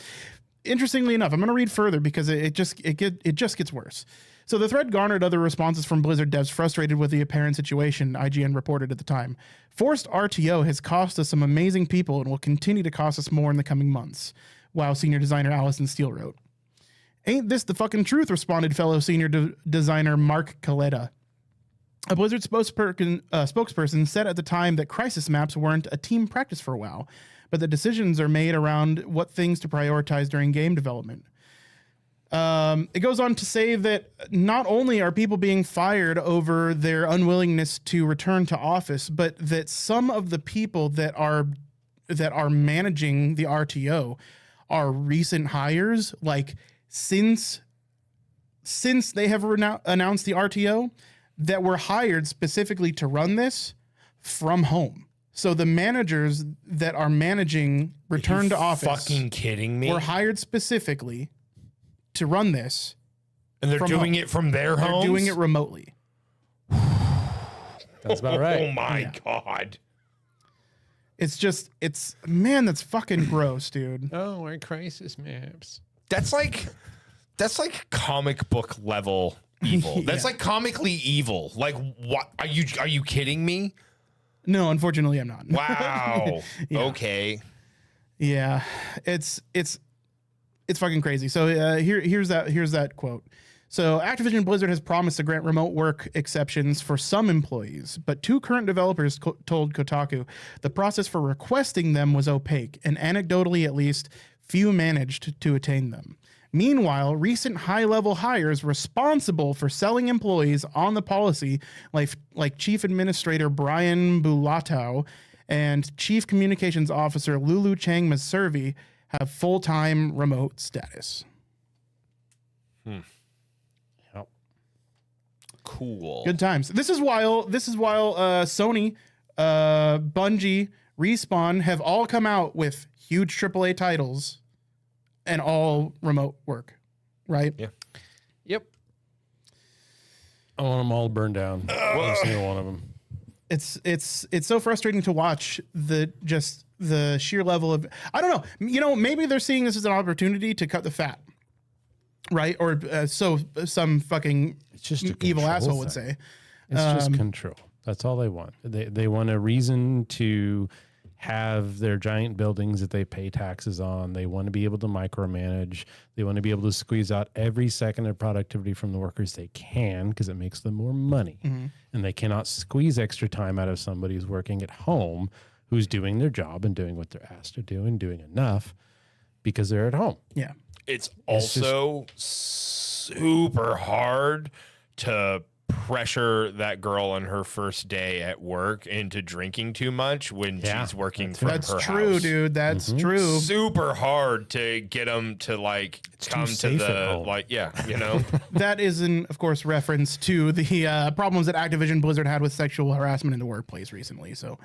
Interestingly enough, I'm going to read further because it just gets worse. So the thread garnered other responses from Blizzard devs frustrated with the apparent situation, IGN reported at the time. Forced RTO has cost us some amazing people and will continue to cost us more in the coming months, while senior designer Allison Steele wrote. Ain't this the fucking truth, responded fellow senior designer Mark Caletta. A Blizzard spokesperson said at the time that crisis maps weren't a team practice for WoW, but the decisions are made around what things to prioritize during game development. It goes on to say that not only are people being fired over their unwillingness to return to office, but that some of the people that are managing the RTO are recent hires. Like since they have announced the RTO, that were hired specifically to run this from home. So the managers that are managing return to office, fucking kidding me, were hired specifically to run this, and they're doing it from their homes. They're doing it remotely. That's about right. Oh my God. It's man, that's fucking gross, dude. Oh, our crisis maps. That's like comic book level evil. That's like comically evil. Like, what are you kidding me? No, unfortunately, I'm not. Wow. Yeah. Okay. Yeah, it's fucking crazy. So here's that quote. So Activision Blizzard has promised to grant remote work exceptions for some employees, but two current developers told Kotaku the process for requesting them was opaque, and anecdotally at least, few managed to attain them. Meanwhile, recent high-level hires responsible for selling employees on the policy, like Chief Administrator Brian Bulatow and Chief Communications Officer Lulu Chang Maservi, have full-time remote status. Yep. Cool. Good times. This is while Sony, Bungie, Respawn have all come out with huge AAA titles and all remote work, right? Yeah. Yep. I want them all burned down. Every single one of them. It's so frustrating to watch the sheer level of, I don't know, maybe they're seeing this as an opportunity to cut the fat, right? Or so some fucking It's just a evil control asshole would thing. say. It's just control. That's all they want. They want a reason to have their giant buildings that they pay taxes on. They want to be able to micromanage. They want to be able to squeeze out every second of productivity from the workers they can because it makes them more money. Mm-hmm. And they cannot squeeze extra time out of somebody who's working at home, who's doing their job and doing what they're asked to do and doing enough because they're at home. Yeah. It's also super hard to pressure that girl on her first day at work into drinking too much when she's working from That's her true, house. dude. That's true. Super hard to get them to come to safe at the home. That is of course, reference to the problems that Activision Blizzard had with sexual harassment in the workplace recently. So,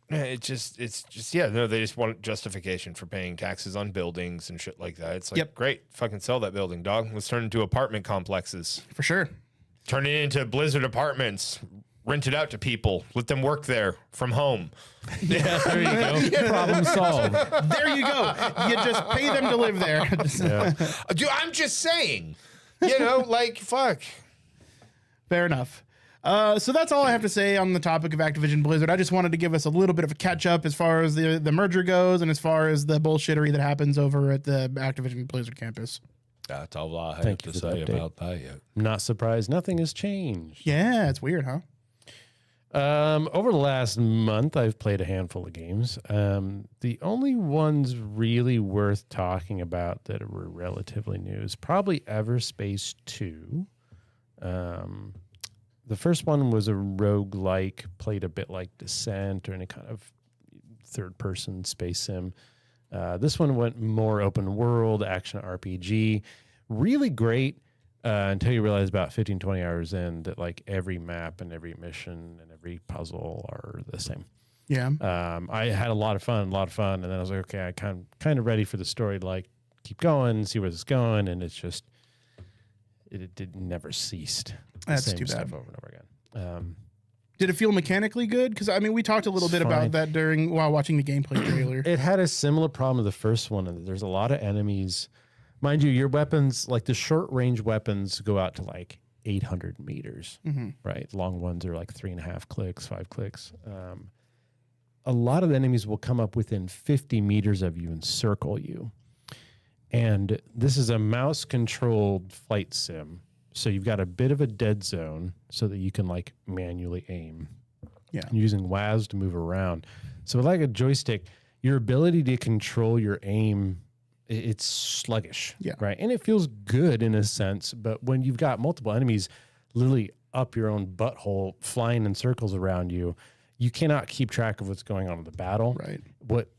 It's just they just want justification for paying taxes on buildings and shit like that. It's like, great, fucking sell that building, dog. Let's turn it into apartment complexes. for sure. Turn it into Blizzard apartments. rent it out to people. Let them work there from home. Yeah, there you go. Problem solved. There you go. You just pay them to live there. Yeah. Dude, I'm just saying. You know, like, fuck. Fair enough. So that's all I have to say on the topic of Activision Blizzard. I just wanted to give us a little bit of a catch up as far as the merger goes and as far as the bullshittery that happens over at the Activision Blizzard campus. That's all I have Thank to you for say the update. about that yet. I'm not surprised. Nothing has changed. Yeah, it's weird, huh? Over the last month, I've played a handful of games. The only ones really worth talking about that were relatively new is probably Everspace 2. The first one was a roguelike, played a bit like Descent or any kind of third-person space sim. This one went more open world, action RPG. Really great until you realize about 15, 20 hours in that like every map and every mission and every puzzle are the same. Yeah. I had a lot of fun, and then I was like, okay, I kind of ready for the story to like keep going, see where this is going, and it's just it never ceased. The That's same too stuff bad. over and over again. Did it feel mechanically good? Because I mean, we talked a little It's bit fine. about that while watching the gameplay trailer. It had a similar problem to the first one, and there's a lot of enemies. Mind you, your weapons, like the short range weapons, go out to like 800 meters, right? Long ones are like 3.5 clicks, 5 clicks. A lot of the enemies will come up within 50 meters of you and circle you. And this is a mouse controlled flight sim. So you've got a bit of a dead zone so that you can like manually aim. Yeah. And using WAS to move around. So like a joystick, your ability to control your aim, it's sluggish. Yeah. Right. And it feels good in a sense, but when you've got multiple enemies literally up your own butthole flying in circles around you, you cannot keep track of what's going on in the battle. Right.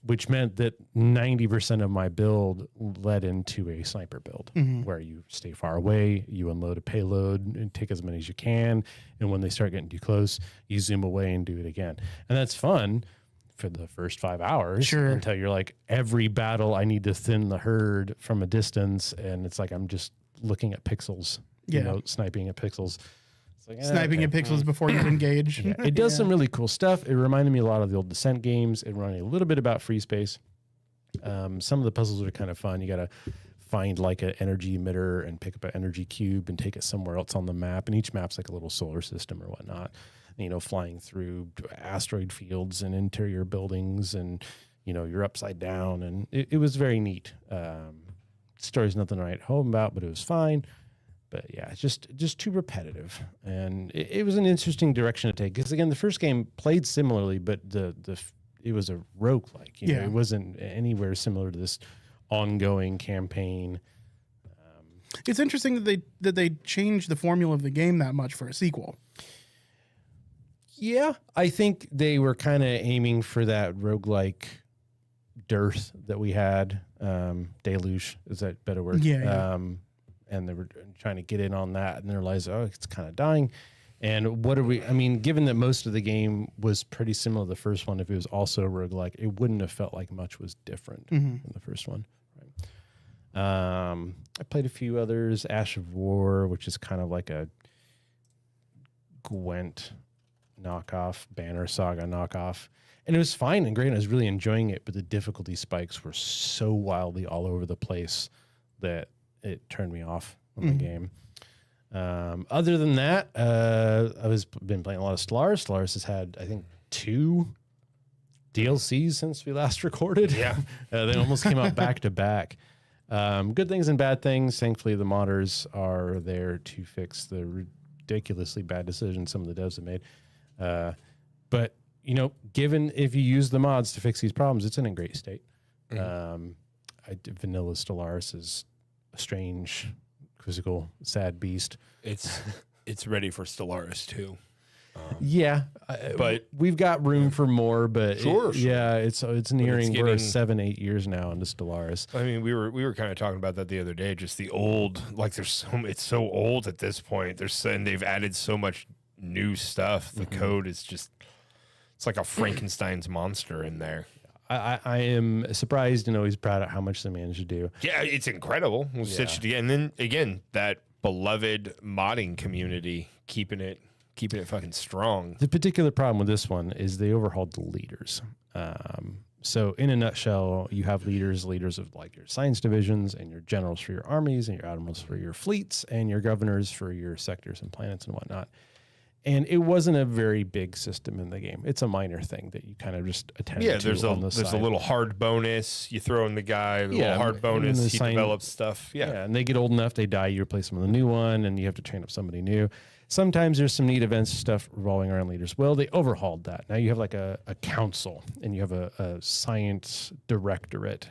Which meant that 90% of my build led into a sniper build where you stay far away, you unload a payload and take as many as you can. And when they start getting too close, you zoom away and do it again. And that's fun for the first 5 hours. Sure. Until you're like, every battle I need to thin the herd from a distance. And it's like, I'm just looking at pixels, Yeah. you know, sniping at pixels. It's like, Sniping at pixels before you engage. yeah, it does some really cool stuff. It reminded me a lot of the old Descent games. It reminded me a little bit about Free Space. Some of the puzzles are kind of fun. You got to find like an energy emitter and pick up an energy cube and take it somewhere else on the map. And each map's like a little solar system or whatnot. You know, flying through asteroid fields and interior buildings, and you know, you're upside down, and it was very neat. Story's nothing to write home about, but it was fine. But yeah, it's just too repetitive, and it was an interesting direction to take. Because again, the first game played similarly, but it was a roguelike. You know, it wasn't anywhere similar to this ongoing campaign. It's interesting that they changed the formula of the game that much for a sequel. Yeah, I think they were kind of aiming for that roguelike dearth that we had. Deluge, is that a better word? Yeah. And they were trying to get in on that, and they realized, oh, it's kind of dying. And what are we, I mean, given that most of the game was pretty similar to the first one, if it was also roguelike, it wouldn't have felt like much was different than the first one. Right. I played a few others, Ash of War, which is kind of like a Gwent knockoff, Banner Saga knockoff. And it was fine and great. I was really enjoying it, but the difficulty spikes were so wildly all over the place that it turned me off on the game. Other than that, been playing a lot of Stellaris. Stellaris has had, I think, 2 DLCs since we last recorded. Yeah. They almost came out back to back. Good things and bad things. Thankfully, the modders are there to fix the ridiculously bad decisions some of the devs have made. But, you know, given if you use the mods to fix these problems, it's in a great state. Vanilla Stellaris is a strange, quizzical, sad beast. It's ready for Stellaris too. Yeah, but we've got room for more. But Sure. yeah, it's nearing. We're getting- 7-8 years now into Stellaris. I mean, we were kind of talking about that the other day. Just the old, like it's so old at this point. And they've added so much new stuff. The code is just, it's like a Frankenstein's monster in there. I am surprised and always proud of how much they managed to do. Yeah, it's incredible. We'll stitch it together. And then again, that beloved modding community keeping it keeping it fucking strong. The particular problem with this one is they overhauled the leaders. So in a nutshell, you have leaders of like your science divisions and your generals for your armies and your admirals for your fleets and your governors for your sectors and planets and whatnot. And it wasn't a very big system in the game. It's a minor thing that you kind of just attend to. There's on the there's side. a little hard bonus. You throw in the guy, a little hard bonus. He develops stuff. Yeah. And they get old enough, they die, you replace them with a new one, and you have to train up somebody new. Sometimes there's some neat events stuff revolving around leaders. Well, they overhauled that. Now you have like a council, and you have a science directorate,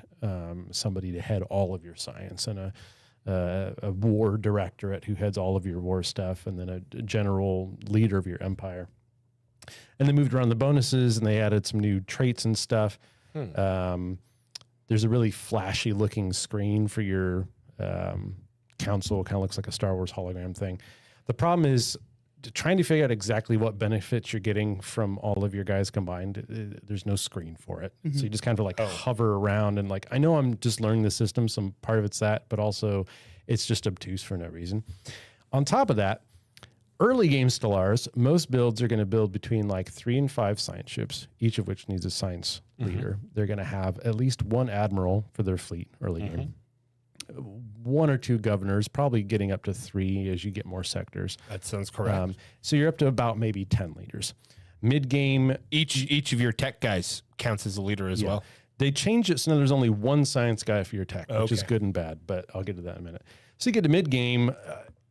somebody to head all of your science, and a war directorate who heads all of your war stuff, and then a general leader of your empire. And they moved around the bonuses, and they added some new traits and stuff. There's a really flashy looking screen for your council. It kind of looks like a Star Wars hologram thing. The problem is trying to figure out exactly what benefits you're getting from all of your guys combined. There's no screen for it. So you just kind of like hover around and like, I know I'm just learning the system. Some part of it's that, but also it's just obtuse for no reason. On top of that, early game Stellaris, most builds are going to build between like 3 and 5 science ships, each of which needs a science leader. They're going to have at least 1 admiral for their fleet early game. 1 or 2 governors, probably getting up to 3 as you get more sectors. That sounds correct. So you're up to about maybe 10 leaders. Mid game, Each of your tech guys counts as a leader as well. they change it so now there's only 1 science guy for your tech, which is good and bad, but I'll get to that in a minute. So you get to mid game,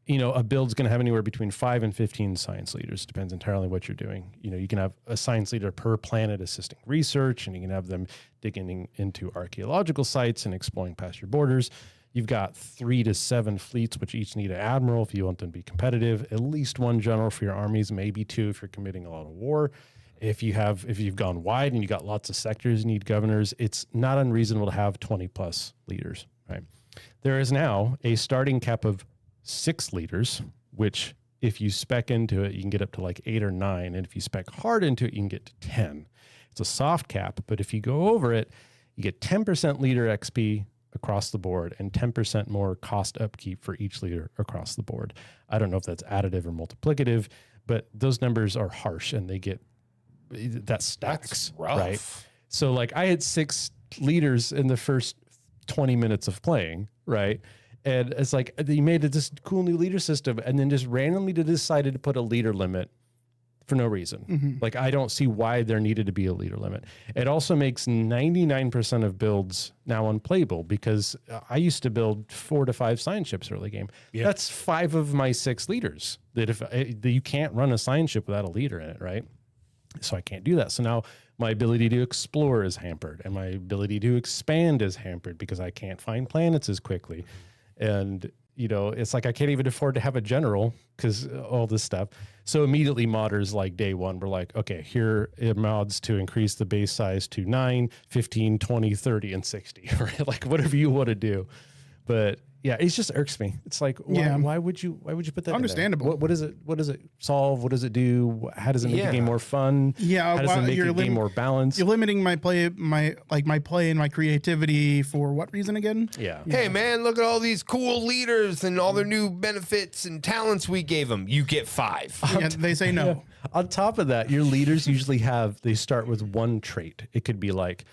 a build's going to have anywhere between 5 and 15 science leaders. Depends entirely on what you're doing. You can have a science leader per planet assisting research, and you can have them digging into archaeological sites and exploring past your borders. You've got 3 to 7 fleets, which each need an admiral if you want them to be competitive. At least 1 general for your armies, maybe 2 if you're committing a lot of war. If you've gone wide and you got lots of sectors, you need governors. It's not unreasonable to have 20 plus leaders. Right? There is now a starting cap of 6 leaders, which if you spec into it, you can get up to like 8 or 9, and if you spec hard into it, you can get to 10. It's a soft cap, but if you go over it, you get 10% leader XP across the board and 10% more cost upkeep for each leader across the board. I don't know if that's additive or multiplicative, but those numbers are harsh and that stacks. That's rough. Right? So like I had 6 leaders in the first 20 minutes of playing, right? And it's like they made this cool new leader system and then just randomly decided to put a leader limit for no reason. Like I don't see why there needed to be a leader limit. It also makes 99% of builds now unplayable because I used to build 4 to 5 science ships early game. That's 5 of my 6 leaders that you can't run a science ship without a leader in it, right? So I can't do that. So now my ability to explore is hampered and my ability to expand is hampered because I can't find planets as quickly. And, it's like I can't even afford to have a general because all this stuff. So immediately modders like day one were like, okay, here are mods to increase the base size to 9, 15, 20, 30, and 60, right? Like whatever you want to do. But yeah, it just irks me. It's like, why would you put that Understandable. in there? What does it solve? What does it do? How does it make the game more fun? Yeah, how does it make the game more balanced? You're limiting my play and my creativity for what reason again? Yeah. Hey man, look at all these cool leaders and all their new benefits and talents we gave them. You get 5. Yeah, they say no. Yeah. On top of that, your leaders usually they start with 1 trait. It could be like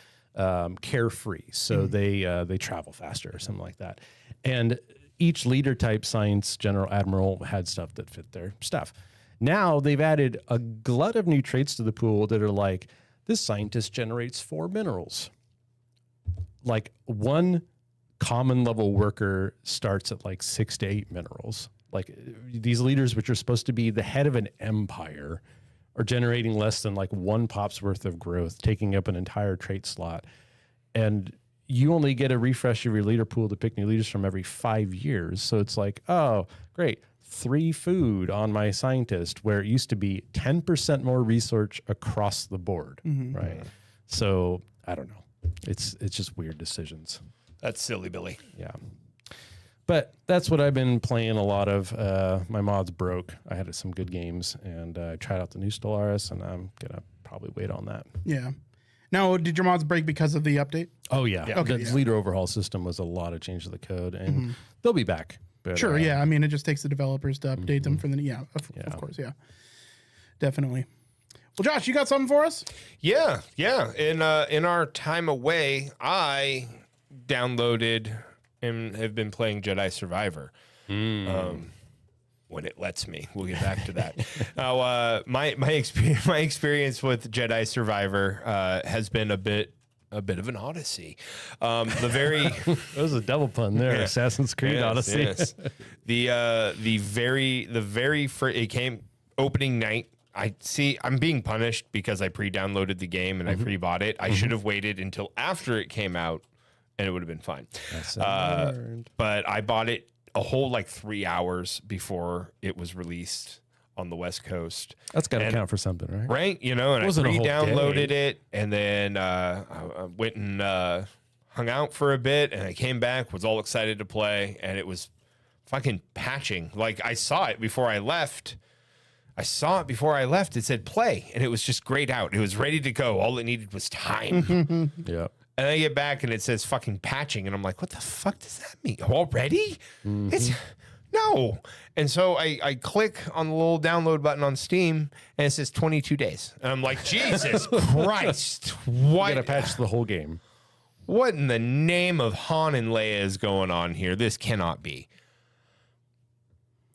carefree, so they travel faster or something like that. And each leader type, science, general, admiral, had stuff that fit their stuff. Now they've added a glut of new traits to the pool that are like, this scientist generates 4 minerals. Like 1 common level worker starts at like 6 to 8 minerals. Like these leaders, which are supposed to be the head of an empire, are generating less than like 1 pop's worth of growth, taking up an entire trait slot. And you only get a refresh of your leader pool to pick new leaders from every 5 years. So it's like, oh, great. 3 food on my scientist, where it used to be 10% more research across the board, right? So I don't know. It's just weird decisions. That's silly, Billy. Yeah. But that's what I've been playing a lot of. My mods broke. I had some good games, and I tried out the new Stellaris, and I'm going to probably wait on that. Yeah. Now, did your mods break because of the update? Oh, yeah. Okay, The leader overhaul system was a lot of change to the code, and they'll be back. But, Sure, yeah. I mean, it just takes the developers to update them for the, of course, yeah. definitely. Well, Josh, you got something for us? Yeah. In our time away, I downloaded and have been playing Jedi Survivor. When it lets me, we'll get back to that. Now, my experience with Jedi Survivor has been a bit of an odyssey. That was a double pun there. Yeah. Assassin's Creed Odyssey. Yes. It came opening night. I'm being punished because I pre-downloaded the game and I pre-bought it. I should have waited until after it came out, and it would have been fine. But I bought it a whole like 3 hours before it was released on the West Coast. That's got to count for something, right? Right? You know, and I Wasn't a whole re-downloaded day. it, and then I went and hung out for a bit, and I came back, was all excited to play, and it was fucking patching. Like, I saw it before I left. It said play, and it was just grayed out. It was ready to go. All it needed was time. Yeah. And I get back, and it says fucking patching, and I'm like, what the fuck does that mean? Already? It's... No. And so I click on the little download button on Steam, and it says 22 days. And I'm like, Jesus Christ. What? You got to patch the whole game. What in the name of Han and Leia is going on here? This cannot be.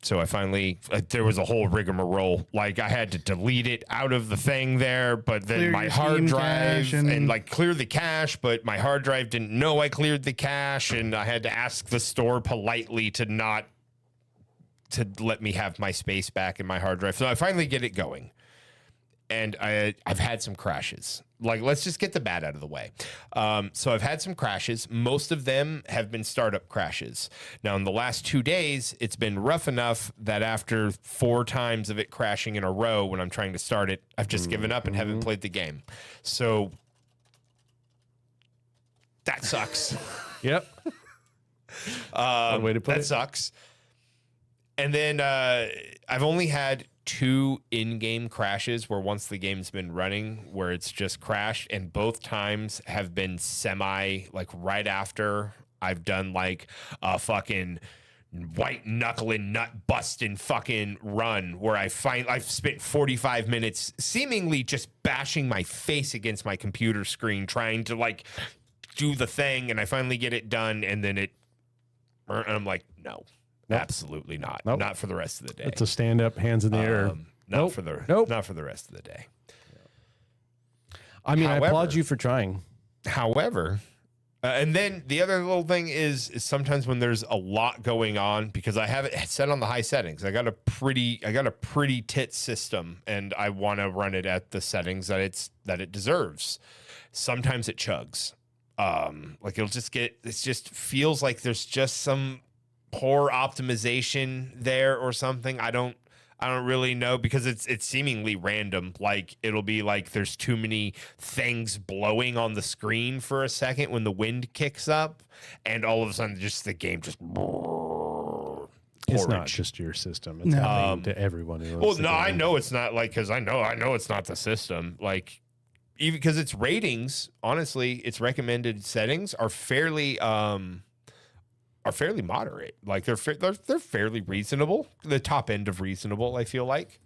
So I finally, there was a whole rigmarole. Like, I had to delete it out of the thing there, but then Clear my your hard Steam drive cache and and like clear the cache, but my hard drive didn't know I cleared the cache, and I had to ask the store politely to let me have my space back in my hard drive. So I finally get it going. And I've had some crashes. Like, let's just get the bad out of the way. So I've had some crashes. Most of them have been startup crashes. Now, in the last 2 days, it's been rough enough that after 4 times of it crashing in a row when I'm trying to start it, I've just given up and haven't played the game. So that sucks. Yep. One way to put that it. sucks. And then I've only had 2 in-game crashes where once the game's been running, where it's just crashed, and both times have been like right after I've done like a fucking white knuckling nut busting fucking run where I've spent 45 minutes seemingly just bashing my face against my computer screen trying to like do the thing, and I finally get it done, and then and I'm like, no. Nope. Absolutely not. Nope. Not for the rest of the day. It's a stand up, hands in the air. Not for the rest of the day. I mean, However- I applaud you for trying. However, and then the other little thing is sometimes when there's a lot going on, because I have it set on the high settings. I got a pretty tit system, and I want to run it at the settings that it deserves. Sometimes it chugs. Like it just feels like there's just some poor optimization there or something. I don't really know, because it's seemingly random. Like, it'll be like there's too many things blowing on the screen for a second when the wind kicks up, and all of a sudden just the game just It's not porridge. just your system. It's happening to everyone. Who Well, owns the no, I game. know it's not, like, because I know it's not the system. Like, even because its ratings, honestly, its recommended settings are fairly moderate. Like, they're fairly reasonable. The top end of reasonable, I feel like.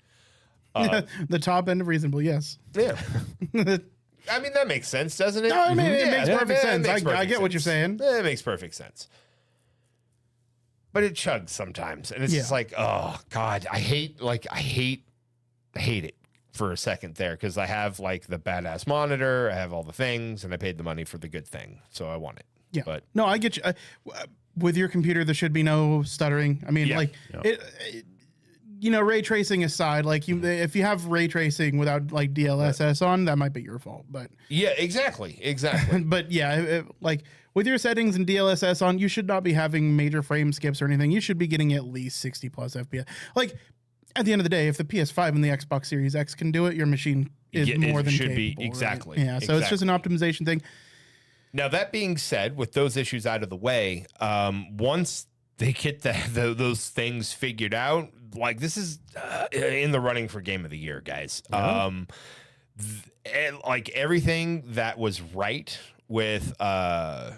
the top end of reasonable, yes. Yeah. I mean, that makes sense, doesn't it? No, I mean, it makes perfect it sense. makes I perfect get what you're sense. saying. It makes perfect sense. But it chugs sometimes, and it's just like, oh God, I hate it for a second there, because I have like the badass monitor, I have all the things, and I paid the money for the good thing, so I want it. Yeah. But No, I get you. With your computer, there should be no stuttering. I mean, Yeah. like, ray tracing aside, like, if you have ray tracing without like DLSS on, that might be your fault. But yeah, exactly. but yeah, like with your settings and DLSS on, you should not be having major frame skips or anything. You should be getting at least 60 plus FPS. Like, at the end of the day, if the PS5 and the Xbox Series X can do it, your machine is Yeah, more it than should be, capable, right? exactly, Yeah, so it's just an optimization thing. Now, that being said, with those issues out of the way, once they get those things figured out, like, this is in the running for Game of the Year, guys. Yeah. Like, everything that was right with Fallen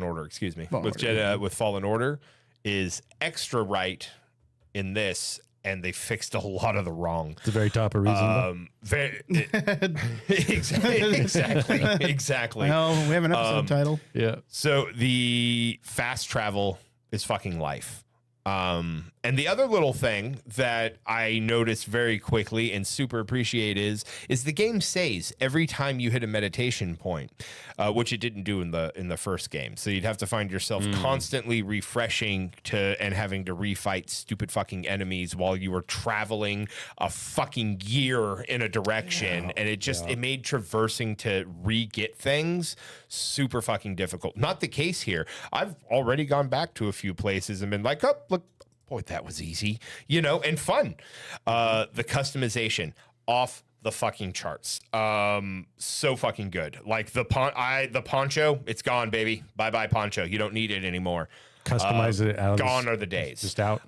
Order, excuse me, with Fallen Order is extra right in this, and they fixed a lot of the wrong. It's the very top of reason. Exactly. Well, we have an episode title. Yeah. So the fast travel is fucking life. And the other little thing that I noticed very quickly and super appreciate is the game saves every time you hit a meditation point, which it didn't do in the first game. So you'd have to find yourself constantly refreshing and having to refight stupid fucking enemies while you were traveling a fucking year in a direction. And it made traversing to re-get things super fucking difficult. Not the case here. I've already gone back to a few places and been like, oh, look, boy, that was easy, and fun. The customization off the fucking charts. So fucking good. Like the poncho, it's gone, baby. Bye-bye poncho. You don't need it anymore. Customize it out. Gone are the days. Just out.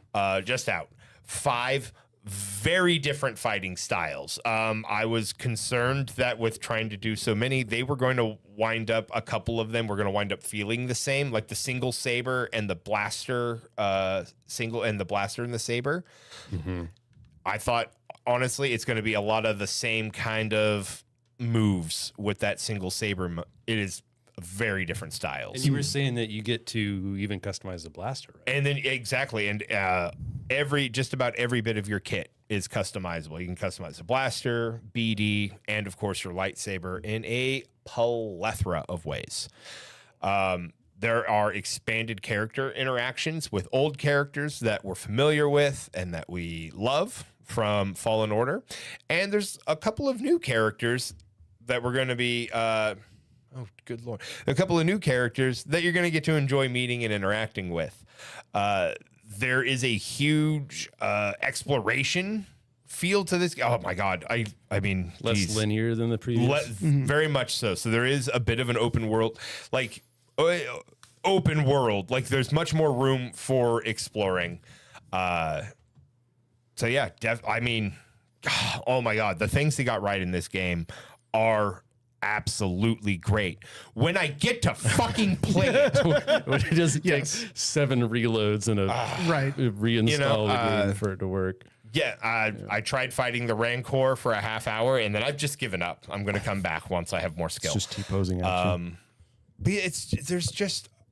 Just out. 5 very different fighting styles. I was concerned that with trying to do so many, they were going to wind up, a couple of them were going to wind up feeling the same, like the single saber and the blaster, and the saber. Mm-hmm. I thought, honestly, it's going to be a lot of the same kind of moves with that single saber. It is very different styles. And you were saying that you get to even customize the blaster, right? And then exactly, and just about every bit of your kit is customizable. You can customize the blaster, BD, and of course your lightsaber in a plethora of ways. There are expanded character interactions with old characters that we're familiar with and that we love from Fallen Order, and there's a couple of new characters that we're going to be. Oh, good Lord. A couple of new characters that you're going to get to enjoy meeting and interacting with. There is a huge exploration feel to this. Oh, my God. I mean, Less linear than the previous. Very much so. So there is a bit of an open world. Like, open world. Like, there's much more room for exploring. So, yeah. I mean, oh, my God. The things they got right in this game are absolutely great. When I get to fucking play it, When it just takes 7 reloads and a reinstall the game for it to work. Yeah, I tried fighting the Rancor for a half hour, and then I've just given up. I'm going to come back once I have more skill. It's just T-posing action. But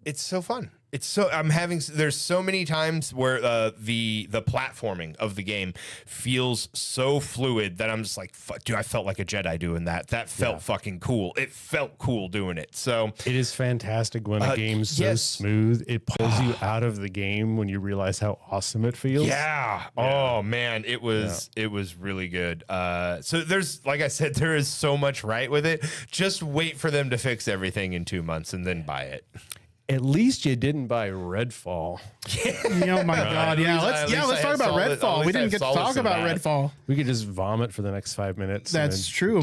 it's so fun. There's so many times where the platforming of the game feels so fluid that I'm just like, fuck, dude, I felt like a Jedi doing that. That felt fucking cool. It felt cool doing it. So it is fantastic when a game's so smooth. It pulls you out of the game when you realize how awesome it feels. Yeah. Oh man, it was really good. So there's, like I said, there is so much right with it. Just wait for them to fix everything in 2 months and then buy it. At least you didn't buy Redfall. Oh my God! Yeah, let's talk about Redfall. We didn't get to talk about Redfall. We could just vomit for the next 5 minutes. That's true.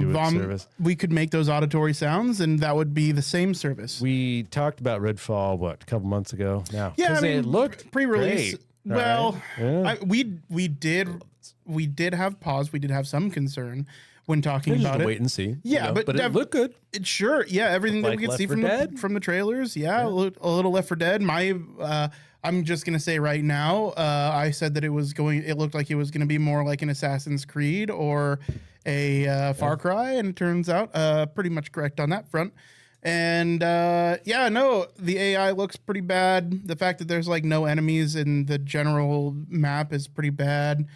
We could make those auditory sounds, and that would be the same service. We talked about Redfall a couple months ago now. Yeah, I mean, it looked pre-release. great, Well, right? we did have pause. We did have some concern when talking about it. Wait and see. Yeah, but it looked good. Sure. Yeah, everything that Like we could Left see 4 from the trailers. Yeah, a little Left 4 Dead. I'm just gonna say right now, I said that it looked like it was gonna be more like an Assassin's Creed or a Far Cry, and it turns out pretty much correct on that front. And the AI looks pretty bad. The fact that there's like no enemies in the general map is pretty bad.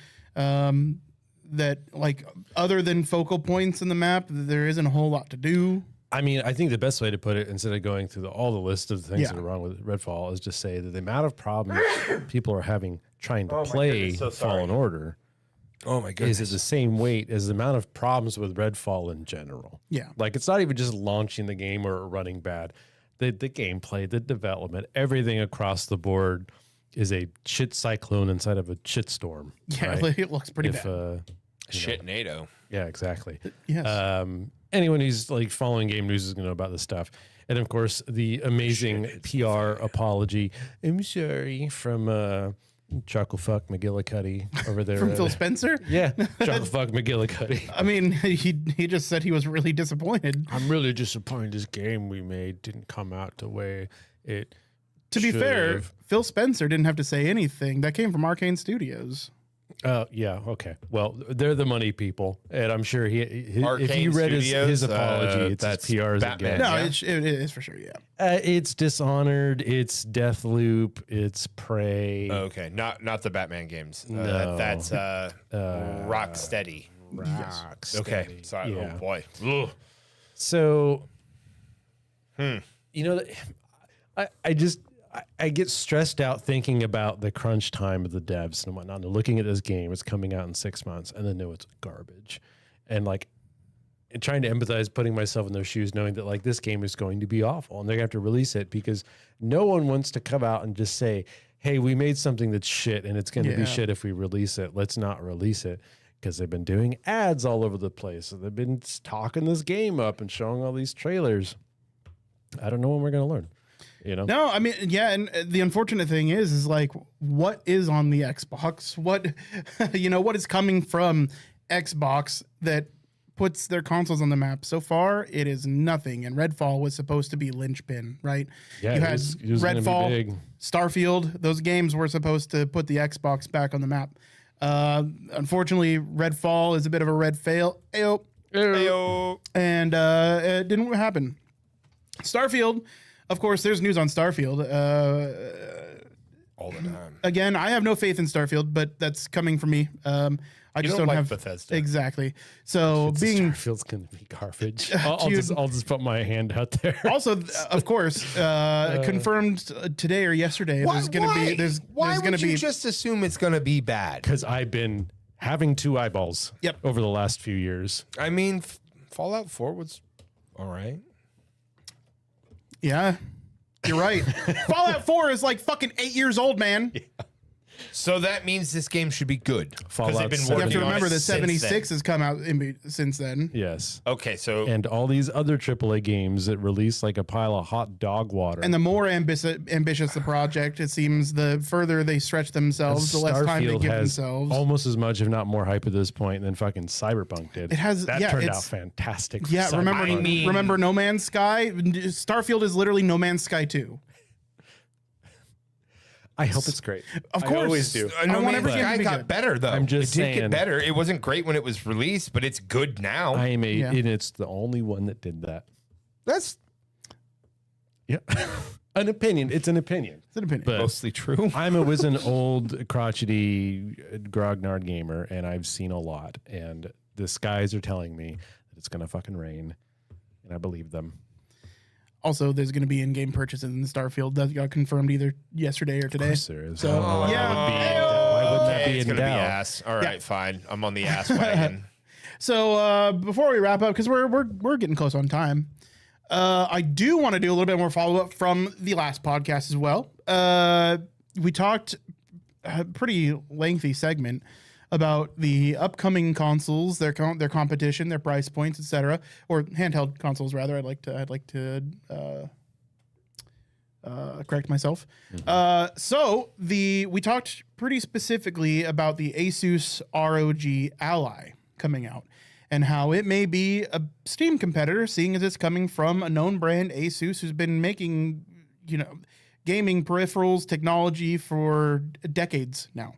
That like other than focal points in the map, there isn't a whole lot to do. I mean, I think the best way to put it, instead of going through all the list of things that are wrong with Redfall, is just say that the amount of problems people are having trying to play Fallen Order is at the same weight as the amount of problems with Redfall in general. Yeah. Like, it's not even just launching the game or running bad. The gameplay, the development, everything across the board is a shit cyclone inside of a shit storm. Yeah, right? it looks pretty bad. Shit, NATO. Yeah, exactly. Yes. Anyone who's like following game news is going to know about this stuff. And of course, the amazing PR apology. I'm sorry from Chucklefuck McGillicuddy over there. From Phil Spencer? Yeah, Chucklefuck McGillicuddy. I mean, he just said he was really disappointed. I'm really disappointed this game we made didn't come out the way it To be fair, should've. Phil Spencer didn't have to say anything. That came from Arcane Studios. Yeah, okay. Well, they're the money people, and I'm sure if you Arcane read his Studios, apology, it's that's his PRs Batman. again. No, Yeah. it is for sure. Yeah. It's Dishonored, it's Deathloop, it's Prey. Okay, not the Batman games. No. That's Rocksteady. Rocksteady. Okay, sorry. Yeah. Oh boy. Ugh. So, you know, I get stressed out thinking about the crunch time of the devs and whatnot. And looking at this game, it's coming out in 6 months, and then know it's garbage, and like and trying to empathize, putting myself in their shoes, knowing that like this game is going to be awful, and they're gonna have to release it because no one wants to come out and just say, "Hey, we made something that's shit, and it's going to be shit if we release it. Let's not release it." Because they've been doing ads all over the place. So they've been talking this game up and showing all these trailers. I don't know when we're going to learn. You know? No, I mean, yeah, and the unfortunate thing is like, what is on the Xbox? What, what is coming from Xbox that puts their consoles on the map? So far, it is nothing. And Redfall was supposed to be linchpin, right? Yeah, you it had was gonna be Redfall, big. Starfield. Those games were supposed to put the Xbox back on the map. Unfortunately, Redfall is a bit of a red fail. Ayo. Ayo. And it didn't happen. Starfield, of course, there's news on Starfield. All the time. Again, I have no faith in Starfield, but that's coming from me. I just don't like have Bethesda. Exactly. So being Starfield's going to be garbage. I'll just put my hand out there. also, of course, confirmed today or yesterday. There's going to be Why going would to you be just assume it's going to be bad? Because I've been having two eyeballs over the last few years. I mean, Fallout 4 was all right. yeah. You're right. Fallout 4 is like fucking 8 years old, man. So that means this game should be good. 'Cause Fallout they've been 70. You have to working on remember it that since 76 has come out since then. Yes. Okay, so And all these other AAA games that release like a pile of hot dog water. And the more ambitious the project, it seems, the further they stretch themselves, the less time they Starfield give has themselves. almost as much, if not more, hype at this point than fucking Cyberpunk did. It has- that yeah, turned it's- out fantastic. for Yeah, remember Cyberpunk. remember No Man's Sky? Starfield is literally No Man's Sky 2. I hope it's great. Of I course. always do. I want every game to Guy be got good. better though. I'm just it did saying. get better. It wasn't great when it was released, but it's good now. I am Yeah. and it's the only one that did that. That's Yeah, an opinion. It's an opinion. It's an opinion. But mostly true. I'm an old crotchety grognard gamer, and I've seen a lot. And the skies are telling me that it's gonna fucking rain, and I believe them. Also, there's going to be in-game purchases in Starfield that got confirmed either yesterday or Of today. course there is. So, Why yeah. would that be it's in gonna be doubt? ass. All right, fine. I'm on the ass wagon. So before we wrap up, because we're getting close on time, I do want to do a little bit more follow-up from the last podcast as well. We talked a pretty lengthy segment about the upcoming consoles, their competition, their price points, etc., or handheld consoles rather. I'd like to correct myself. So we talked pretty specifically about the Asus ROG Ally coming out and how it may be a Steam competitor, seeing as it's coming from a known brand, Asus, who's been making gaming peripherals technology for decades now.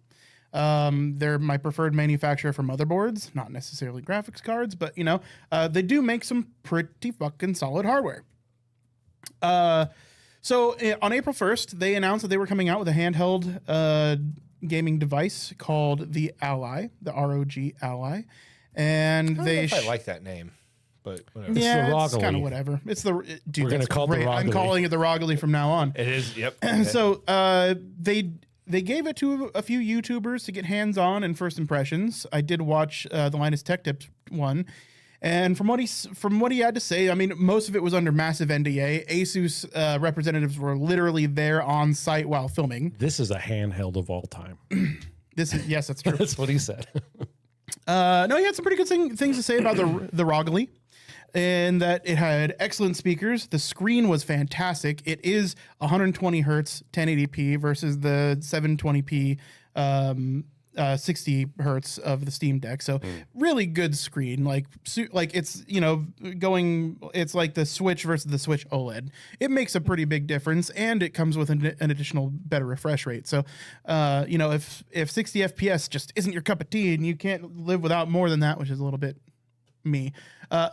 They're my preferred manufacturer for motherboards, not necessarily graphics cards, but they do make some pretty fucking solid hardware. So on April 1st, they announced that they were coming out with a handheld gaming device called the Ally, the ROG Ally, and I don't know they if I like that name, but whatever. yeah, the it's kind Rogally. of whatever. It's the dude. We're gonna that's call it the great. I'm Rogally. calling it the Rogally from now on. It is. Yep. So they gave it to a few YouTubers to get hands on and first impressions. I did watch the Linus Tech Tips one, and from what he had to say, I mean, most of it was under massive NDA. Asus representatives were literally there on site while filming. This is a handheld of all time. Yes, that's true. That's what he said. No, he had some pretty good things to say about the Rogally, and that it had excellent speakers. The screen was fantastic. It is 120 hertz 1080p versus the 720p 60 hertz of the Steam Deck. So really good screen, like it's, it's like the Switch versus the Switch OLED. It makes a pretty big difference, and it comes with an additional better refresh rate. So, if 60 FPS just isn't your cup of tea and you can't live without more than that, which is a little bit me,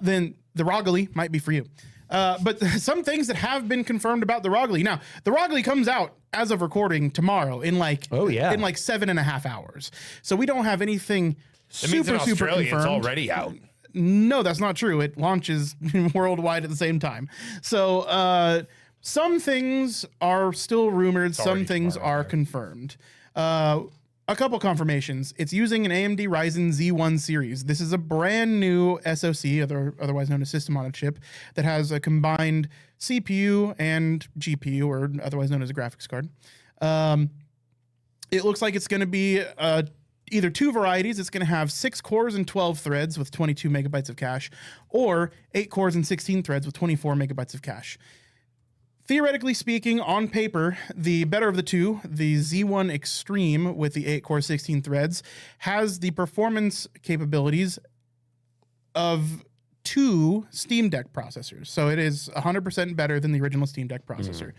then the ROG Ally might be for you. But some things that have been confirmed about the ROG Ally. Now, the ROG Ally comes out as of recording tomorrow in like 7.5 hours. So we don't have anything super confirmed. It's already out. No, that's not true. It launches worldwide at the same time. So some things are still rumored. Some things are confirmed. A couple confirmations. It's using an AMD Ryzen Z1 series. This is a brand new SoC, otherwise known as system on a chip, that has a combined CPU and GPU, or otherwise known as a graphics card. It looks like it's going to be either two varieties. It's going to have 6 cores and 12 threads with 22 megabytes of cache, or 8 cores and 16 threads with 24 megabytes of cache. Theoretically speaking, on paper, the better of the two, the Z1 Extreme with the 8-core 16 threads, has the performance capabilities of 2 Steam Deck processors. So it is 100% better than the original Steam Deck processor.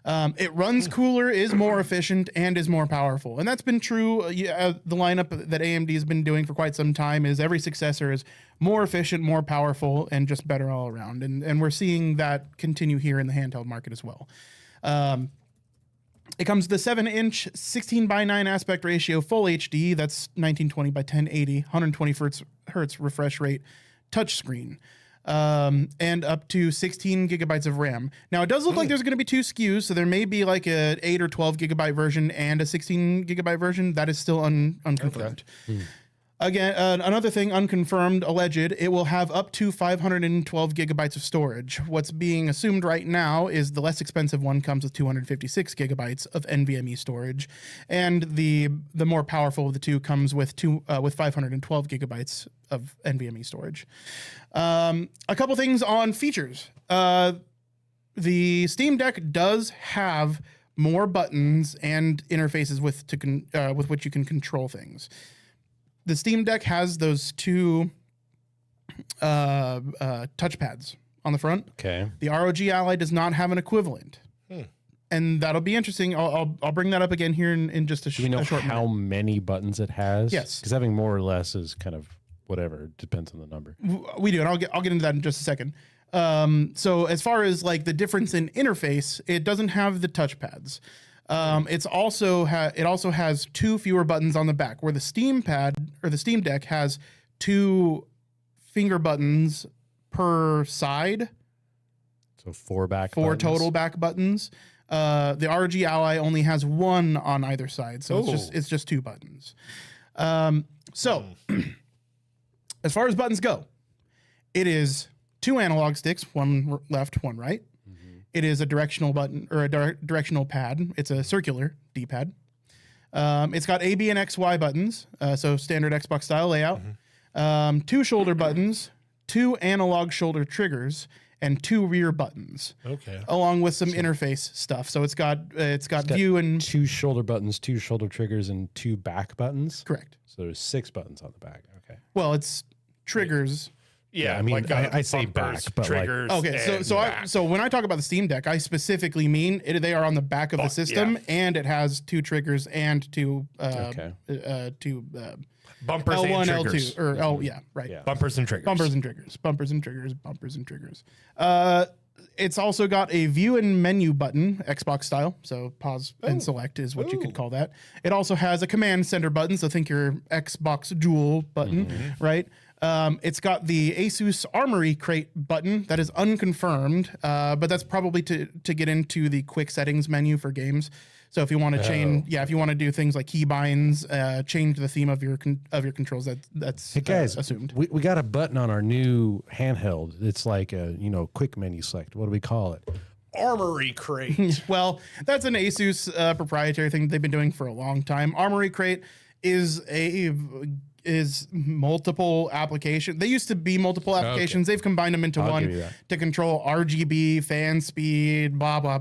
It runs cooler, is more efficient, and is more powerful. And that's been true. The lineup that AMD has been doing for quite some time is every successor is more efficient, more powerful, and just better all around. And we're seeing that continue here in the handheld market as well. It comes with the 7-inch 16:9 aspect ratio full HD. That's 1920 by 1080, 120 hertz refresh rate touchscreen. And up to 16 gigabytes of RAM. Now, it does look like there's going to be 2 SKUs, so there may be like a 8 or 12 gigabyte version and a 16 gigabyte version. That is still unconfirmed. Okay. Again, another thing unconfirmed, alleged, it will have up to 512 gigabytes of storage. What's being assumed right now is the less expensive one comes with 256 gigabytes of NVMe storage, and the more powerful of the two comes with 512 gigabytes of NVMe storage. A couple things on features. The Steam Deck does have more buttons and interfaces with which you can control things. The Steam Deck has those 2 touchpads on the front. Okay. The ROG Ally does not have an equivalent. And that'll be interesting. I'll bring that up again here in just a short minute. Do we know how many buttons it has? Yes. Because having more or less is kind of whatever. It depends on the number. We do, and I'll get into that in just a second. So as far as like the difference in interface, it doesn't have the touchpads. It also has 2 fewer buttons on the back, where the Steam Deck has 2 finger buttons per side. So 4 buttons. Total back buttons. The ROG Ally only has 1 on either side, so it's just 2 buttons. So as far as buttons go, it is 2 analog sticks, 1 left, 1 right. It is a directional button, or a directional pad. It's a circular D-pad. It's got A, B, and X, Y buttons, so standard Xbox style layout. 2 shoulder buttons, 2 analog shoulder triggers, and 2 rear buttons. Okay. Along with some interface stuff. So it's got view and 2 shoulder buttons, 2 shoulder triggers, and 2 back buttons. Correct. So there's 6 buttons on the back. Okay. Well, it's triggers. Yeah, I mean, like I say bumpers, back, but triggers. Like, okay, so when I talk about the Steam Deck, I specifically mean they are on the back of the system, and it has 2 triggers and 2 bumpers L1, and L2, triggers. or L, yeah, right. Yeah. Bumpers and triggers. Bumpers and triggers. Bumpers and triggers. Bumpers and triggers. It's also got a view and menu button, Xbox style. So pause and select is what you could call that. It also has a command center button. So think your Xbox Dual button, right? It's got the Asus Armory Crate button that is unconfirmed, but that's probably to get into the quick settings menu for games. So if you want to change, if you want to do things like keybinds, change the theme of your controls, that's hey guys, assumed. We got a button on our new handheld. It's like a quick menu select. What do we call it? Armory Crate. Well, that's an Asus proprietary thing they've been doing for a long time. Armory Crate is a is multiple applications. They used to be multiple applications. They've combined them into I'll one give you that. to control RGB, fan speed, blah blah.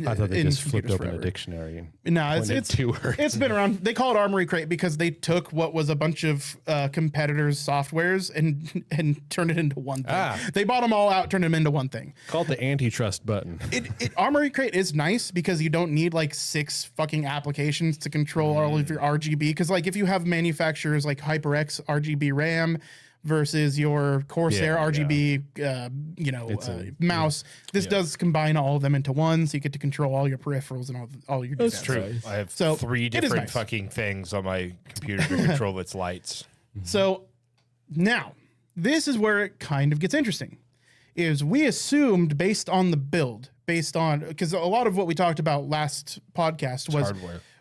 I thought they in just flipped computers open forever. a dictionary. No, Pointed it's to her. it's been around. They call it Armory Crate because they took what was a bunch of competitors' softwares and turned it into one thing. They bought them all out, turned them into one thing. Called the antitrust button. Armory Crate is nice because you don't need like 6 fucking applications to control all of your RGB. Because like if you have manufacturers like HyperX RGB RAM versus your Corsair RGB, mouse, this does combine all of them into one, so you get to control all your peripherals and all your. That's details. true. I have So, 3 it is different nice. fucking things on my computer to control its lights. So now this is where it kind of gets interesting. Is we assumed based on the build, because a lot of what we talked about last podcast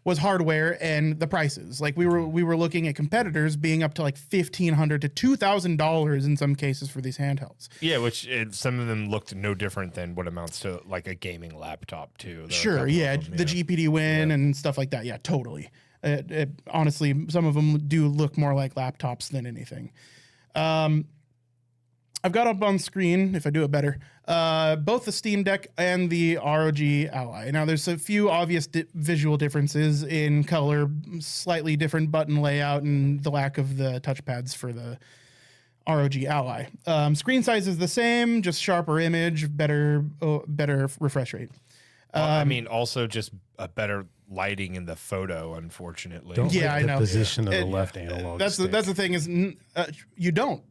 was hardware and the prices. Like we were looking at competitors being up to like $1,500 to $2,000 in some cases for these handhelds. Yeah, which some of them looked no different than what amounts to like a gaming laptop too. There are a Sure, couple yeah, of them, the GPD win and stuff like that. Yeah, totally. Honestly, some of them do look more like laptops than anything. I've got up on screen, if I do it better, both the Steam Deck and the ROG Ally. Now, there's a few obvious visual differences in color, slightly different button layout, and the lack of the touchpads for the ROG Ally. Screen size is the same, just sharper image, better refresh rate. I mean, also just a better lighting in the photo, unfortunately. Don't Yeah, like I the know. position of the left analog That's stick. the thing is you don't.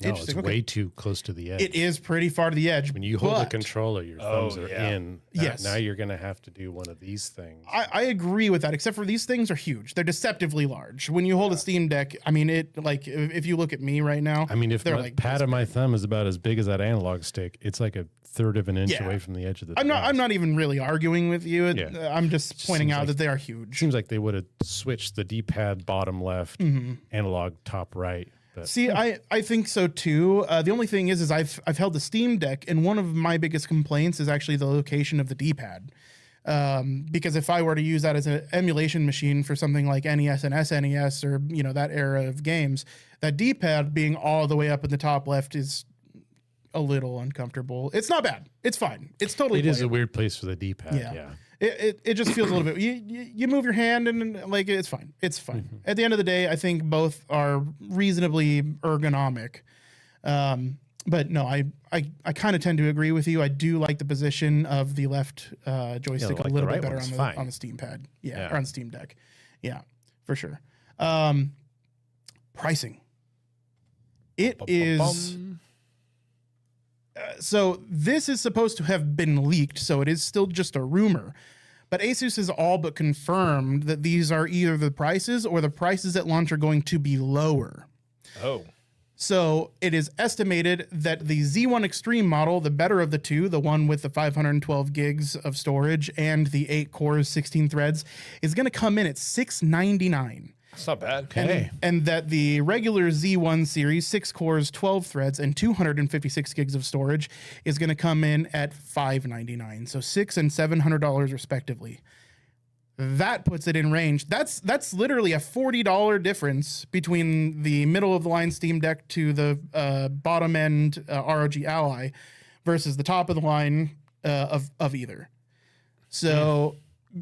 No, it's Interesting. way too close to the edge. It is pretty far to the edge. When you hold the but controller, your thumbs are yeah. in. Yes. Now you're going to have to do one of these things. I agree with that, except for these things are huge. They're deceptively large. When you hold a Steam Deck, I mean, it like if you look at me right now, I mean, if they're the like pad of my thumb is about as big as that analog stick, it's like a third of an inch Yeah. away from the edge of the I'm device. not even really arguing with you. Yeah. I'm just pointing seems out like- that they are huge. Seems like they would have switched the D-pad bottom left, analog top right. But See, I think so too. The only thing is I've held the Steam Deck, and one of my biggest complaints is actually the location of the D-pad. Because if I were to use that as an emulation machine for something like NES and SNES or that era of games, that D-pad being all the way up in the top left is a little uncomfortable. It's not bad. It's fine. It's totally. it is a playable. weird place for the D-pad. Yeah. Yeah. It just feels a little bit. You move your hand and like it's fine. It's fine. At the end of the day, I think both are reasonably ergonomic. But no, I kind of tend to agree with you. I do like the position of the left joystick like a the little right bit better one's on fine. the Steam pad. Yeah, Yeah. or on the Steam Deck. Yeah, for sure. Pricing. It is. So this is supposed to have been leaked, so it is still just a rumor. But Asus has all but confirmed that these are either the prices or the prices at launch are going to be lower. Oh, So it is estimated that the Z1 Extreme model, the better of the two, the one with the 512 gigs of storage and the 8 cores, 16 threads, is going to come in at $699. that's not bad. Okay. And that the regular Z1 series, 6 cores, 12 threads, and 256 gigs of storage is going to come in at $599. So $600 and $700 respectively. That puts it in range. That's literally a $40 difference between the middle of the line Steam Deck to the bottom end ROG Ally versus the top of the line of either. So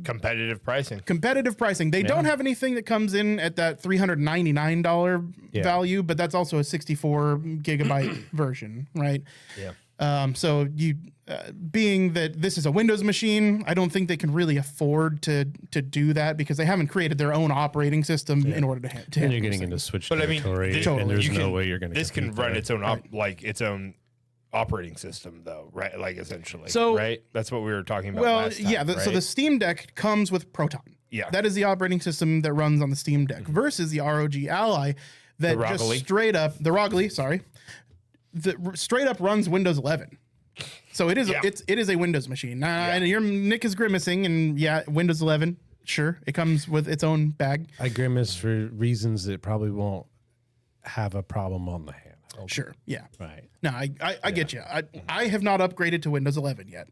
Competitive pricing. competitive pricing. They don't have anything that comes in at that $399 value, but that's also a 64 gigabyte version, right? Yeah. So you, being that this is a Windows machine, I don't think they can really afford to do that because they haven't created their own operating system in order to. Then handle you're this getting thing. into Switch But I mean, territory, this- and there's you no can- way you're going to. This can run its own its own operating system, though, right? Like essentially, So- right? That's what we were talking about. Well, last time, yeah. So the right? Steam Deck comes with Proton. Yeah. that is the operating system that runs on the Steam Deck versus the ROG Ally that The just Roggly. straight up the Roggly, sorry, straight up runs Windows 11. So it is Yeah. it is a Windows machine. And your Nick is grimacing, and yeah, Windows 11. Sure, it comes with its own bag. I grimace for reasons that probably won't have a problem on the hand. Sure, yeah. Right. No, I get you. I have not upgraded to Windows 11 yet.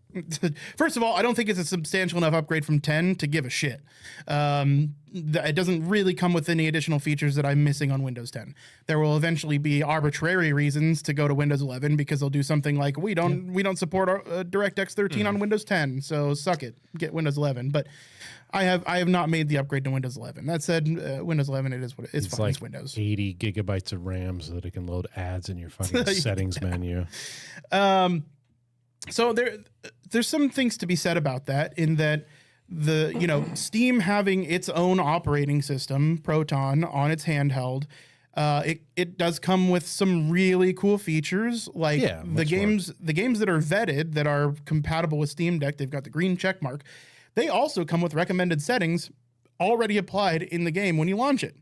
First of all, I don't think it's a substantial enough upgrade from 10 to give a shit. It doesn't really come with any additional features that I'm missing on Windows 10. There will eventually be arbitrary reasons to go to Windows 11 because they'll do something like we don't support DirectX 13 on Windows 10, so suck it, get Windows 11. But I have not made the upgrade to Windows 11. That said, Windows 11 it is what it's fine. Like It's Windows. 80 gigabytes of RAM so that it can load ads in your fucking settings menu. So there's some things to be said about that, in that Steam having its own operating system, Proton, on its handheld, it does come with some really cool features, like the games that are vetted that are compatible with Steam Deck. They've got the green check mark. They also come with recommended settings already applied in the game when you launch it.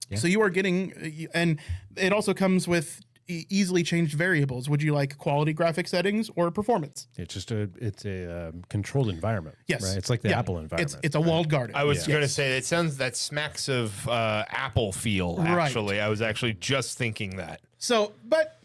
Yeah. So you are getting, and it also comes with easily changed variables. Would you like quality graphic settings or performance? It's just a controlled environment. Yes, right? It's like the Apple environment. It's a walled garden. I was going to say that smacks of Apple feel. Actually, I was actually just thinking that. So, but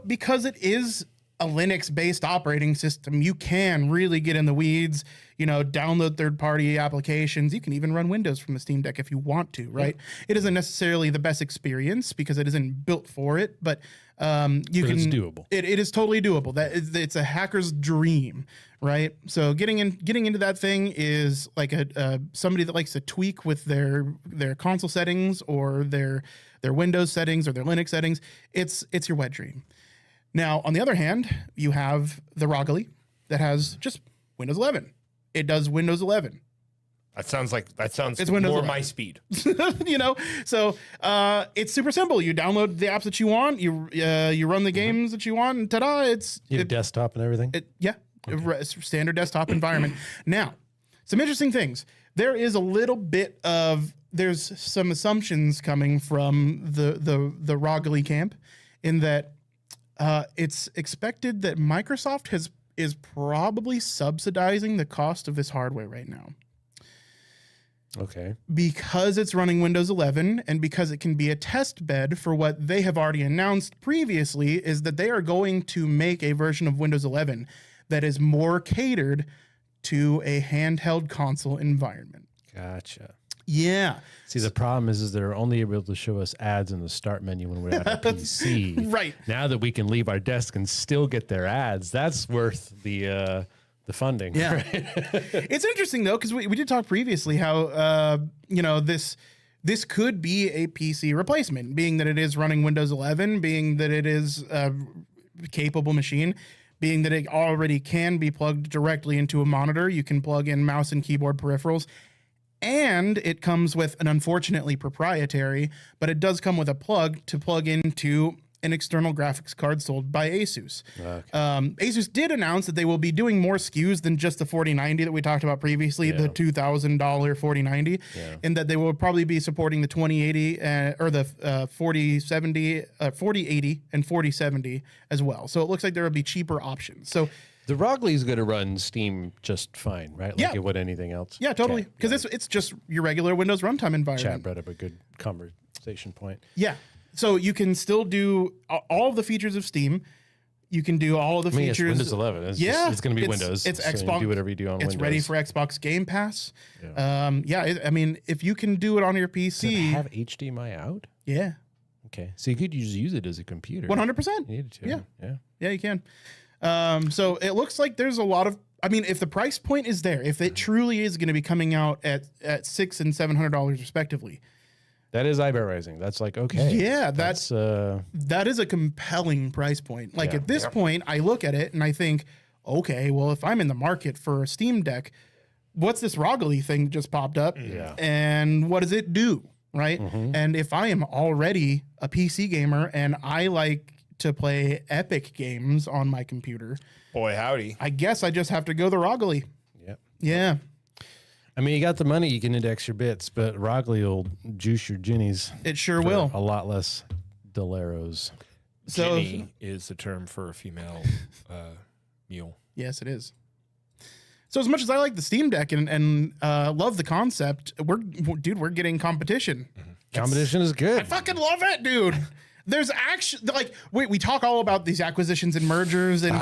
because it is a Linux-based operating system, you can really get in the weeds. Download third-party applications. You can even run Windows from the Steam Deck if you want to, right? Yeah. It isn't necessarily the best experience because it isn't built for it, but it's doable. It is totally doable. It's a hacker's dream, right? So getting into that thing is like somebody that likes to tweak with their console settings or their Windows settings or their Linux settings. It's your wet dream. Now, on the other hand, you have the Rogally that has just Windows 11. It does Windows 11. That sounds it's Windows more 11. my speed. So it's super simple. You download the apps that you want. You run the games that you want, and ta-da! You have desktop and everything. Standard desktop environment. Now, some interesting things. There's some assumptions coming from the Rogally camp, in that it's expected that Microsoft is probably subsidizing the cost of this hardware right now. Okay. Because it's running Windows 11 and because it can be a test bed for what they have already announced previously, is that they are going to make a version of Windows 11 that is more catered to a handheld console environment. Gotcha. Yeah. See, the problem is they're only able to show us ads in the start menu when we're at our PC. Right. Now that we can leave our desk and still get their ads, that's worth the funding. Yeah. Right? It's interesting though, because we did talk previously how this could be a PC replacement, being that it is running Windows 11, being that it is a capable machine, being that it already can be plugged directly into a monitor. You can plug in mouse and keyboard peripherals. And it comes with an, unfortunately proprietary, but it does come with a plug to plug into an external graphics card sold by Asus. Okay. Asus did announce that they will be doing more SKUs than just the 4090 that we talked about previously, the $2,000 4090, and that they will probably be supporting the 2080 or the 4070, 4080 and 4070 as well. So it looks like there will be cheaper options. So the Rogally is going to run Steam just fine, right? Like it would anything else. Yeah, totally. Because it's just your regular Windows runtime environment. Chad brought up a good conversation point. Yeah. So you can still do all of the features of Steam. You can do all of the features. It's Windows 11. It's going to be Windows. It's so Xbox. You do whatever you do on Windows. It's ready for Xbox Game Pass. Yeah. If you can do it on your PC. Does it have HDMI out? Yeah. Okay. So you could just use it as a computer. 100%. You needed to. Yeah. Yeah, you can. So it looks like there's a lot of, if the price point is there, if it truly is going to be coming out at $600 and $700 respectively. That is eyebrow raising. That's like, okay. Yeah, that is a compelling price point. Like at this point, I look at it and I think, okay, well, if I'm in the market for a Steam Deck, what's this Rogally thing that just popped up? Yeah. And what does it do? Right. Mm-hmm. And if I am already a PC gamer and I like to play epic games on my computer, boy howdy, I guess I just have to go the Rogally. Yep. Yeah. I mean, you got the money, you can index your bits, but Rogally will juice your ginnies. It sure will. A lot less Deleros. So Ginny is the term for a female mule. Yes, it is. So as much as I like the Steam Deck and love the concept, we're getting competition. Competition is good. I fucking love it, dude. There's actually like we talk all about these acquisitions and mergers and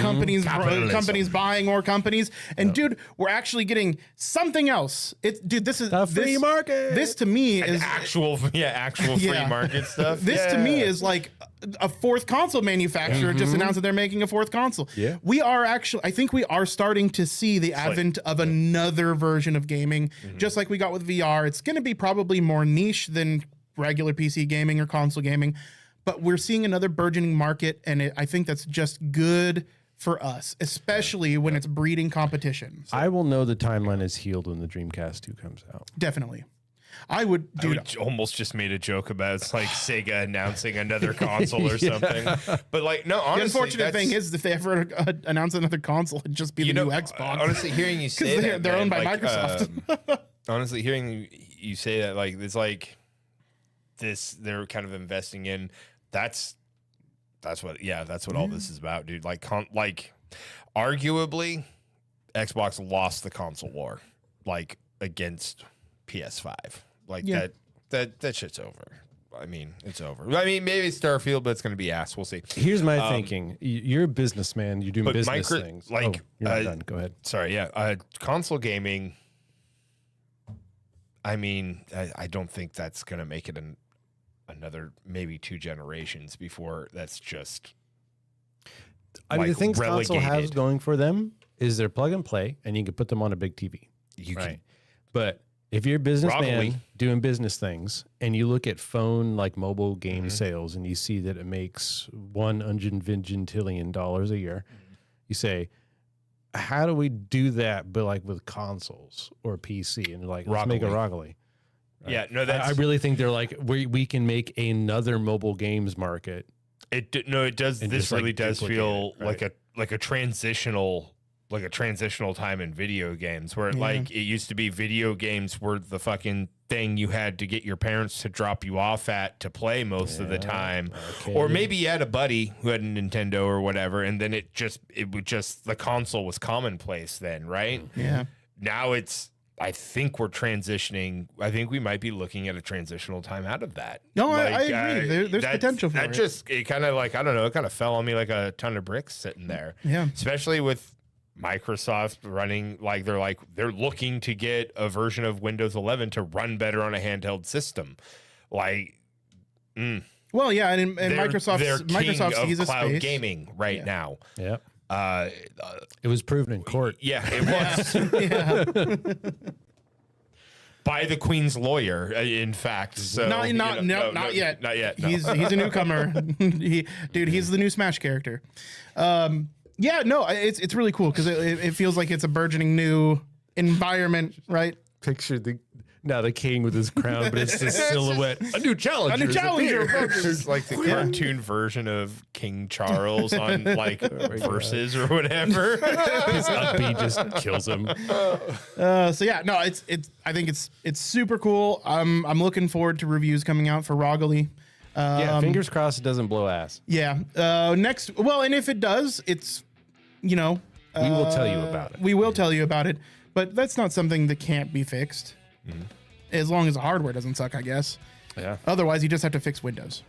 companies buying more companies, and dude, we're actually getting something else. This is the free market. This to me is actual free market stuff. This to me is like a fourth console manufacturer just announced that they're making a fourth console. Yeah. We are actually, I think we are starting to see the advent of another version of gaming, just like we got with VR. It's going to be probably more niche than regular PC gaming or console gaming, but we're seeing another burgeoning market, and I think that's just good for us, especially when it's breeding competition. So I will know the timeline is healed when the Dreamcast 2 comes out. definitely. I would almost just made a joke about it's like Sega announcing another console or something. But like, no, honestly, the unfortunate thing is if they ever announce another console, it'd just be the new Xbox. Honestly, hearing you say that, they're owned by like, Microsoft. honestly, hearing you say that, like, it's like this, they're kind of investing in. That's what all this is about, dude. Like, arguably, Xbox lost the console war, like, against PS5. Like that shit's over. I mean, it's over. I mean, maybe Starfield, but it's going to be ass. We'll see. Here's my thinking. You're a businessman. You're doing business things. Like, you're not done. Go ahead. Sorry. Yeah. Console gaming. I mean, I don't think that's going to make it another maybe 2 generations before that's just. I mean, the things console has relegated. going for them is they're plug and play, and you can put them on a big TV. You can. But if you're a businessman Probably. doing business things and you look at phone like mobile game sales and you see that it makes $100 billion a year, you say, how do we do that but like with consoles or PC? And like, let's make a Roggly. Right? Yeah, no, that's I really think they're like, we can make another mobile games market. it does. And This just, like, really does duplicate feel it, like a transitional time in video games where like it used to be video games were the fucking thing you had to get your parents to drop you off at to play most of the time. Or maybe you had a buddy who had a Nintendo or whatever, and then it would just the console was commonplace then, right? Yeah. Now I think we're transitioning. I think we might be looking at a transitional time out of that. No, I agree. There's potential for that. it. It kind of like, I don't know, it kind of fell on me like a ton of bricks sitting there. Yeah. Especially with Microsoft running, they're looking to get a version of Windows 11 to run better on a handheld system. Like, Well, yeah, and they're Microsoft king sees of a cloud space. gaming right now. Yeah. Uh, It was proven in court. yeah, it was. Yeah. By the Queen's lawyer, in fact. So Not yet. Not yet. No. He's a newcomer. He's the new Smash character. Yeah, no, it's really cool because it feels like it's a burgeoning new environment, right? Picture the king with his crown, but it's this silhouette. A new challenger. A new challenger. It's like the cartoon version of King Charles on like Versus or whatever. His uppy just kills him. So yeah, no, I think it's super cool. I'm looking forward to reviews coming out for Roggly. Yeah, fingers crossed it doesn't blow ass. Yeah. Next, well, and if it does, it's We will tell you about it. We will tell you about it, but that's not something that can't be fixed. As long as the hardware doesn't suck, I guess. Yeah. Otherwise, you just have to fix Windows.